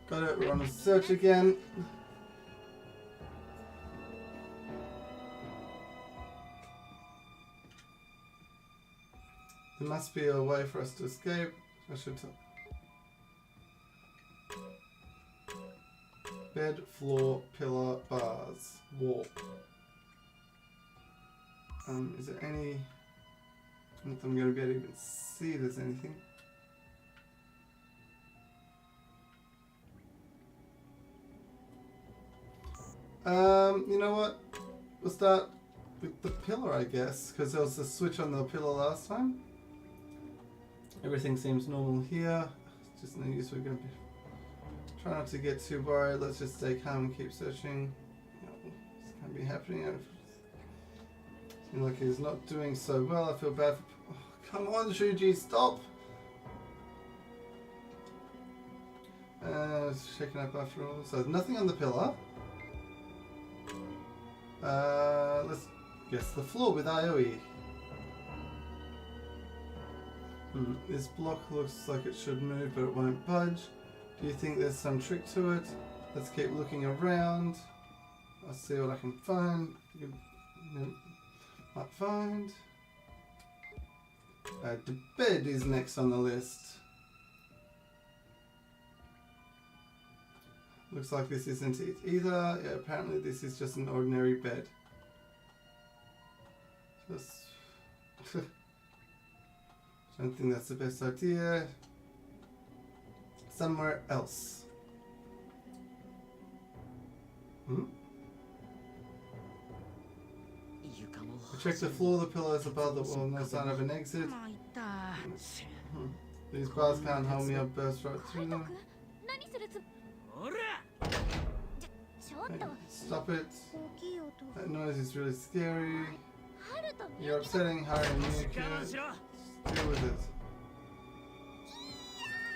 Got it, we're on a search again. There must be a way for us to escape. I should tell. Bed, floor, pillar, bars, wall. Is there any... Not that I'm going to be able to even see if there's anything. You know what? We'll start with the pillar, I guess, because there was a switch on the pillar last time. Everything seems normal here. It's just no use. We're going to be... Try not to get too worried. Let's just stay calm and keep searching. This can't be happening. I feel like he's not doing so well. I feel bad for... Oh, come on, Shuji, stop! Checking up after all. So nothing on the pillar. Let's guess the floor with Aoi. This block looks like it should move, but it won't budge. Do you think there's some trick to it? Let's keep looking around. I'll see what I can find. Might find. The bed is next on the list. Looks like this isn't it either. Yeah, apparently this is just an ordinary bed. Just... Don't think that's the best idea. Somewhere else. Check the floor, the pillows above the wall, no sign of an exit. These bars can't hold me, I'll burst right through them. Hey, stop it. That noise is really scary. You're upsetting Harry and Miyuki. Deal with it.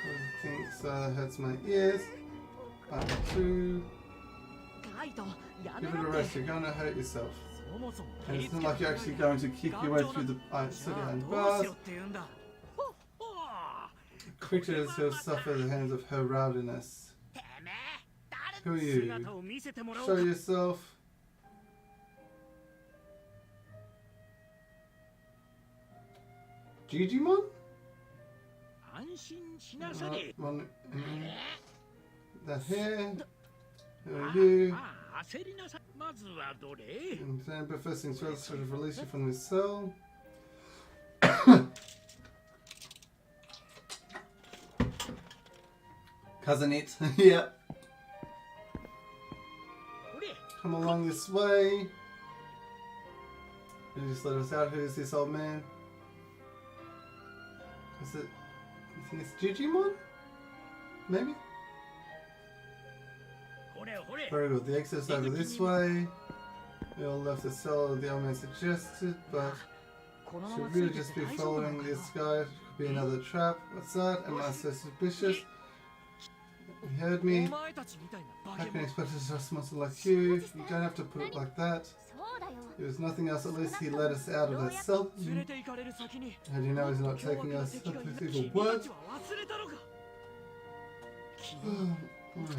I think so, that hurts my ears. Part 2. Give it a rest, you're going to hurt yourself. And it's not like you're actually going to kick your way through the behind bars. Creatures who have suffered at the hands of her rowdiness. Who are you? Show yourself. DIGIMon? That here. Who are you? And then professing threats to release you from this cell. Cousin it. Yeah. Come along this way. You just let us out. Who's this old man? Is it... You think it's DIGIMon? Maybe? Very good. The exit's over this way. We all left the cell the old man suggested, but should really just be following this guy. Could be another trap. What's that? Am I so suspicious? You heard me. How can you expect us to trust someone like you? You don't have to put it like that. If there's nothing else, at least he let us out of that cell. How do you know he's not taking us with evil words?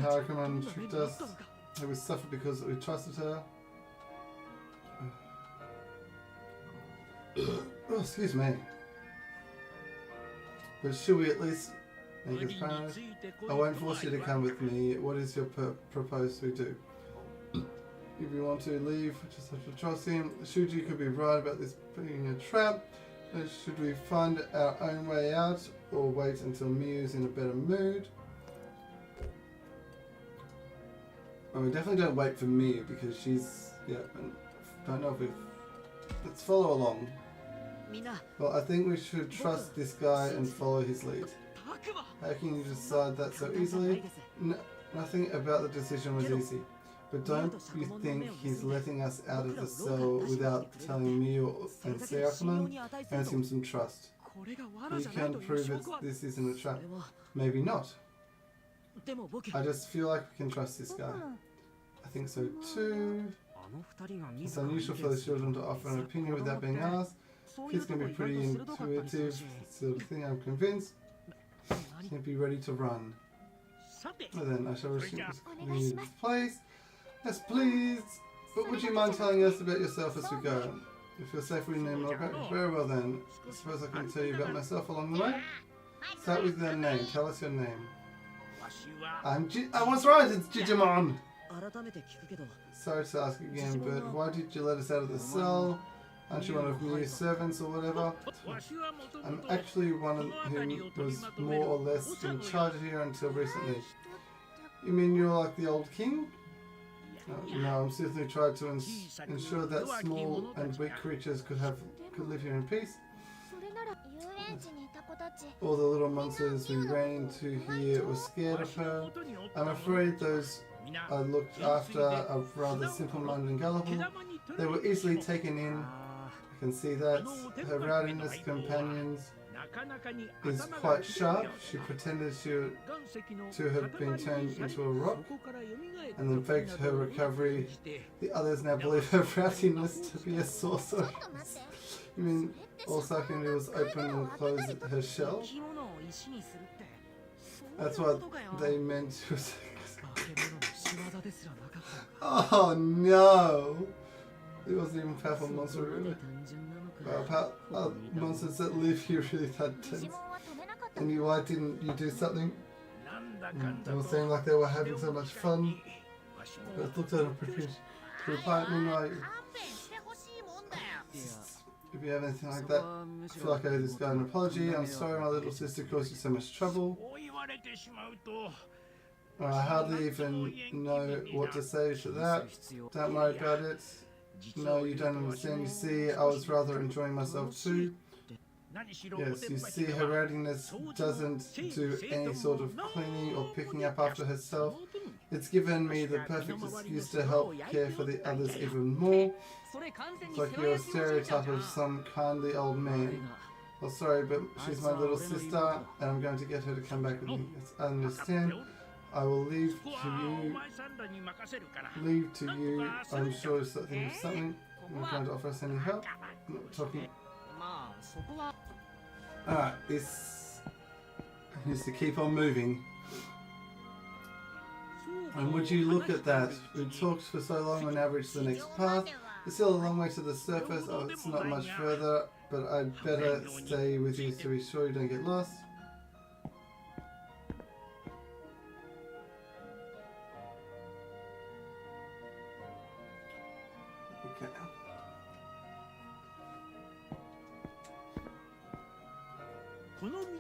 How Aggron tricked us. We suffered because we trusted her. Oh, excuse me. But should we at least make us paranoid? I won't force you to come with me. What is your proposed we do? If you want to leave, just have to trust him. Shuji could be right about this being a trap. Should we find our own way out or wait until Miyu's in a better mood? Well, we definitely don't wait for Miyuy because she's... Yeah, and don't know if we've... Let's follow along. Well, I think we should trust this guy and follow his lead. How can you decide that so easily? Nothing about the decision was easy. But don't you think he's letting us out of the cell without telling me and Seakman? Earns him some trust. You can prove this isn't a trap. Maybe not. I just feel like we can trust this guy. I think so too. It's unusual for the children to offer an opinion without being asked. Kids can be pretty intuitive, sort of thing, I'm convinced. He'll be ready to run. Well then, I shall resume this place. Yes, please. But would you mind telling us about yourself as we go? If you're safe, we know more about you. Very well then. I suppose I can tell you about myself along the way. Start with your name. Tell us your name. I was right, it's Digimon! Sorry to ask again, but why did you let us out of the cell? Aren't you one of Miyu's servants or whatever? I'm actually one of who was more or less in charge here until recently. You mean you're like the old king? No, I'm simply trying to ensure that small and weak creatures could live here in peace. All the little monsters we ran into here were scared of her. I'm afraid those I looked after are rather simple-minded and gullible. They were easily taken in. I can see that. Her rowdiness companions is quite sharp. She pretended to have been turned into a rock and then faked her recovery. The others now believe her rowdiness to be a sorceress. You mean also can do was open and close her shell? That's what they meant to say. Oh no! It wasn't even powerful monster really. Monsters that live here really that tense. And why didn't you do something? They were saying like they were having so much fun. But I looked at them pretty reply at me like, if you have anything like that, I feel like I owe this guy an apology. I'm sorry my little sister caused you so much trouble. I hardly even know what to say to that. Don't worry about it. No, you don't understand. You see, I was rather enjoying myself too. Yes, you see, her rowdiness doesn't do any sort of cleaning or picking up after herself. It's given me the perfect excuse to help care for the others even more. It's like you're a stereotype of some kindly old man. Oh, sorry, but she's my little sister, and I'm going to get her to come back with me. Yes, I understand. I will leave to you. I'm sure it's something of something. I'm not going to offer us any help. I'm not talking. Alright, this needs to keep on moving. And would you look at that? We talked for so long, we now reached the next path. It's still a long way to the surface. Oh, it's not much further, but I'd better stay with you to be sure you don't get lost. Okay.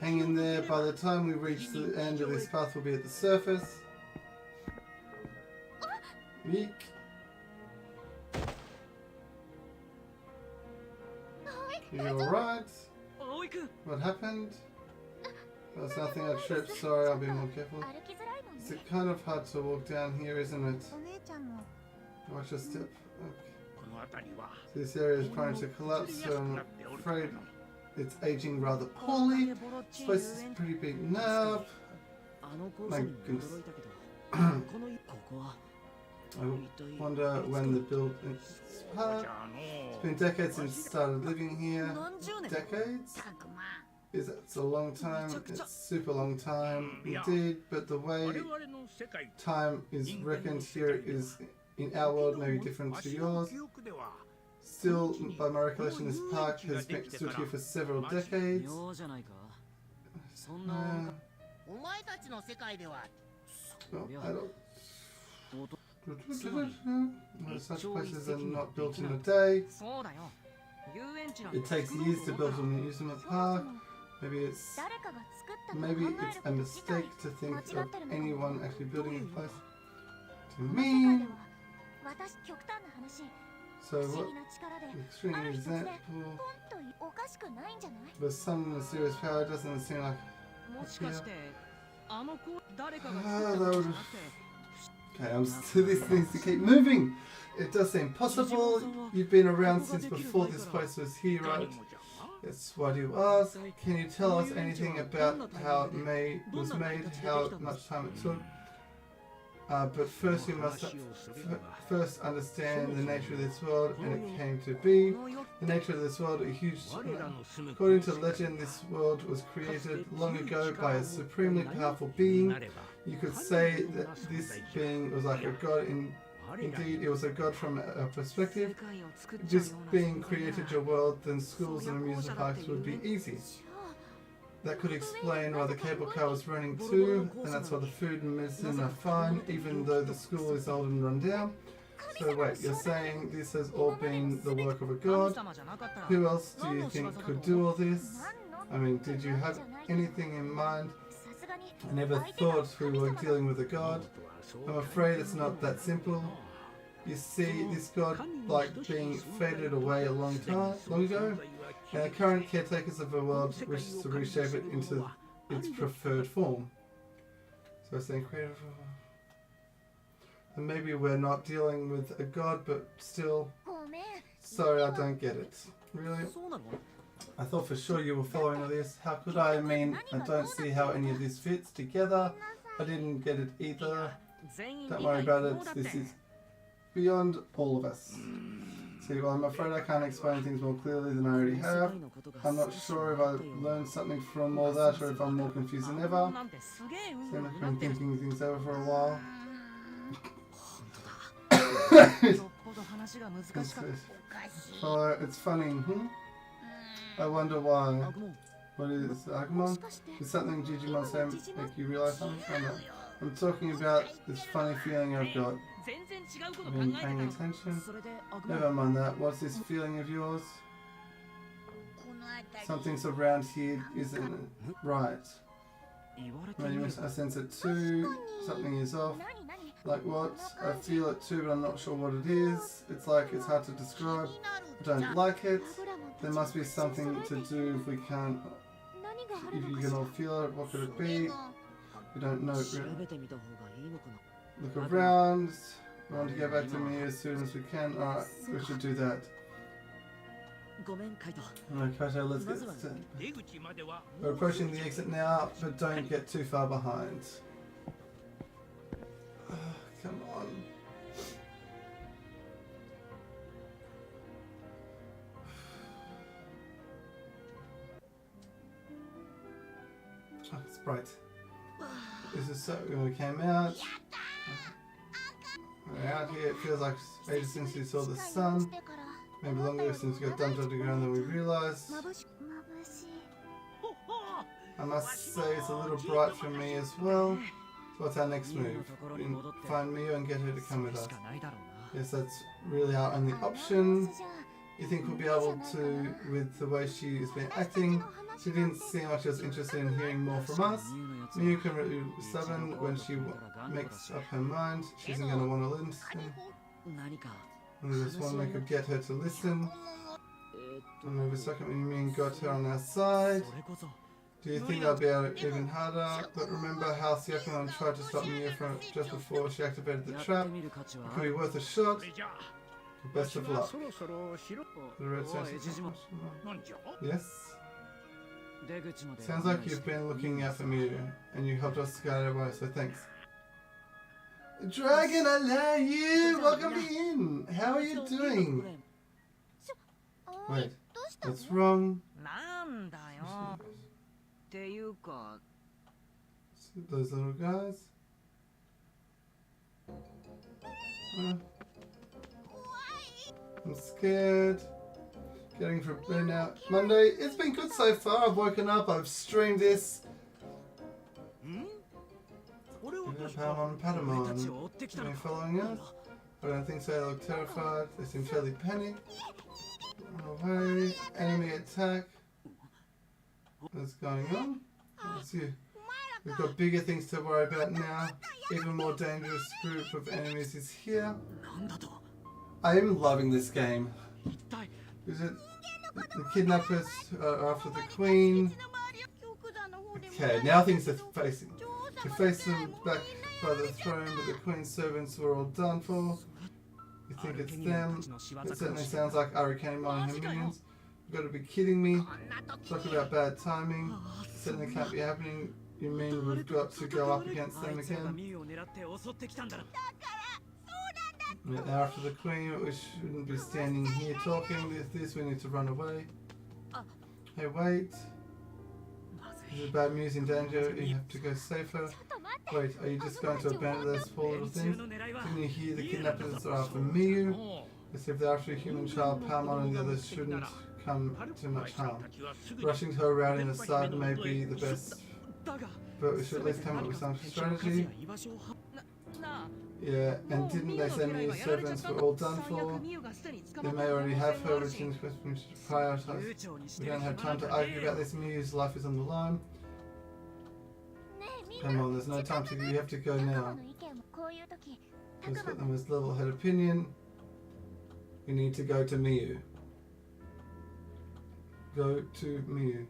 Hang in there. By the time we reach the end of this path, we'll be at the surface. Weak. You alright? What happened? There's nothing, I tripped. Sorry, I'll be more careful. It's kind of hard to walk down here, isn't it? Watch your step. Okay. This area is prone to collapse, so I'm afraid it's aging rather poorly. This place is a pretty big nerve. My goodness. I wonder when the building started. It's been decades since I started living here. Decades? It's a long time. It's super long time indeed. But the way time is reckoned here is in our world maybe different to yours. Still, by my recollection, this park has been stood here for several decades. Well, I don't. Such places are not built in a day. It takes years to build an amusement park. Maybe it's a mistake to think of anyone actually building a place. To me. So what extreme example? But some mysterious power doesn't seem like. That would Okay, so this needs to keep moving. It does seem possible. You've been around since before this place was here, right? Yes, why do you ask? Can you tell us anything about how it was made, how much time it took? But first you must first understand the nature of this world and it came to be. The nature of this world, a huge... According to legend, this world was created long ago by a supremely powerful being. You could say that this being was like a god. Indeed, it was a god from a perspective. If this being created your world, then schools and amusement parks would be easy. That could explain why the cable car was running too, and that's why the food and medicine are fine, even though the school is old and run down. So wait, you're saying this has all been the work of a god? Who else do you think could do all this? I mean, did you have anything in mind? I never thought we were dealing with a god. I'm afraid it's not that simple. You see, this god like being faded away a long ago, and the current caretakers of the world wish to reshape it into its preferred form. So it's saying creative. And maybe we're not dealing with a god, but still. Sorry, I don't get it. Really? I thought for sure you were following all this. How could I? I mean, I don't see how any of this fits together. I didn't get it either. Don't worry about it. This is beyond all of us. See, well, I'm afraid I can't explain things more clearly than I already have. I'm not sure if I learned something from all that or if I'm more confused than ever. Seems like I've been thinking things over for a while. It's funny. I wonder why. What is Aggron? Is something Digimon say make you realize something? I don't know. I'm talking about this funny feeling I've got. I've been paying attention. Never mind that. What's this feeling of yours? Something's around here isn't right. I sense it too. Something is off. Like what? I feel it too, but I'm not sure what it is. It's like it's hard to describe. I don't like it. There must be something to do if we can't. If you can all feel it, what could it be? We don't know really. Look around. We want to get back to me as soon as we can. Alright, we should do that. Alright, Kaito, let's get started. We're approaching the exit now, but don't get too far behind. Come on. Oh, it's bright. This is so when we came out. We're out here. It feels like ages since we saw the sun. Maybe longer since we got dumped on the ground than we realized. I must say it's a little bright for me as well. So what's our next move? We can find Mikeyyy and get her to come with us. Yes, that's really our only option. You think we'll be able to, with the way she's been acting? She didn't seem like she was interested in hearing more from us. Mikeyyy can really be stubborn when she makes up her mind. She isn't going to want to listen. And we just want to make her get her to listen. And over a second when Mikeyyy got her on our side. Do you think I'll be able to even harder? But remember how Aggron tried to stop Mikeyyy from just before she activated the trap? It could be worth a shot. Best of luck. The red yes? Sounds like you've been looking out for Mikeyyy, and you helped us guide our way, so thanks. Dragon, I love you! Welcome in! How are you doing? Wait, what's wrong? Those little guys? I'm scared. Getting from burnout. Monday, it's been good so far. I've woken up, I've streamed this. Patamon. Are you following us? I don't think so. They look terrified. They seem fairly panicked. Run away. Enemy attack. What's going on? Let's see. We've got bigger things to worry about now. Even more dangerous group of enemies is here. I am loving this game. Is it the kidnappers are after the queen? Okay, now things are facing. To face them back by the throne, but the queen's servants were all done for. You think it's them? It certainly sounds like Aggron and her minions. You've got to be kidding me. Talk about bad timing. It certainly can't be happening. You mean we've got to go up against them again? Yeah, after the queen, we shouldn't be standing here talking. This, we need to run away. Hey, wait. There's bad news in danger. You have to go safer. Wait, are you just going to abandon those poor little things? Didn't you hear the kidnappers are after Mikeyyy? As if they're after a human child, Palmon and the others shouldn't come to much harm. Rushing her around in the side may be the best, but we should at least come up with some strategy. Yeah, and didn't they say Miyu's servants were all done for? They may already have her, which means we should prioritize. We don't have time to argue about this. Miyu's life is on the line. Come on, there's no time to. You have to go now. Let's put them as level-headed opinion. We need to go to Mikeyyy. Go to Mikeyyy.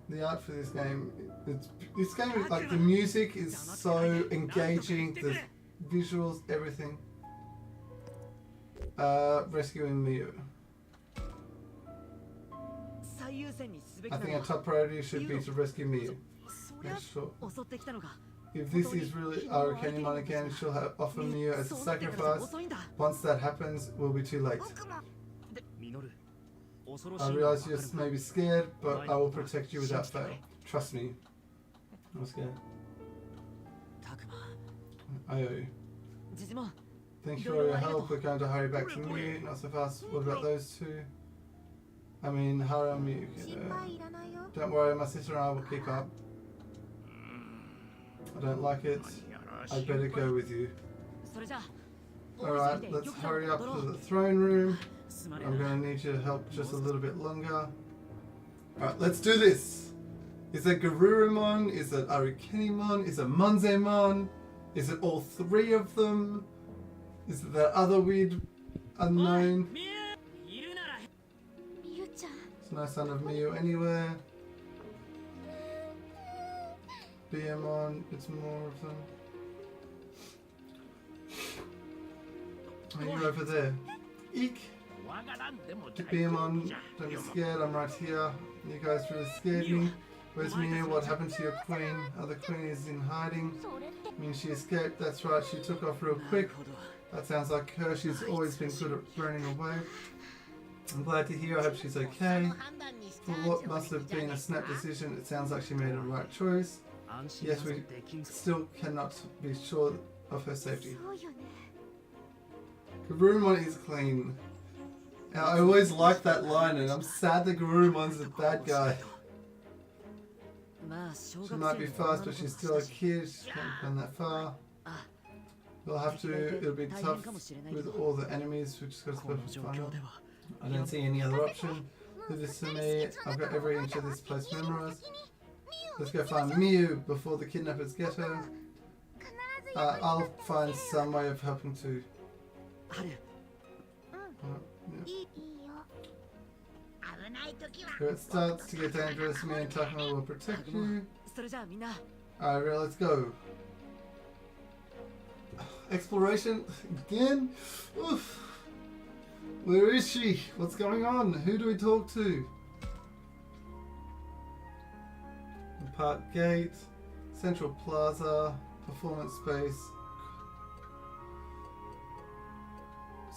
The art for this game, this game is like the music is so engaging, the visuals, everything. Rescuing Mikeyyy. I think our top priority should be to rescue Mikeyyy. Yeah, sure. If this is really Aggron again, she'll offer Mikeyyy as a sacrifice. Once that happens, we'll be too late. I realize you're maybe scared, but I will protect you without fail. Trust me. I'm scared. I owe you. Thank you for your help. We're going to hurry back to Mikeyyy. Not so fast. What about those two? I mean, hurry on Mikeyyy. Don't worry, my sister and I will keep up. I don't like it. I'd better go with you. Alright, let's hurry up to the throne room. I'm going to need your help just a little bit longer. Alright, let's do this! Is it Garurumon? Is it Arukenimon? Is it Monzemon? Is it all three of them? Is it that other weird unknown? There's no sign of Mikeyyy anywhere. BMon, it's more of them. Are you over there? Eek! BMon, don't be scared, I'm right here. You guys really scared me. Where's Mikeyyy? What happened to your queen? Oh, the queen is in hiding. I mean, she escaped, that's right, she took off real quick. That sounds like her, she's always been good at running away. I'm glad to hear, I hope she's okay. For what must have been a snap decision, it sounds like she made a right choice. Yes, we still cannot be sure of her safety. Garurumon is clean. Now, I always like that line, and I'm sad that Garurumon's a bad guy. She might be fast, but she's still a kid. She can't run that far. We'll have to. It'll be tough with all the enemies. We just got to perfect final. I don't see any other option. Leave this to me. I've got every inch of this place memorized. Let's go find Mikeyyy before the kidnappers get her. I'll find some way of helping to. Here it starts to get dangerous. Me and Takuma will protect you. Alright, let's go. Exploration again? Oof. Where is she? What's going on? Who do we talk to? Park Gate, Central Plaza, Performance Space.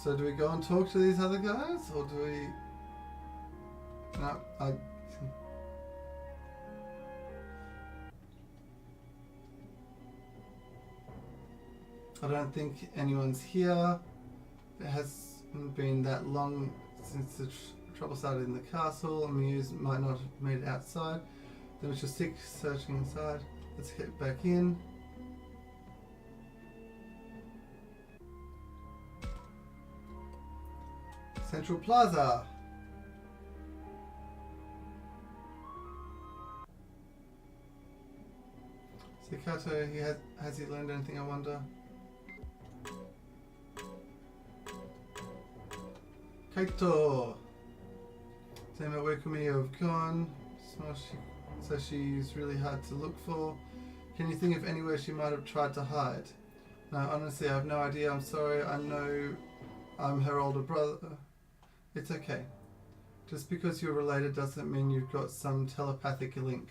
So do we go and talk to these other guys, or do we? No, I don't think anyone's here. It hasn't been that long since the trouble started in the castle, and Muse might not have made it outside. Then we should stick searching inside. Let's get back in. Central Plaza. Sakato, has he learned anything, I wonder? Kaito! Tama Mikeyyy have gone. So she's really hard to look for. Can you think of anywhere she might have tried to hide? No, honestly, I have no idea. I'm sorry. I know I'm her older brother. It's okay. Just because you're related doesn't mean you've got some telepathic link.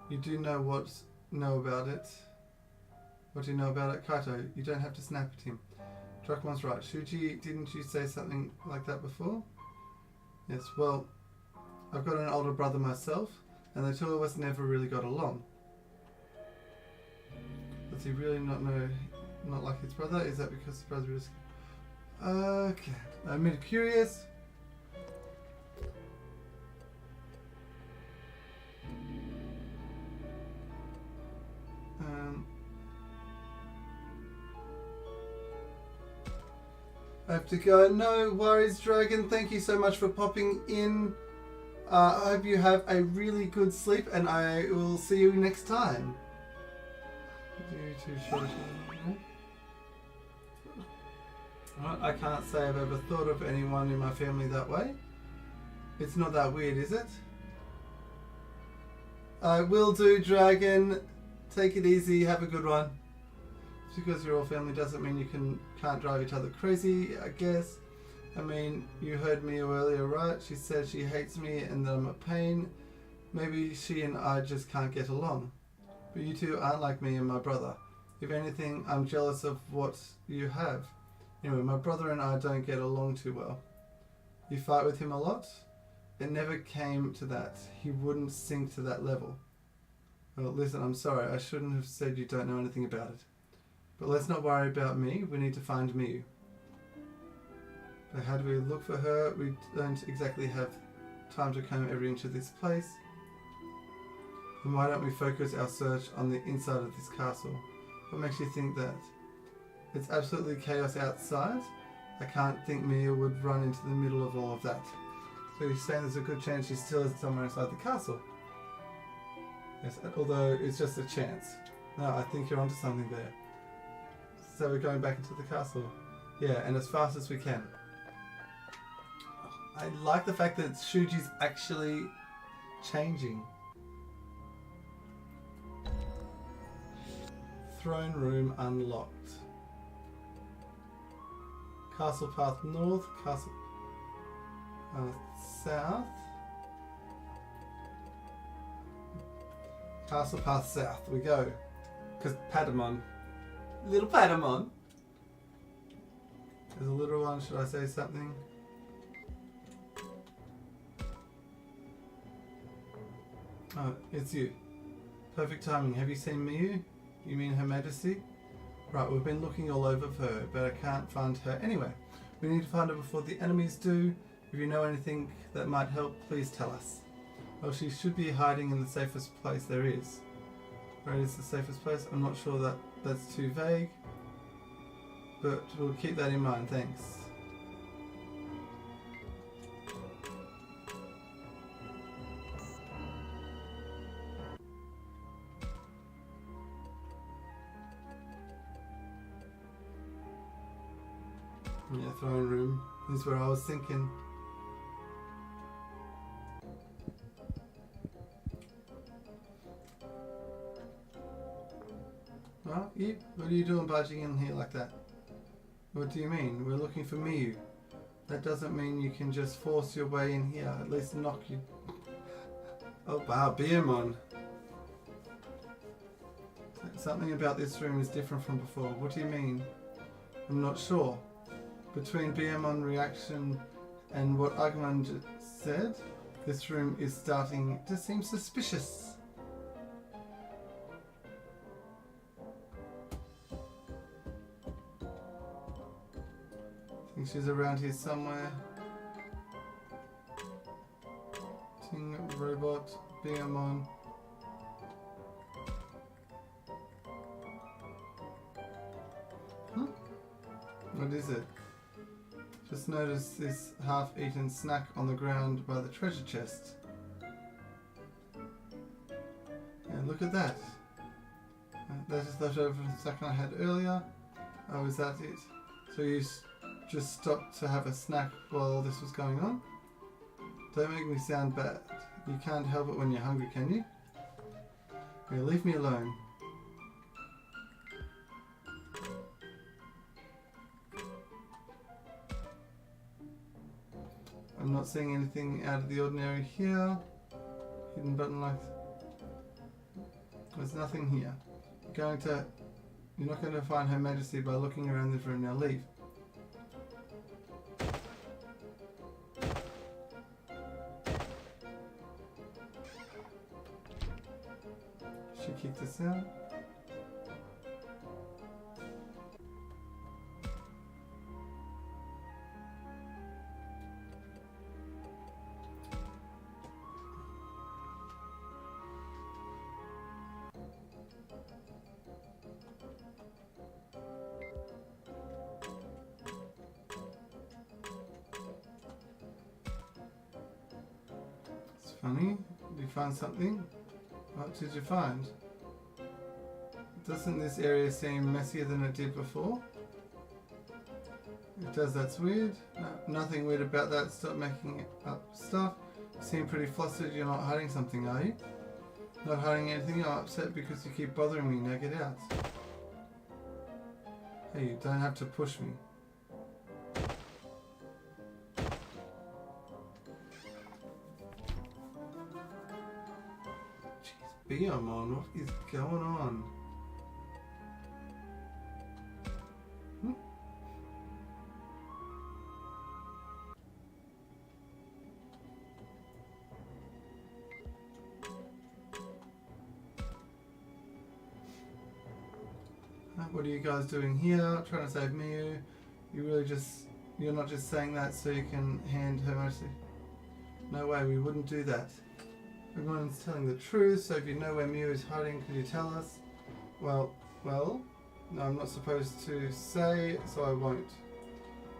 You do know about it. What do you know about it? Kaito, you don't have to snap at him. Drakumon's right. Shuji, didn't you say something like that before? Yes, well, I've got an older brother myself, and the two of us never really got along. Does he really not like his brother? Is that because his brother is... Okay, I'm really curious. I have to go. No worries, Dragon. Thank you so much for popping in. I hope you have a really good sleep, and I will see you next time. I can't say I've ever thought of anyone in my family that way. It's not that weird, is it? I will do, Dragon. Take it easy. Have a good one. Just because you're all family doesn't mean you can't drive each other crazy, I guess. I mean, you heard me earlier, right? She said she hates me and that I'm a pain. Maybe she and I just can't get along. But you two aren't like me and my brother. If anything, I'm jealous of what you have. Anyway, my brother and I don't get along too well. You fight with him a lot? It never came to that. He wouldn't sink to that level. Well, listen, I'm sorry. I shouldn't have said you don't know anything about it. But let's not worry about me. We need to find Mikeyyy. But how do we look for her? We don't exactly have time to comb every inch of this place. Then why don't we focus our search on the inside of this castle? What makes you think that? It's absolutely chaos outside. I can't think Mikeyyy would run into the middle of all of that. So you're saying there's a good chance she's still somewhere inside the castle? Yes, although it's just a chance. No, I think you're onto something there. So we're going back into the castle. Yeah, and as fast as we can. I like the fact that Shuji's actually changing. Throne room unlocked. Castle path north, castle south. Castle path south, we go. Because Patamon. Little Patamon. There's a little one, should I say something? Oh, it's you. Perfect timing. Have you seen Mikeyyy? You mean Her Majesty? Right, we've been looking all over for her, but I can't find her anywhere. We need to find her before the enemies do. If you know anything that might help, please tell us. Well, she should be hiding in the safest place there is. Where is the safest place? I'm not sure that that's too vague, but we'll keep that in mind, thanks. Yeah, throne room is where I was thinking. Well, what are you doing barging in here like that? What do you mean? We're looking for Mikeyyy. That doesn't mean you can just force your way in here. At least knock you... Oh wow, Beermon. Something about this room is different from before. What do you mean? I'm not sure. Between Beermon reaction and what Aggron said, this room is starting to seem suspicious. I think she's around here somewhere. Ting, robot, Beermon. What is it? Just noticed this half-eaten snack on the ground by the treasure chest. And look at that. That is left over from the snack I had earlier. Oh, is that it? So you just stopped to have a snack while all this was going on? Don't make me sound bad. You can't help it when you're hungry, can you? Okay, leave me alone. not seeing anything out of the ordinary here. Hidden button like... There's nothing here. You're not going to find Her Majesty by looking around this room. Now leave. She kicked us out. Funny. Did you find something? What did you find? Doesn't this area seem messier than it did before? It does, that's weird. No, nothing weird about that. Stop making up stuff. You seem pretty flustered. You're not hiding something, are you? Not hiding anything. I'm upset because you keep bothering me. Now get out. Hey, you don't have to push me. Beamon, what is going on? What are you guys doing here? Trying to save Mikeyyy? You're not just saying that so you can hand Her Majesty? No way, we wouldn't do that. Everyone's telling the truth, so if you know where Mikeyyy is hiding, could you tell us? Well, no, I'm not supposed to say, so I won't.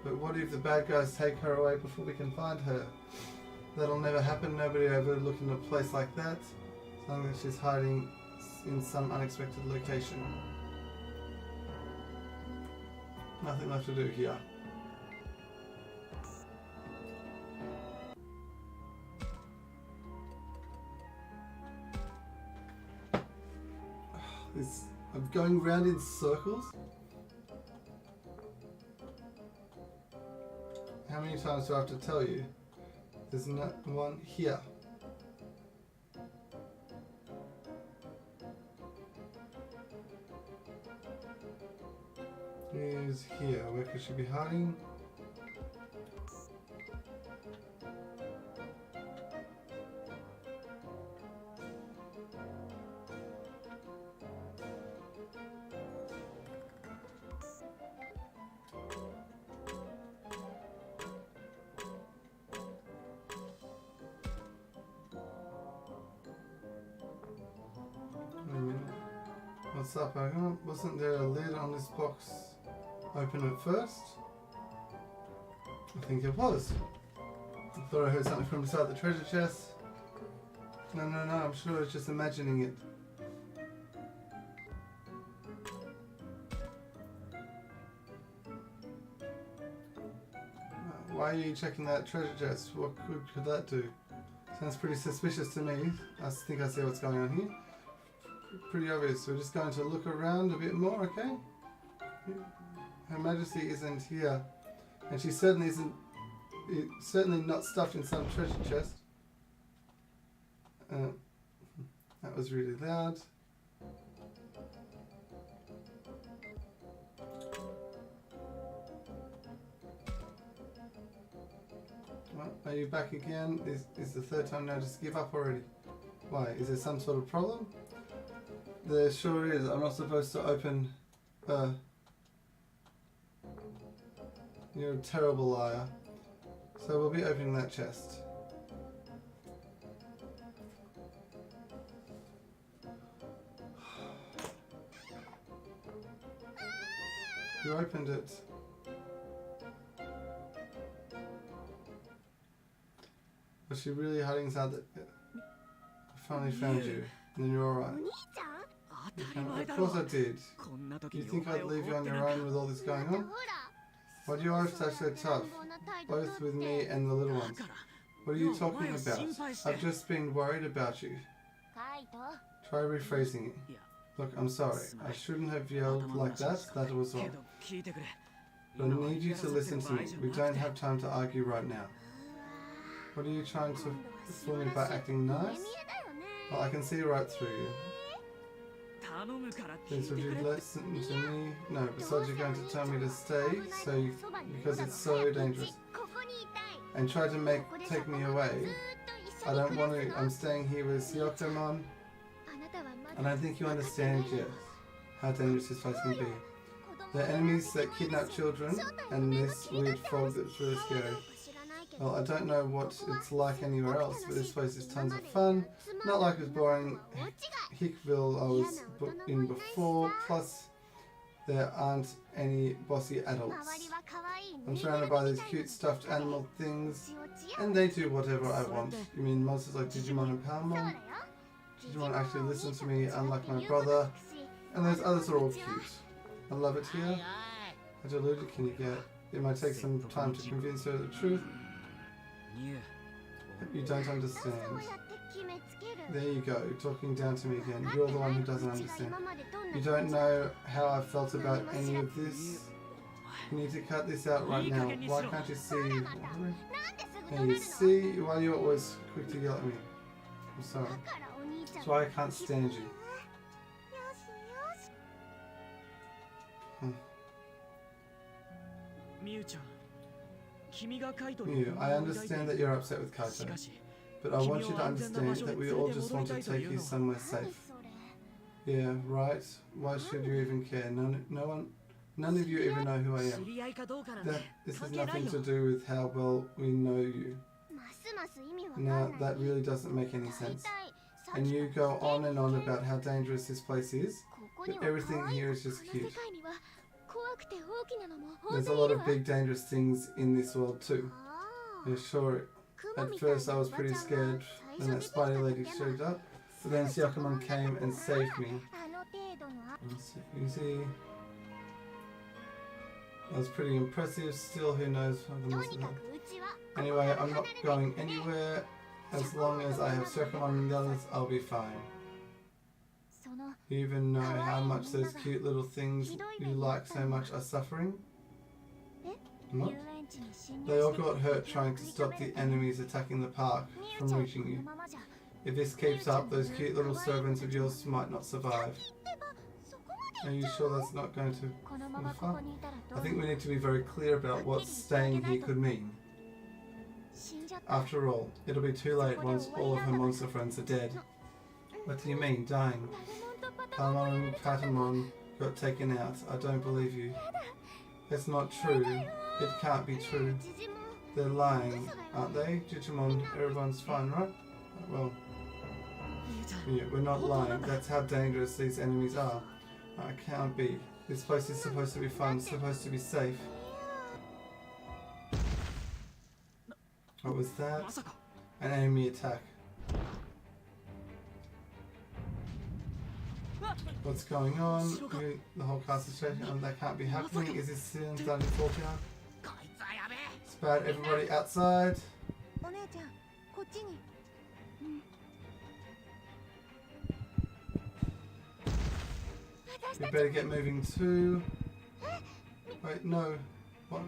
But what if the bad guys take her away before we can find her? That'll never happen. Nobody ever looked in a place like that. As long as she's hiding in some unexpected location. Nothing left to do here. I'm going round in circles. How many times do I have to tell you? There's not one here. Who's here? Where could she be hiding? What's up, Aggron? Wasn't there a lid on this box open at first? I think it was. I thought I heard something from inside the treasure chest. No, I'm sure I was just imagining it. Why are you checking that treasure chest? What good could that do? Sounds pretty suspicious to me. I think I see what's going on here. Pretty obvious. We're just going to look around a bit more, okay? Her Majesty isn't here, and she certainly certainly not stuffed in some treasure chest. That was really loud. Well, are you back again? Is the third time now? Just give up already. Why? Is there some sort of problem? There sure is. I'm not supposed to open... You're a terrible liar. So we'll be opening that chest. You opened it. Was she really hiding inside the... I finally found you. And then you're alright. Of course I did. You think I'd leave you on your own with all this going on? Why do you always stay so tough? Both with me and the little ones. What are you talking about? I've just been worried about you. Try rephrasing it. Look, I'm sorry. I shouldn't have yelled like that. That was all. But I need you to listen to me. We don't have time to argue right now. What are you trying to fool me by acting nice? Well, I can see right through you. Please, would you listen to me? No, besides you're going to tell me to stay, because it's so dangerous. And try to take me away. I don't want to. I'm staying here with Syokomon. And I think you understand yet how dangerous this place can be. The enemies that kidnap children and this weird frog that's really scary. Well, I don't know what it's like anywhere else, but this place is tons of fun. Not like as boring Hickville I was in before, plus there aren't any bossy adults. I'm surrounded by these cute stuffed animal things, and they do whatever I want. You mean monsters like Digimon and Palmon? Digimon actually listen to me, unlike my brother, and those others are all cute. I love it here. How deluded can you get? It might take some time to convince her of the truth. You don't understand. There you go, talking down to me again. You're the one who doesn't understand. You don't know how I felt about any of this. You need to cut this out right now. Why can't you see? Can you see? Why are you always quick to yell at me? I'm sorry. That's why I can't stand you. Miu, I understand that you're upset with Kaito, but I want you to understand that we all just want to take you somewhere safe. Yeah, right? Why should you even care? None of you even know who I am. This has nothing to do with how well we know you. Now, that really doesn't make any sense. And you go on and on about how dangerous this place is, but everything here is just cute. There's a lot of big dangerous things in this world too. Yeah, sure, at first I was pretty scared when that spider lady showed up, but then Syokomon came and saved me. You see, that was pretty impressive. Still, who knows what the most of that. Anyway, I'm not going anywhere. As long as I have Syokomon and the others, I'll be fine. You even know how much those cute little things you like so much are suffering? What? They all got hurt trying to stop the enemies attacking the park from reaching you. If this keeps up, those cute little servants of yours might not survive. Are you sure that's not going to go far? I think we need to be very clear about what staying here could mean. After all, it'll be too late once all of her monster friends are dead. What do you mean, dying? Palmon and Patamon got taken out. I don't believe you. It's not true. It can't be true. They're lying, aren't they? Digimon, everyone's fine, right? Well, yeah, we're not lying. That's how dangerous these enemies are. I can't be. This place is supposed to be fun, it's supposed to be safe. What was that? An enemy attack. What's going on? The whole castle is shaking. That can't be happening. Is this ceiling starting to fall down? It's bad. Everybody outside. We better get moving too. Wait, no. What?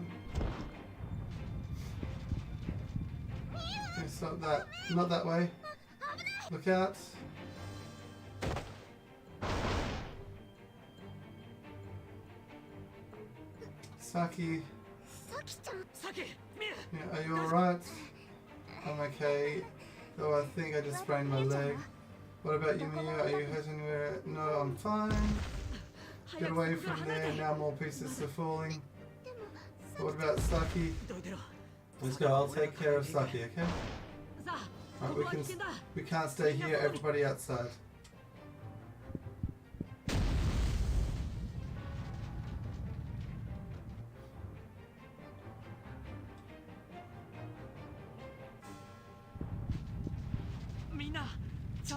It's not that. Not that way. Look out. Saki. Yeah, are you alright? I'm okay. Though I think I just sprained my leg. What about you, Miu? Are you hurt anywhere? No, I'm fine. Get away from there. Now more pieces are falling. What about Saki? Let's go. I'll take care of Saki, okay? Right, we can't stay here. Everybody outside.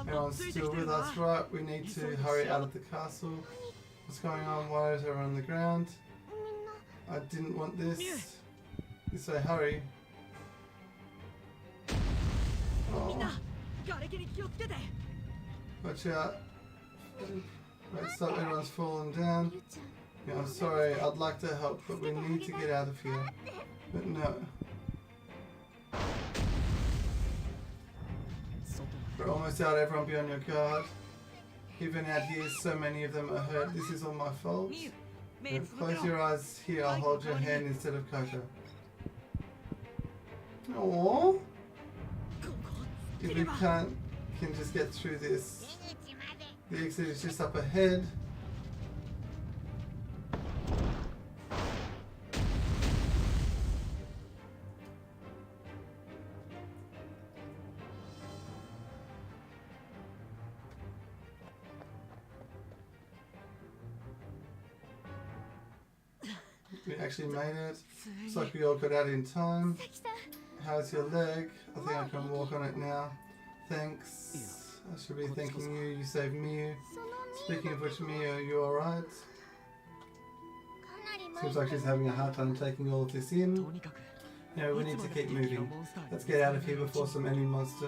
Everyone's still with us, right? We need to hurry out of the castle. What's going on? Why is everyone on the ground? I didn't want this. You say hurry. Oh. Watch out. Right, stop, everyone's falling down. Yeah, I'm sorry, I'd like to help, but we need to get out of here. But no. We're almost out, everyone be on your guard. Even out here, so many of them are hurt. This is all my fault. Close your eyes here, I'll hold your hand instead of Koto. Aww. If we can just get through this. The exit is just up ahead. We actually made it. Looks like we all got out in time. How's your leg? I think I can walk on it now. Thanks. I should be thanking you. You saved Mikeyyy. Speaking of which, Mikeyyy, are you alright? Seems like she's having a hard time taking all of this in. Yeah, we need to keep moving. Let's get out of here before some enemy monster.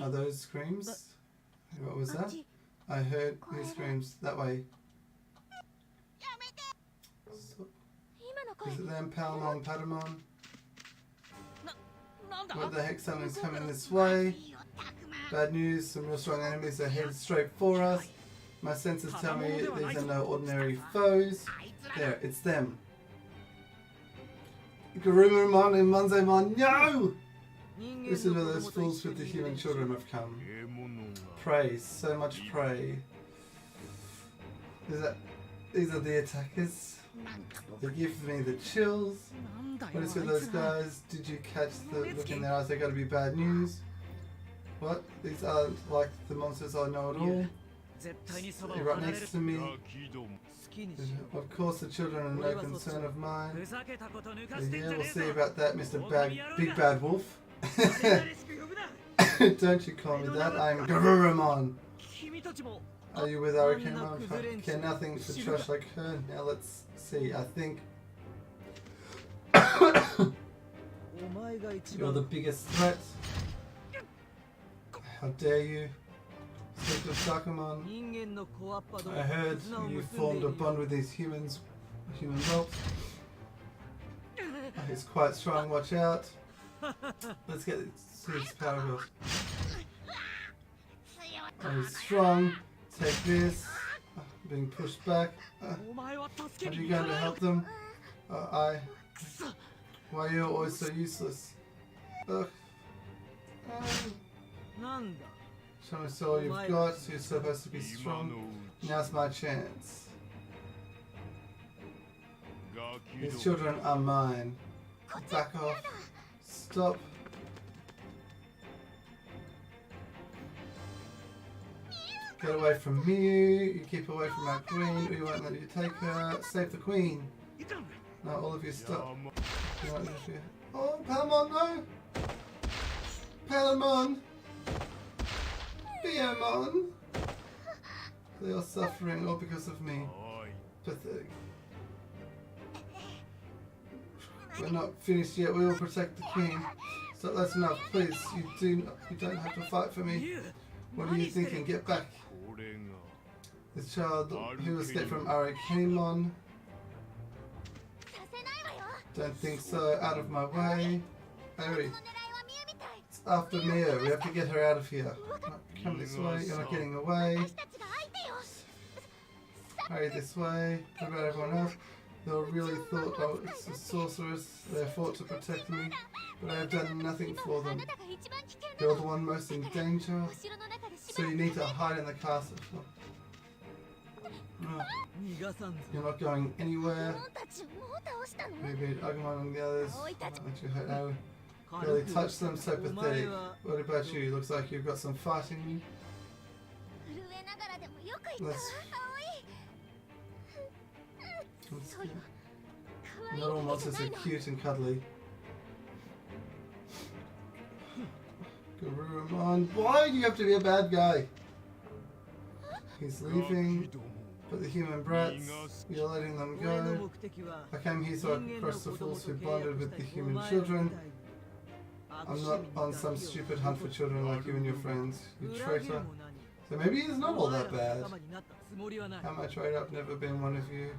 Are those screams? What was that? I heard these screams. That way. Is it them, Palmon, Patamon? What the heck, something's coming this way. Bad news, some real strong enemies are headed straight for us. My senses tell me these are no ordinary foes. There, it's them. Garurumon and Monzaemon, no! This is where those fools with the human children have come. Praise, so much prey. These are the attackers. They give me the chills. What is with those guys? Did you catch the look in their eyes? They gotta be bad news. What? These aren't like the monsters I know at all. You're right next to me. Of course the children are no concern of mine. Yeah, we'll see about that, Mr. Big Bad Wolf. Don't you call me that, I'm Garurumon. Are you with Aggron? Care nothing for trash like her. Now let's see. I think you're the biggest threat. How dare you? Speak to Sakamon. I heard you formed a bond with these human whelps. He's quite strong. Watch out. Let's get his power girls. Oh, he's strong. Take this. Being pushed back. Are you going to help them? Why are you always so useless? Show us all you've got. You're supposed to be strong. Now's my chance. These children are mine. Back off. Stop. Get away from me. You keep away from our queen. We won't let you take her. Save the queen. Now all of you stop. Oh, Patamon, no! Patamon! Biamon! They are suffering all because of me. Pathetic. We're not finished yet. We will protect the queen. So that's enough. Please, you don't have to fight for me. What are you thinking? Get back. This child who escaped from Aggron. Don't think so. Out of my way. Hurry. It's after Mikeyyy. We have to get her out of here. Come this way. You're not getting away. Hurry this way. What about everyone else? They really thought I was a sorceress. They fought to protect me, but I have done nothing for them. You're the one most in danger, so you need to hide in the castle. Oh. You're not going anywhere. Maybe Aggron and the others. Let you hurt. I really touched them, so pathetic. What about you? Looks like you've got some fight in you. Let's not all monsters are cute and cuddly. Garurumon, why do you have to be a bad guy? He's leaving, but the human brats, you're letting them go. I came here so I could crush the fools who bonded with the human children. I'm not on some stupid hunt for children like you and your friends, you traitor. So maybe he's not all that bad. How much right I've never been one of you.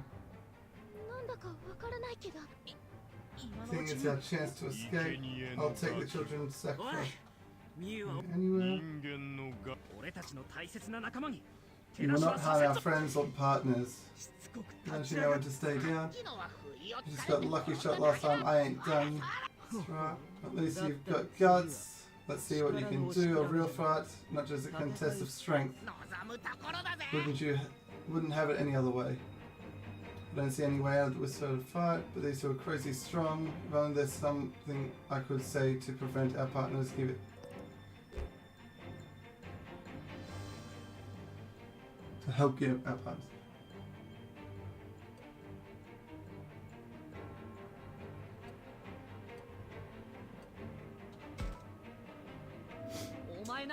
I think it's our chance to escape. I'll take the children's sacrifice. Anywhere. You will not harm our friends or partners. Don't you know when to stay down? You just got a lucky shot last time. I ain't done. That's right. At least you've got guts. Let's see what you can do. A real fight, not just a contest of strength. Wouldn't have it any other way. I don't see any way out of this sort of fight, but these two are crazy strong. If only there's something I could say to prevent our partners. Give it. To help give our partners.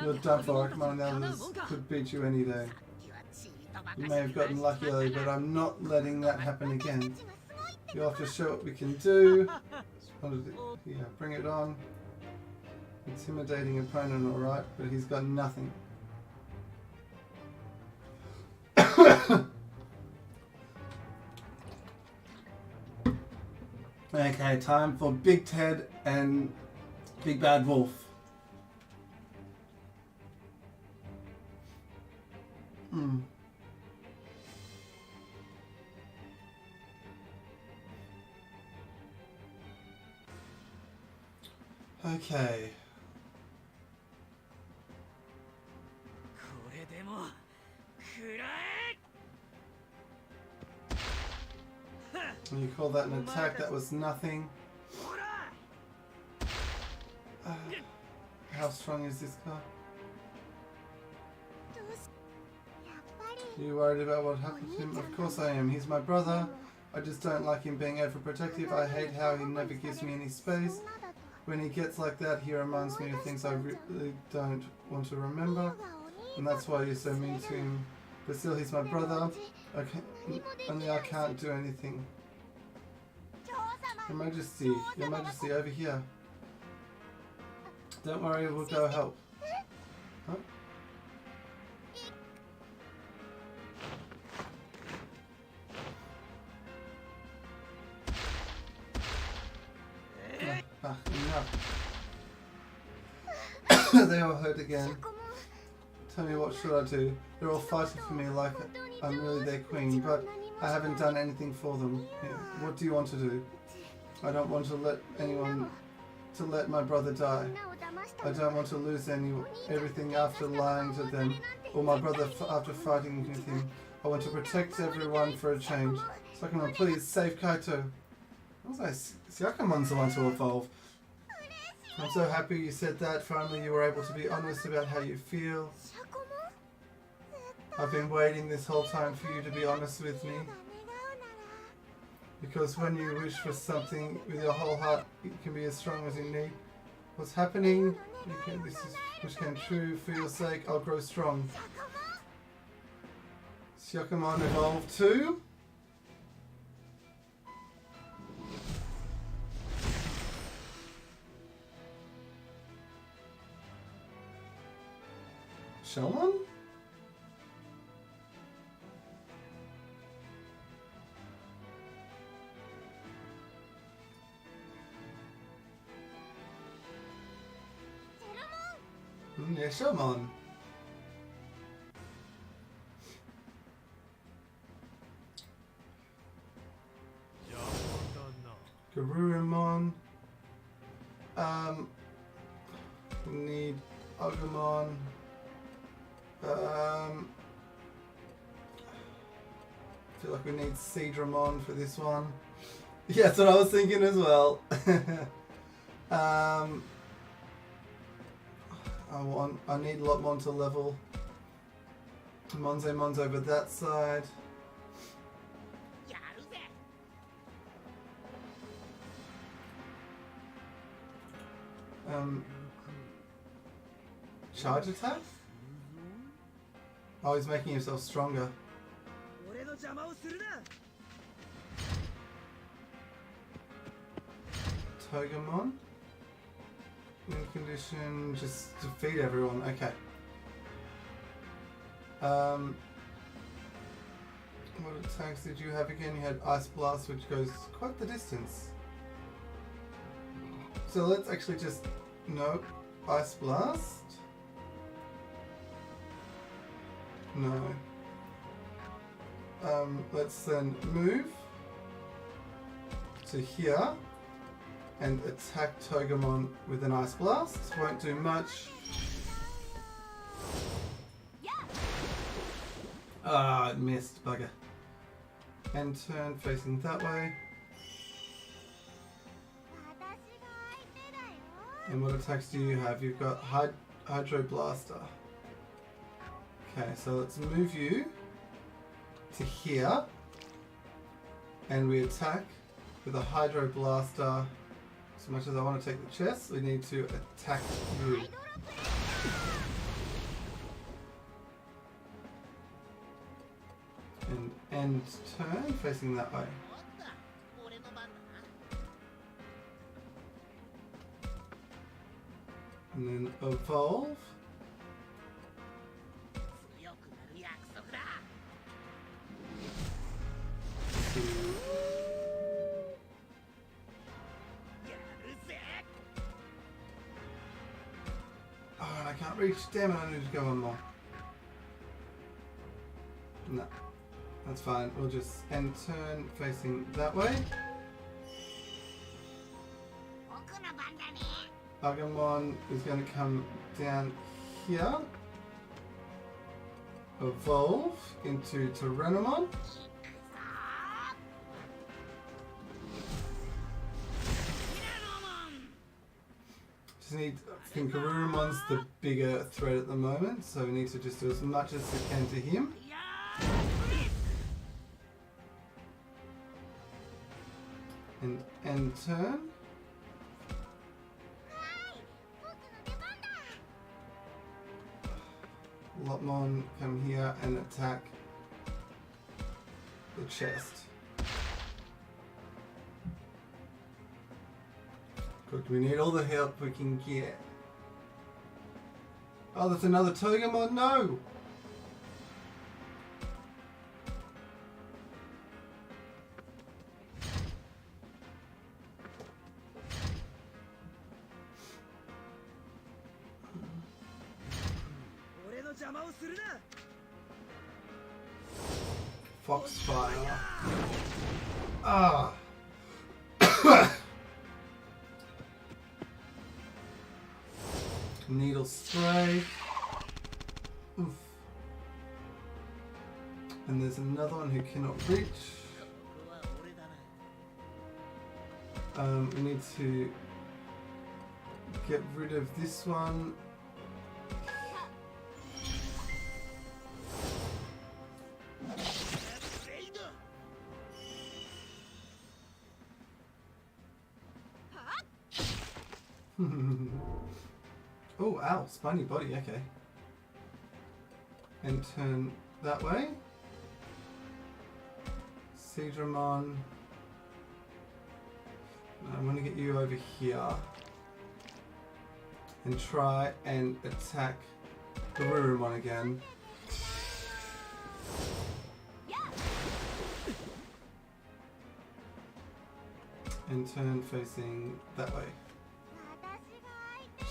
You're done for. Come on, the others could beat you any day. You may have gotten lucky early, but I'm not letting that happen again. You'll have to show what we can do. Yeah, bring it on. Intimidating opponent, alright, but he's got nothing. Okay, time for Big Ted and Big Bad Wolf. Okay. When you call that an attack, that was nothing. How strong is this guy? You worried about what happened to him? Of course I am. He's my brother. I just don't like him being overprotective. I hate how he never gives me any space. When he gets like that, he reminds me of things I really don't want to remember. And that's why you're so mean to him. But still, he's my brother. Only I can't do anything. Your Majesty, over here. Don't worry, we'll go help. Huh? Enough. They all hurt again. Tell me, what should I do? They're all fighting for me like I'm really their queen, but I haven't done anything for them. Yeah. What do you want to do? I don't want to let my brother die. I don't want to lose everything after lying to them, or my brother after fighting with him. I want to protect everyone for a change. Syakomon, please save Kaito. Syakomon's the one to evolve. I'm so happy you said that. Finally, you were able to be honest about how you feel. I've been waiting this whole time for you to be honest with me. Because when you wish for something with your whole heart, it can be as strong as you need. What's happening? This wish came true. For your sake, I'll grow strong. Syakomon evolved too? Shellmon? Yeah, Shellmon. Garurumon. We need Agumon. I feel like we need Seadramon for this one. Yeah, that's what I was thinking as well. I need Lotmon to level. Mon's over that side. Charge attack? Oh, he's making himself stronger. Togemon? Win condition, just defeat everyone, okay. What attacks did you have again? You had Ice Blast, which goes quite the distance. So let's actually just, no. Ice Blast. No. Let's then move to here and attack Togemon with an Ice Blast. Won't do much. Ah, it missed, bugger. And turn facing that way. And what attacks do you have? You've got Hydro Blaster. Okay, so let's move you to here. And we attack with a Hydro Blaster. As much as I want to take the chest, we need to attack you. And end turn facing that way. And then evolve. Oh, I can't reach. Damn it, I need to go one more. No. That's fine, we'll just end turn facing that way. Aggron is going to come down here. Evolve into Tyrannomon. Just need, I think Garurumon's the bigger threat at the moment, so we need to just do as much as we can to him. And end turn. Lopmon come here and attack the chest. Good, we need all the help we can get. Oh, there's another Togemon, no! Foxfire. Ah. Needle spray. Oof. And there's another one who cannot reach. We need to get rid of this one. Oh, ow, spiny body, okay. And turn that way. Seedramon. I want to get you over here. And try and attack Garurumon again. And turn facing that way.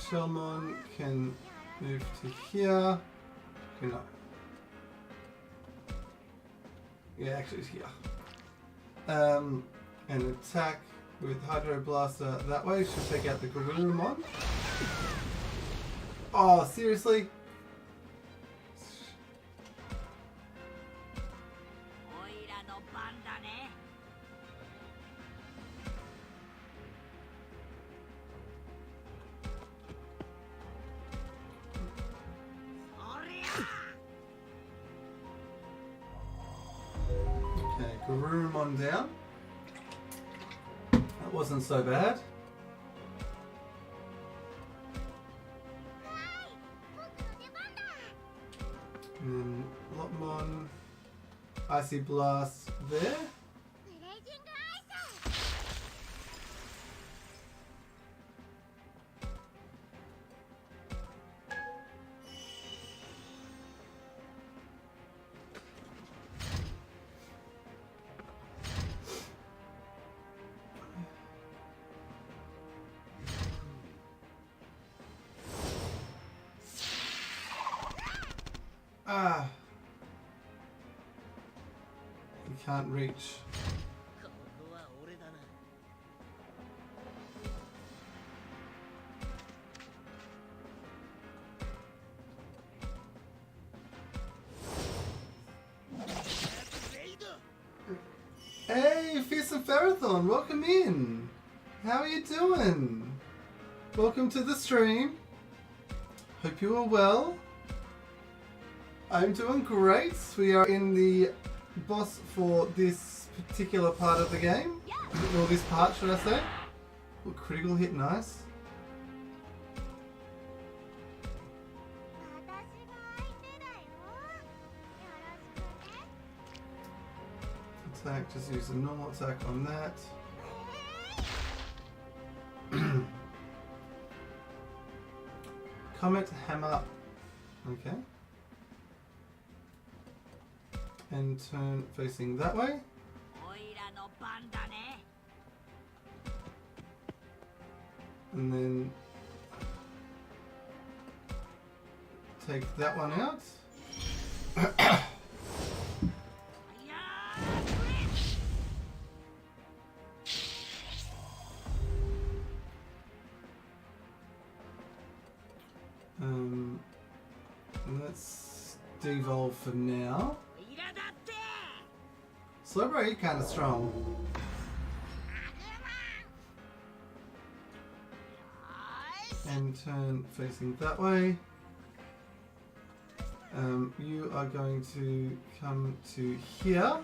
Shellmon can move to here. Okay, no. Yeah, actually it's here. And attack with Hydro Blaster that way. Should take out the Garurumon. Oh, seriously? Garurumon down. That wasn't so bad. And then Lopmon, Icy Blast there. Ah! You can't reach. Hey, Fearsome Ferrothorn, welcome in. How are you doing? Welcome to the stream. Hope you are well. I'm doing great. We are in the boss for this particular part of the game. Or this part, should I say. Ooh, critical hit, nice. Attack, just use a normal attack on that. Comet hammer. Okay. And turn facing that way. And then take that one out. Let's devolve for now. Slowbro, you're kind of strong. And turn facing that way. You are going to come to here.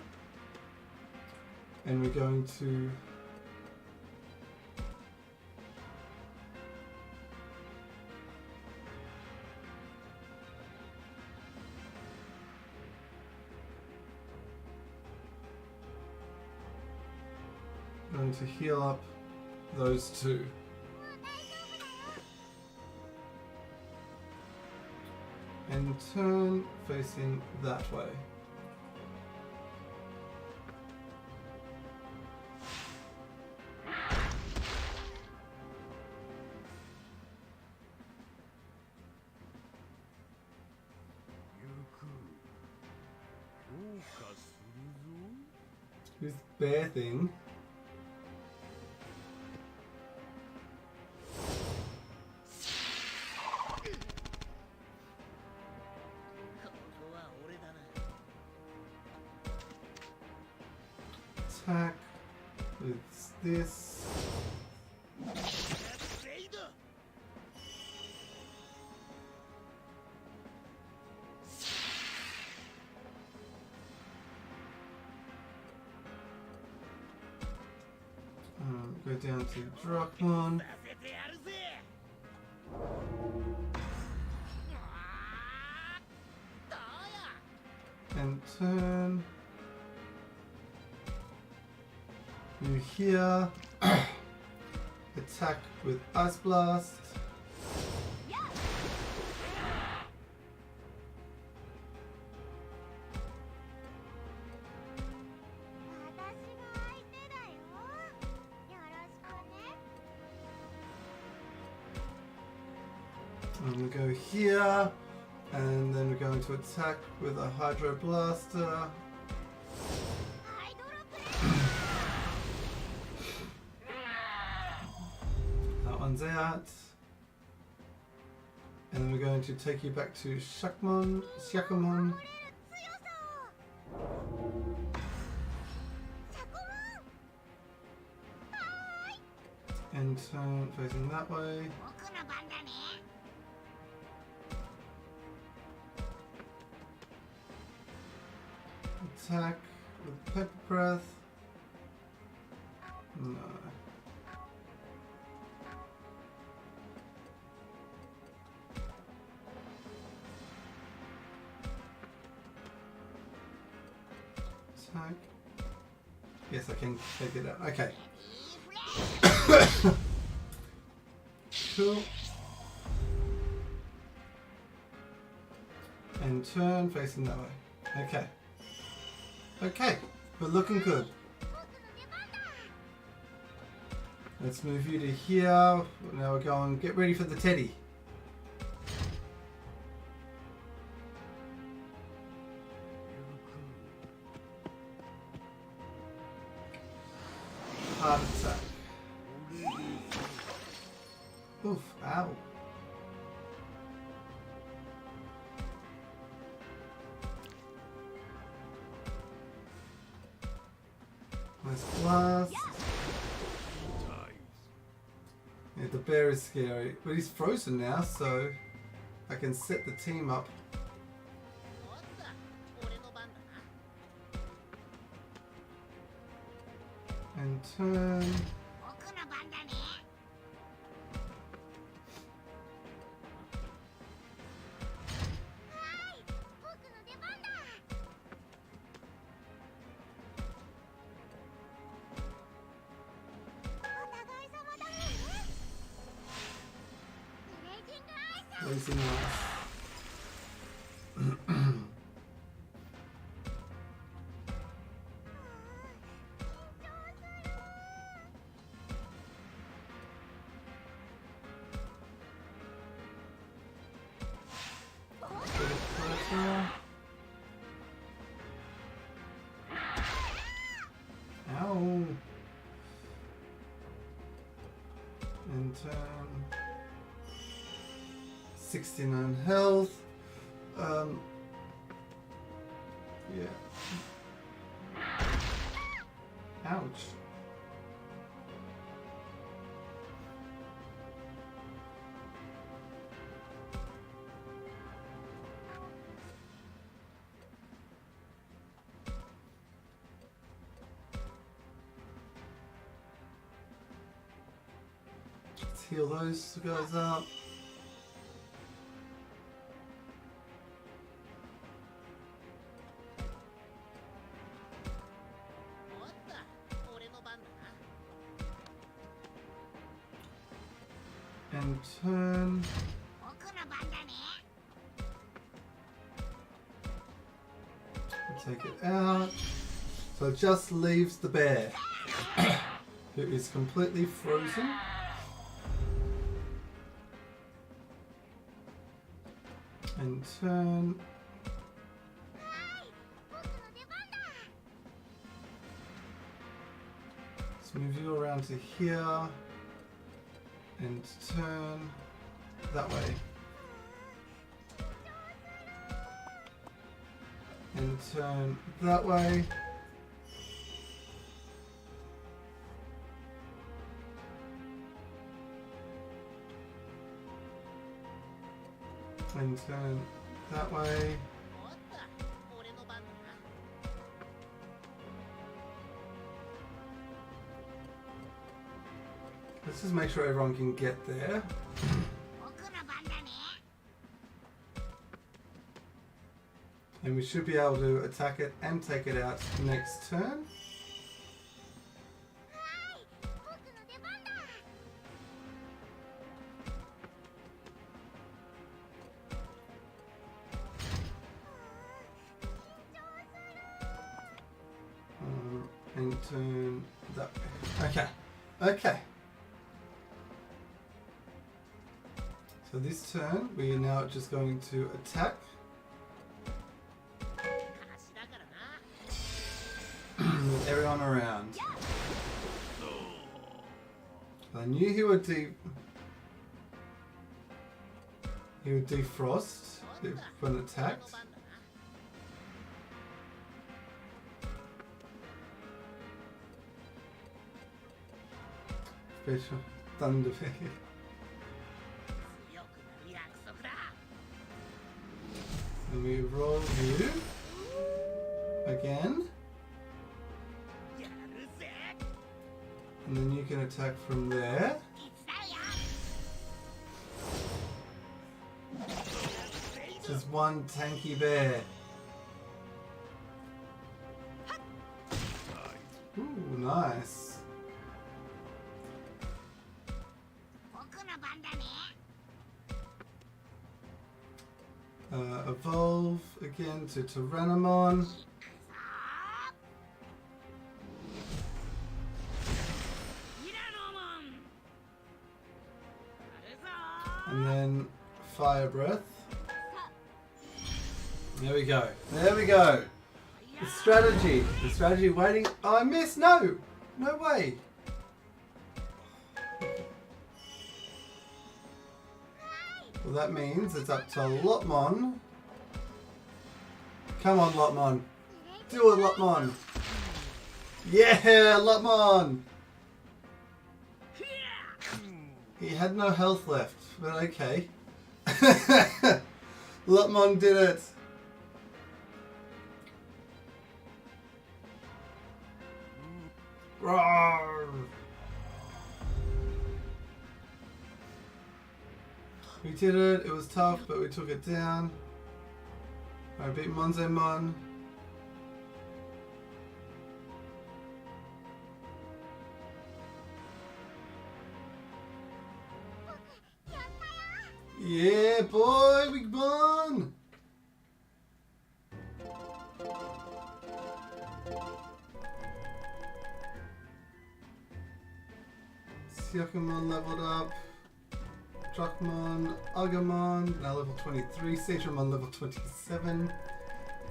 And we're going to heal up those two. And turn facing that way. This bear thing. Attack with this. Go down to Drakmon. And turn. You here. Attack with Ice Blast. And we go here, and then we're going to attack with a Hydro Blaster. That one's out. And then we're going to take you back to Shakumon. And turn facing that way. Attack with Pepper Breath. No. Attack. Yes, I can take it out. Okay. Cool. And turn facing that way. Okay. Okay, we're looking good. Let's move you to here. Now we're going, get ready for the teddy. heart attack. Oof, ow. Nice blast. Yeah, the bear is scary, but he's frozen now, so I can set the team up. And turn. Racing ice. Ow. And turn. 69 health. Yeah. Ouch. Let's heal those guys up. And turn. Take it out. So it just leaves the bear, who is completely frozen. And turn. Let's move you around to here. And turn that way. And turn that way. And turn that way. Let's just make sure everyone can get there. And we should be able to attack it and take it out next turn. And turn that way. Okay. Okay. So this turn, we are now just going to attack. With everyone around. I knew he would defrost when attacked. Special thunder bear. And we roll you again. And then you can attack from there. Just one tanky bear. Ooh, nice. Evolve again to Tyrannomon. And then Fire Breath. There we go. There we go. The strategy waiting. Oh, I missed. No. No way. Well, that means it's up to Lopmon. Come on, Lopmon. Do it, Lopmon. Yeah, Lopmon. He had no health left, but okay. Lopmon did it. Roar. We did it. It was tough, but we took it down. I beat Monzemon. Yeah, boy, we won! Syakumon leveled up. Drachmon, Aggron, now level 23. Satramon level 27.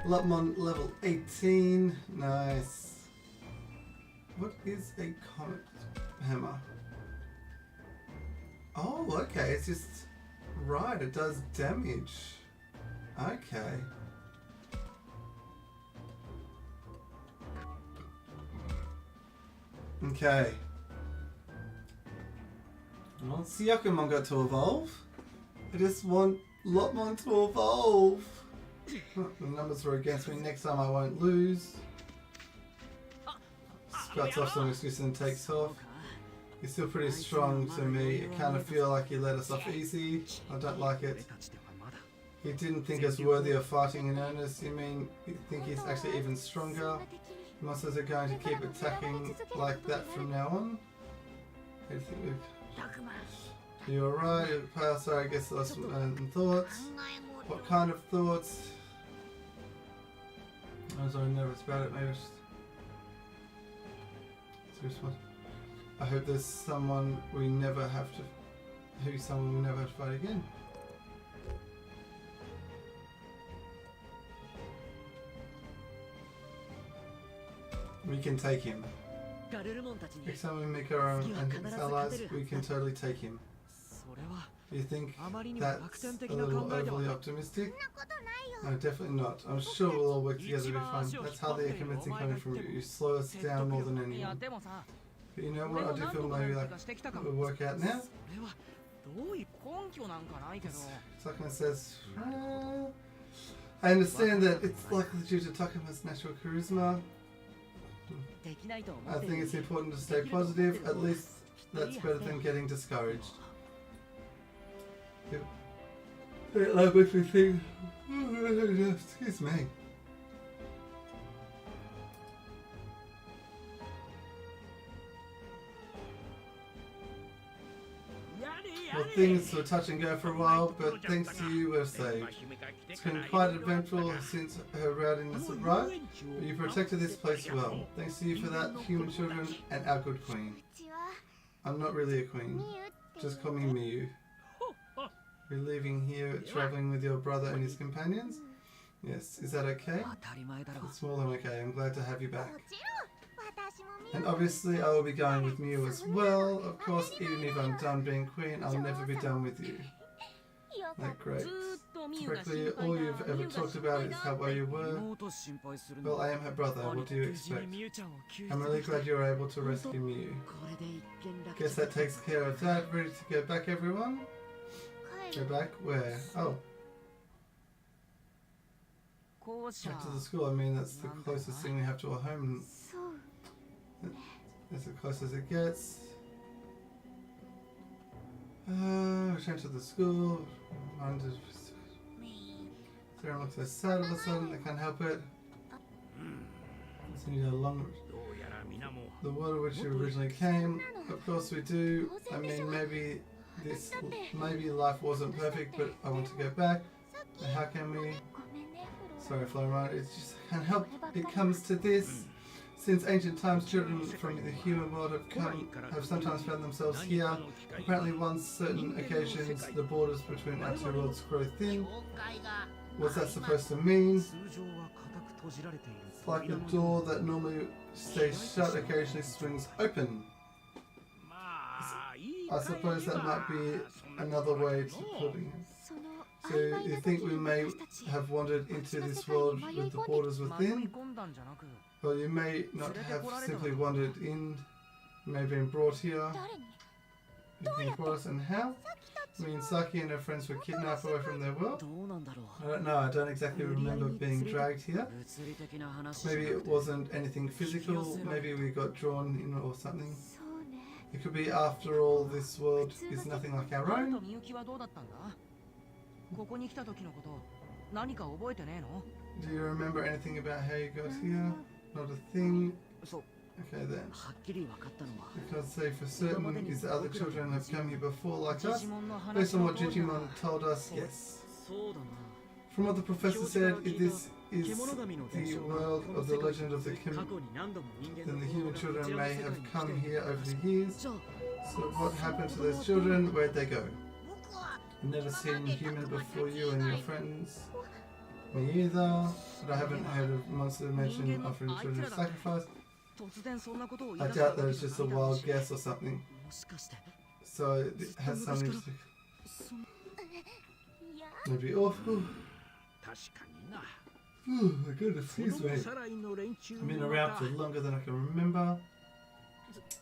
Lopmon level 18. Nice. What is a comet hammer? Oh, okay, it's just... Right, it does damage. Okay. Okay. Well, Syakumon got to evolve. I just want Lopmon to evolve. The numbers are against me. Next time I won't lose. Scuts off some excuses and takes off. He's still pretty strong to me. I kind of feel like he let us off easy. I don't like it. He didn't think us worthy of fighting in earnest. You mean you think he's actually even stronger? Monsters are going to keep attacking like that from now on? You're right. Sorry, I guess I lost thoughts. What kind of thoughts? I was already nervous about it. Maybe it's just... I hope there's someone we never have to... Who's someone we never have to fight again. We can take him. Next time we make our own and his allies, we can totally take him. Do you think that's a little overly optimistic? No, definitely not. I'm sure we'll all work together to be fine. That's hardly a convincing coming from you. You slow us down more than anyone. But you know what? I do feel maybe like it will work out now. Sakuna says, I understand that it's likely due to Takuma's natural charisma. I think it's important to stay positive. At least that's better than getting discouraged. It like makes me think. Excuse me. Well, things were touch and go for a while, but thanks to you, we're saved. It's been quite eventful since her rowdiness arrived, but you protected this place well. Thanks to you for that, human children, and our good queen. I'm not really a queen. Just call me Mikeyyy. You're leaving here, traveling with your brother and his companions? Yes, is that okay? It's more than okay. I'm glad to have you back. And obviously I will be going with Mikeyyy as well. Of course, even if I'm done being queen, I'll never be done with you. Like, great. Frankly, all you've ever talked about is how well you were. Well, I am her brother. What do you expect? I'm really glad you were able to rescue Mikeyyy. Guess that takes care of that. Ready to go back, everyone? Go back? Where? Oh. Back to the school. I mean, that's the closest thing we have to a home. That's as close as it gets. Return to the school. Sarah looks so sad all of a sudden, I can't help it. Continue along the water which originally came. Of course we do. I mean, maybe life wasn't perfect, but I want to go back. And how can we? Sorry, Flora, it's just I can't help. It comes to this. Since ancient times, children from the human world have sometimes found themselves here. Apparently, on certain occasions, the borders between our two worlds grow thin. What's that supposed to mean? It's like a door that normally stays shut, occasionally swings open. I suppose that might be another way to putting it. So you think we may have wandered into this world with the borders within? Well, you may not have simply wandered in, you may have been brought here. You've been brought us, and how? I mean, Saki and her friends were kidnapped away from their world? I don't know, I don't exactly remember being dragged here. Maybe it wasn't anything physical, maybe we got drawn in or something. It could be, after all, this world is nothing like our own. Do you remember anything about how you got here? Not a thing. Okay then. Because say for certain is that other children have come here before like us. Based on what Digimon told us, yes. From what the professor said, if this is the world of the legend of the Kim, then the human children may have come here over the years. So what happened to those children? Where'd they go? I've never seen human before you and your friends. Me either, but I haven't heard of monster mention offering children sacrifice. I doubt that it's just a wild guess or something. So it has something to... Maybe awful. Oh my goodness, excuse me. I've been around for longer than I can remember.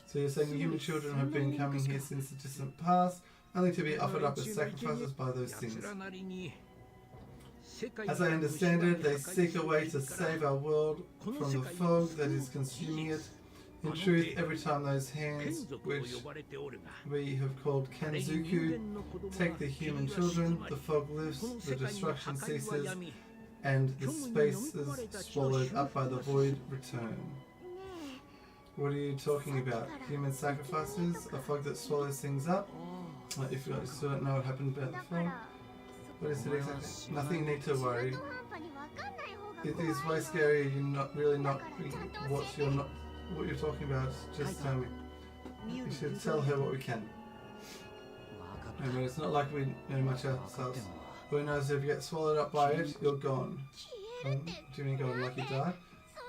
So you're saying human children have been coming here since the distant past, only to be offered up as sacrifices by those things. As I understand it, they seek a way to save our world from the fog that is consuming it. In truth, every time those hands, which we have called Kenzuku, take the human children, the fog lifts, the destruction ceases, and the spaces swallowed up by the void return. What are you talking about? Human sacrifices? A fog that swallows things up? If you still don't know what happened about the fog? What is it exactly? Nothing you need to worry. It is way scary. You're not what you're talking about. Just tell me. You should tell her what we can. Anyway, it's not like we know much ourselves. All we know is if you get swallowed up by it, you're gone. Do you mean gone like you die?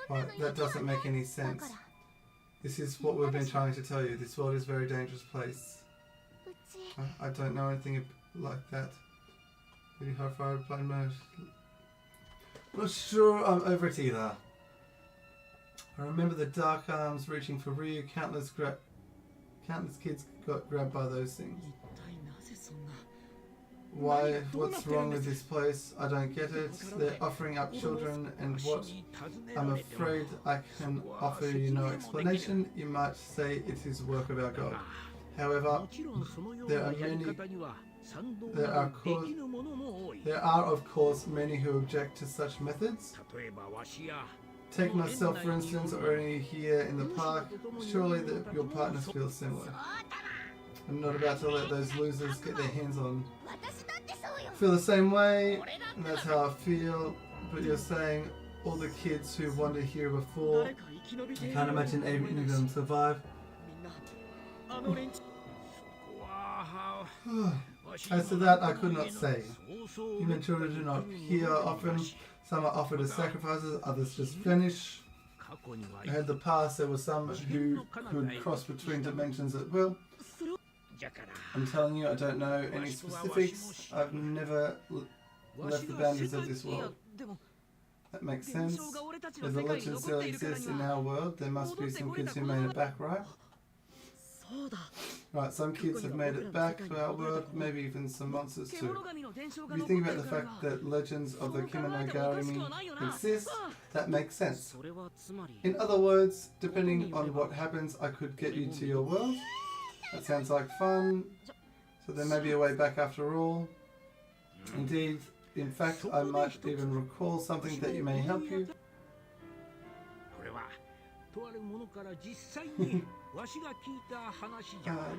Right, that doesn't make any sense. This is what we've been trying to tell you. This world is a very dangerous place. I don't know anything like that. Really horrified by most. Not sure I'm over it either. I remember the dark arms reaching for Ryu. Countless kids got grabbed by those things. Why? What's wrong with this place? I don't get it. They're offering up children, and what? I'm afraid I can offer you no explanation. You might say it is work of our God. However, there are of course many who object to such methods. Take myself for instance, or any here in the park. Surely your partners feel similar. I'm not about to let those losers get their hands on. I feel the same way, and that's how I feel. But you're saying all the kids who wandered here before, I can't imagine any of them survive. As to that, I could not say. Human children do not appear often. Some are offered as sacrifices, others just vanish. I heard the past, there were some who could cross between dimensions at will. I'm telling you, I don't know any specifics. I've never left the boundaries of this world. That makes sense. If the legend still exists in our world, there must be some kids who made it back, right? Right, some kids have made it back to our world, maybe even some monsters too. If you think about the fact that legends of the Kemonogarami exist, that makes sense. In other words, depending on what happens, I could get you to your world. That sounds like fun. So there may be a way back after all. Indeed, in fact, I might even recall something that may help you.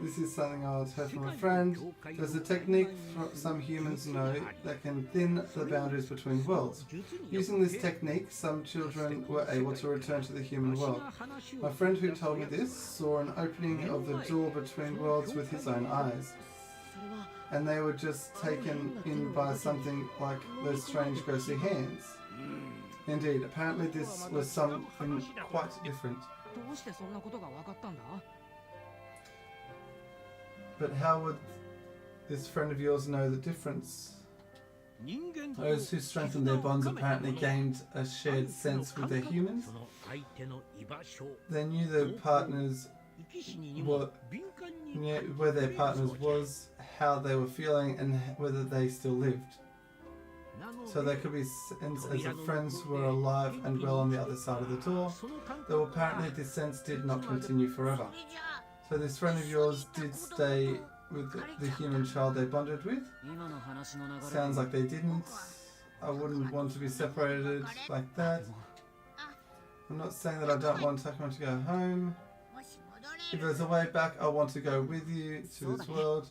This is something I heard from a friend. There's a technique some humans know that can thin the boundaries between worlds. Using this technique, some children were able to return to the human world. My friend who told me this saw an opening of the door between worlds with his own eyes. And they were just taken in by something like those strange ghostly hands. Indeed, apparently this was something quite different. But how would this friend of yours know the difference? Those who strengthened their bonds apparently gained a shared sense with their humans. They knew their partners where their partners was, how they were feeling, and whether they still lived. So they could be sensed as if friends were alive and well on the other side of the door, though apparently this sense did not continue forever. So this friend of yours did stay with the human child they bonded with? Sounds like they didn't. I wouldn't want to be separated like that. I'm not saying that I don't want Takuma to go home. If there's a way back, I want to go with you to this world.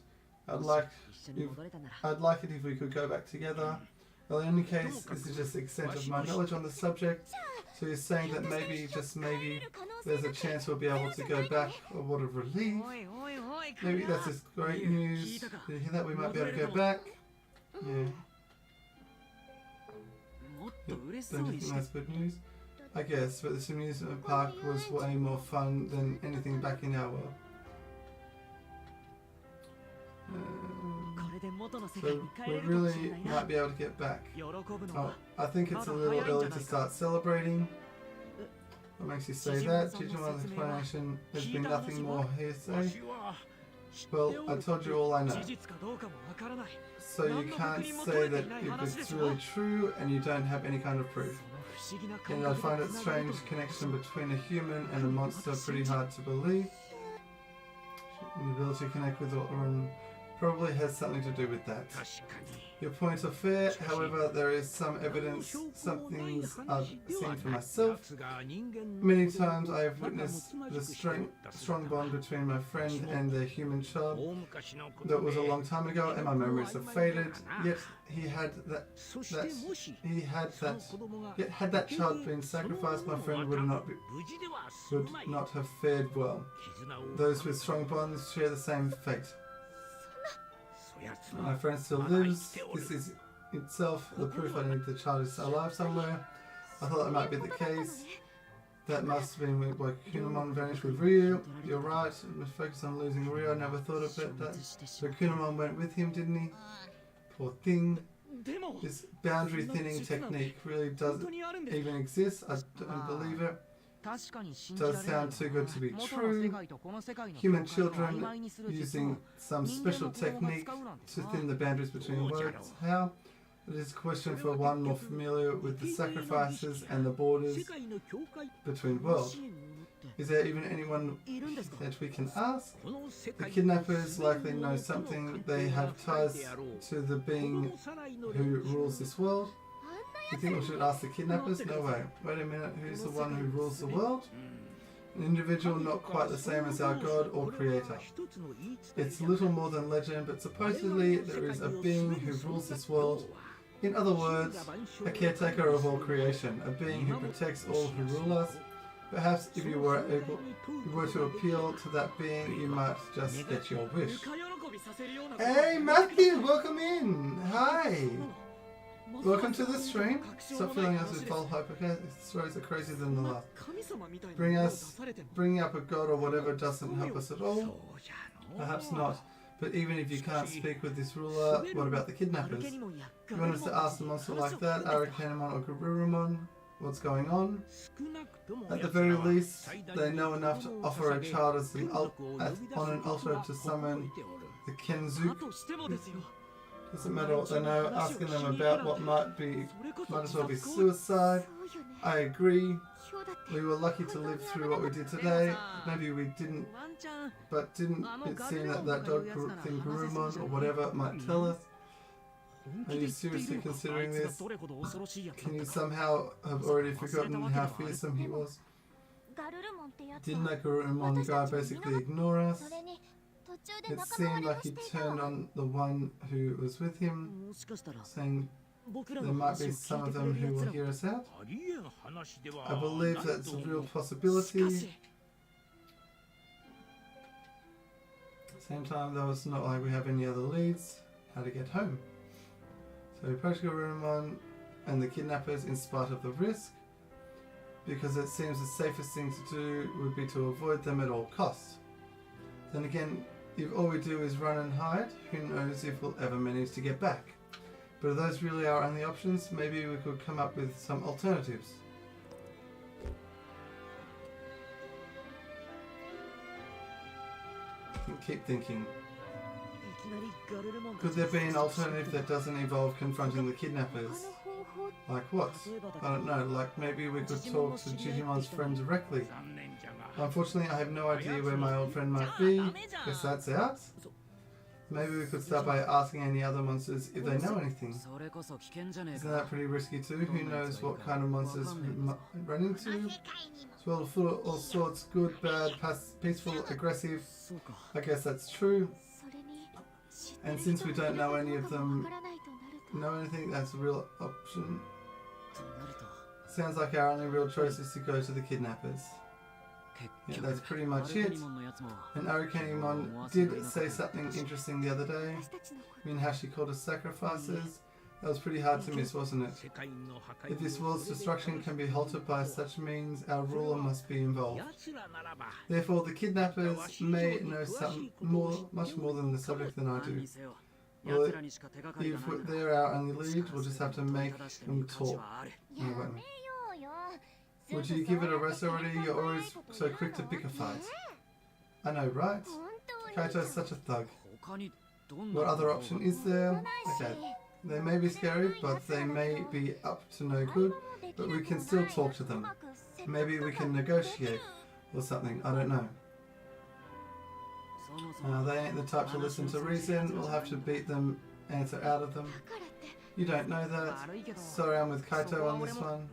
I'd like it if we could go back together. Well, in any case, this is just the extent of my knowledge on the subject. So you're saying that maybe, just maybe, there's a chance we'll be able to go back. Or what a relief. Maybe that's just great news. Did you hear that? We might be able to go back. Yeah. Don't you think that's good news? I guess, but this amusement park was way more fun than anything back in our world. So we really might be able to get back. Oh, I think it's a little early to start celebrating. What makes you say that? Digimon's explanation, there's been nothing more hearsay. Well, I told you all I know. So you can't say that if it's really true and you don't have any kind of proof. And I find it strange connection between a human and a monster pretty hard to believe. The ability to connect with or probably has something to do with that. Your points are fair, however there is some evidence, some things I've seen for myself. Many times I have witnessed the strong bond between my friend and their human child. That was a long time ago and my memories have faded, yet had that child been sacrificed, my friend would not have fared well. Those with strong bonds share the same fate. My friend still lives. This is itself the proof I need the child is alive somewhere. I thought that might be the case. That must have been why Kunamon vanished with Ryu. You're right, I was focused on losing Ryu. I never thought of it. So Kunamon went with him, didn't he? Poor thing. This boundary thinning technique really doesn't even exist. I don't believe it. Does sound too good to be true. Human children using some special technique to thin the boundaries between words. How? It is a question for one more familiar with the sacrifices and the borders between worlds. Is there even anyone that we can ask? The kidnappers likely know something. They have ties to the being who rules this world. You think we should ask the kidnappers? No way. Wait a minute, who's the one who rules the world? An individual not quite the same as our god or creator. It's little more than legend, but supposedly there is a being who rules this world. In other words, a caretaker of all creation, a being who protects all who rule us. Perhaps if you were to appeal to that being, you might just get your wish. Hey Matthew, welcome in! Hi! Welcome to the stream. Stop feeling as if all stories are crazier than the last. Bringing up a god or whatever doesn't help us at all. Perhaps not. But even if you can't speak with this ruler, what about the kidnappers? You want us to ask a monster like that, Arakanamon or Garurumon, what's going on? At the very least, they know enough to offer a child as on an altar to summon the Kenzuku. Doesn't matter what they know, asking them about what might as well be suicide. I agree. We were lucky to live through what we did today. Maybe we didn't, but didn't it seem that dog thing Garurumon or whatever might tell us? Are you seriously considering this? Can you somehow have already forgotten how fearsome he was? Didn't that Garurumon guy basically ignore us? It seemed like he turned on the one who was with him, saying there might be some of them who will hear us out. I believe that's a real possibility. Same time though, it's not like we have any other leads. How to get home. So we approach Garurumon and the kidnappers in spite of the risk, because it seems the safest thing to do would be to avoid them at all costs. Then again, if all we do is run and hide, who knows if we'll ever manage to get back. But if those really are only options, maybe we could come up with some alternatives. Keep thinking. Could there be an alternative that doesn't involve confronting the kidnappers? Like what? I don't know, like maybe we could talk to Digimon's friend directly. Unfortunately, I have no idea where my old friend might be. Guess that's out. Maybe we could start by asking any other monsters if they know anything. Isn't that pretty risky too? Who knows what kind of monsters we might run into? It's well full of all sorts, good, bad, peaceful, aggressive. I guess that's true. And since we don't know any of them know anything, that's a real option. Sounds like our only real choice is to go to the kidnappers. Yeah, that's pretty much it. And Aggron did say something interesting the other day. I mean, how she called us sacrifices. That was pretty hard to miss, wasn't it? If this world's destruction can be halted by such means, our ruler must be involved. Therefore, the kidnappers may know much more than the subject than I do. Well, if they're our only lead, we'll just have to make them talk. Would you give it a rest already? You're always so quick to pick a fight. I know, right? Kaito's such a thug. What other option is there? Okay, they may be scary, but they may be up to no good, but we can still talk to them. Maybe we can negotiate or something, I don't know. They ain't the type to listen to reason. We'll have to beat them, answer out of them. You don't know that. Sorry, I'm with Kaito on this one.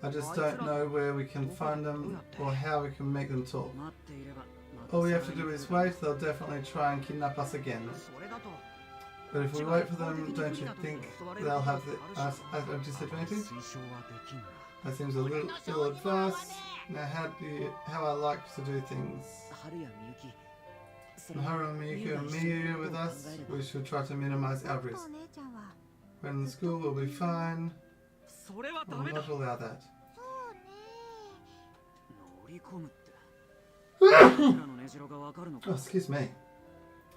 I just don't know where we can find them or how we can make them talk. All we have to do is wait. They'll definitely try and kidnap us again. But if we wait for them, don't you think they'll have us at a disadvantage? That seems a little ill-advised. Now, how I like to do things. Haru, Miyuki, and Miyu with us. We should try to minimize our risk. When in school, we'll be fine. We'll not allow that. Oh, excuse me.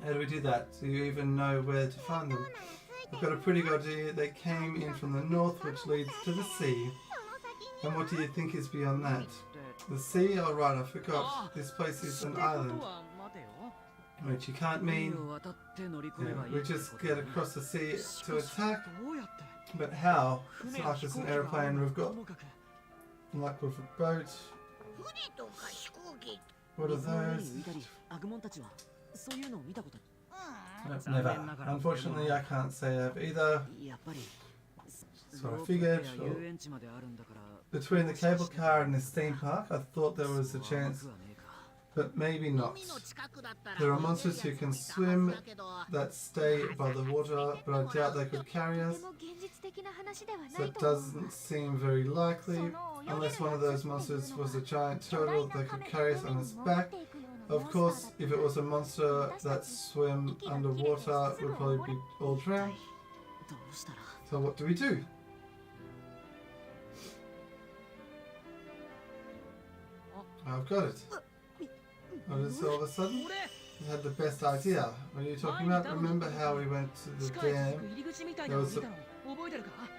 How do we do that? Do you even know where to find them? I've got a pretty good idea. They came in from the north, which leads to the sea. And what do you think is beyond that? The sea? Oh right, I forgot. This place is an island. Which you can't mean. Yeah, we just get across the sea to attack. But how? It's not like it's an airplane. We've got like with a boat. What are those? Nope, never. Unfortunately, I can't say I've either. So I figured between the cable car and this theme park, I thought there was a chance, but maybe not. There are monsters who can swim that stay by the water, but I doubt they could carry us. So it doesn't seem very likely, unless one of those monsters was a giant turtle that could carry us on its back. Of course, if it was a monster that swim underwater, it would probably be all drowned. So what do we do? I've got it. What is all of a sudden? I had the best idea. What are you talking about? Remember how we went to the dam?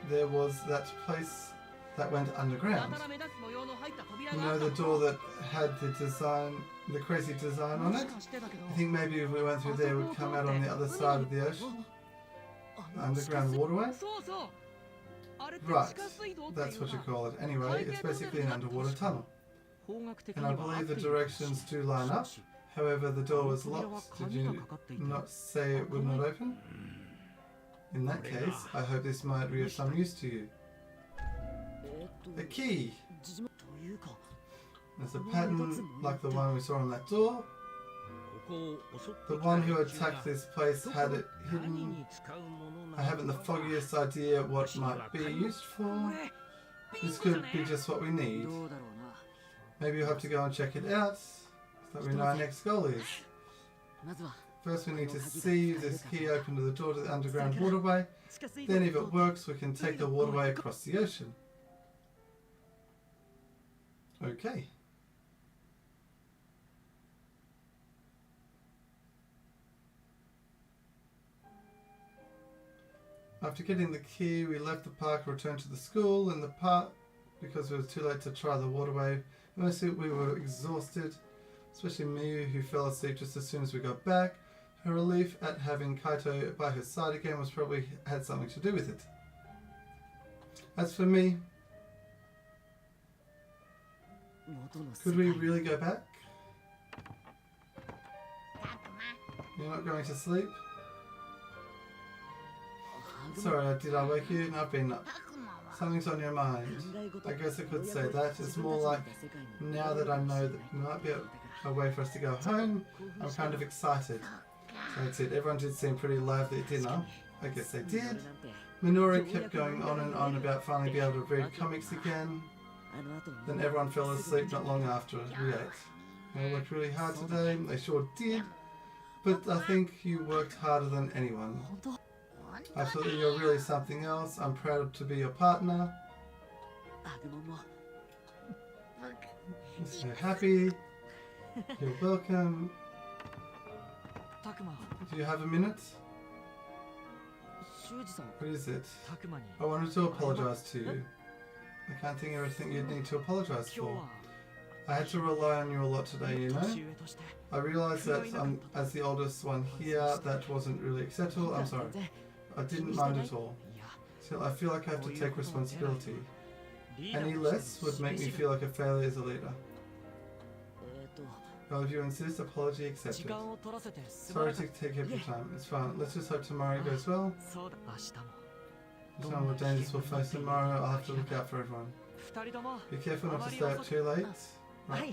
There was that place that went underground. You know, the door that had the design, the crazy design on it? I think maybe if we went through there, we'd come out on the other side of the ocean. The underground waterway? Right, that's what you call it. Anyway, it's basically an underwater tunnel. And I believe the directions do line up. However, the door was locked. Did you not say it would not open? In that case, I hope this might be of some use to you. A key! There's a pattern like the one we saw on that door. The one who attacked this place had it hidden. I haven't the foggiest idea what it might be used for. This could be just what we need. Maybe you'll have to go and check it out, so that we know our next goal is. First we need to see if this key open to the door to the underground waterway. Then if it works, we can take the waterway across the ocean. Okay. After getting the key, we left the park and returned to the school in the park because it was too late to try the waterway. Mostly we were exhausted, especially Mikeyyy, who fell asleep just as soon as we got back. Her relief at having Kaito by her side again was probably had something to do with it. As for me, could we really go back? You're not going to sleep? Sorry, did I wake you? No, I've been up. Something's on your mind. I guess I could say that. It's more like, now that I know that you might be a way for us to go home, I'm kind of excited. So that's it. Everyone did seem pretty lively at dinner. I guess they did. Minoru kept going on and on about finally being able to read comics again. Then everyone fell asleep not long after we ate. They worked really hard today. They sure did. But I think you worked harder than anyone. Absolutely, you're really something else. I'm proud to be your partner. So happy. You're welcome. Do you have a minute? What is it? I wanted to apologize to you. I can't think of everything you'd need to apologize for. I had to rely on you a lot today, you know? I realised that as the oldest one here, that wasn't really acceptable. I'm sorry. I didn't mind at all. Still, I feel like I have to take responsibility. Any less would make me feel like a failure as a leader. Well, if you insist, apology accepted. Sorry to take up your time. It's fine. Let's just hope tomorrow goes well. Some of the dangers we'll face tomorrow. I'll have to look out for everyone. Be careful not to stay up too late. Right.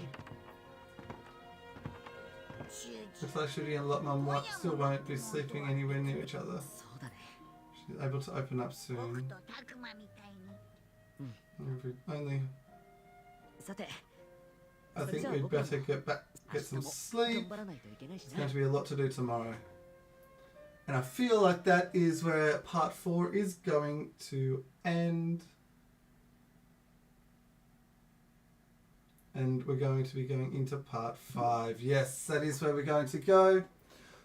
Looks like Shuri and Lotmon still won't be sleeping anywhere near each other. She's able to open up soon. Only. I think we'd better get some sleep. It's going to be a lot to do tomorrow. And I feel like that is where part 4 is going to end. And we're going to be going into part 5. Yes, that is where we're going to go.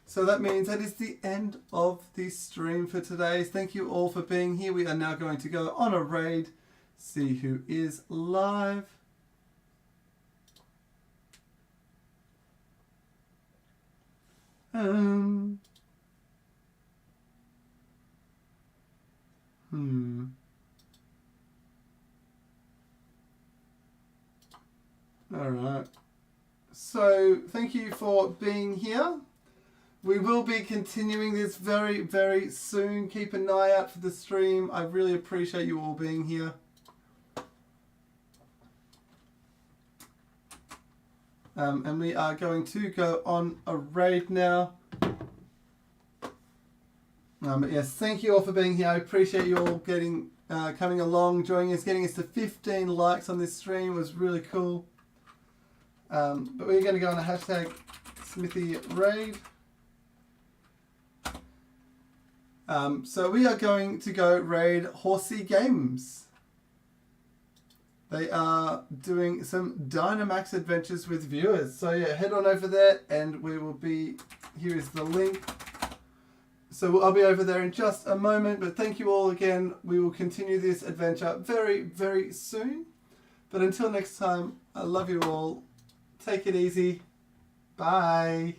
So that means that is the end of the stream for today. Thank you all for being here. We are now going to go on a raid, see who is live. Alright. So, thank you for being here. We will be continuing this very, very soon. Keep an eye out for the stream. I really appreciate you all being here. And we are going to go on a raid now. But yes, thank you all for being here. I appreciate you all coming along, joining us, getting us to 15 likes on this stream. It was really cool. But we're going to go on a hashtag Smithy raid. So we are going to go raid Horsey Games. They are doing some Dynamax adventures with viewers. So yeah, head on over there and we will be, here is the link. So I'll be over there in just a moment, but thank you all again. We will continue this adventure very, very soon. But until next time, I love you all. Take it easy. Bye.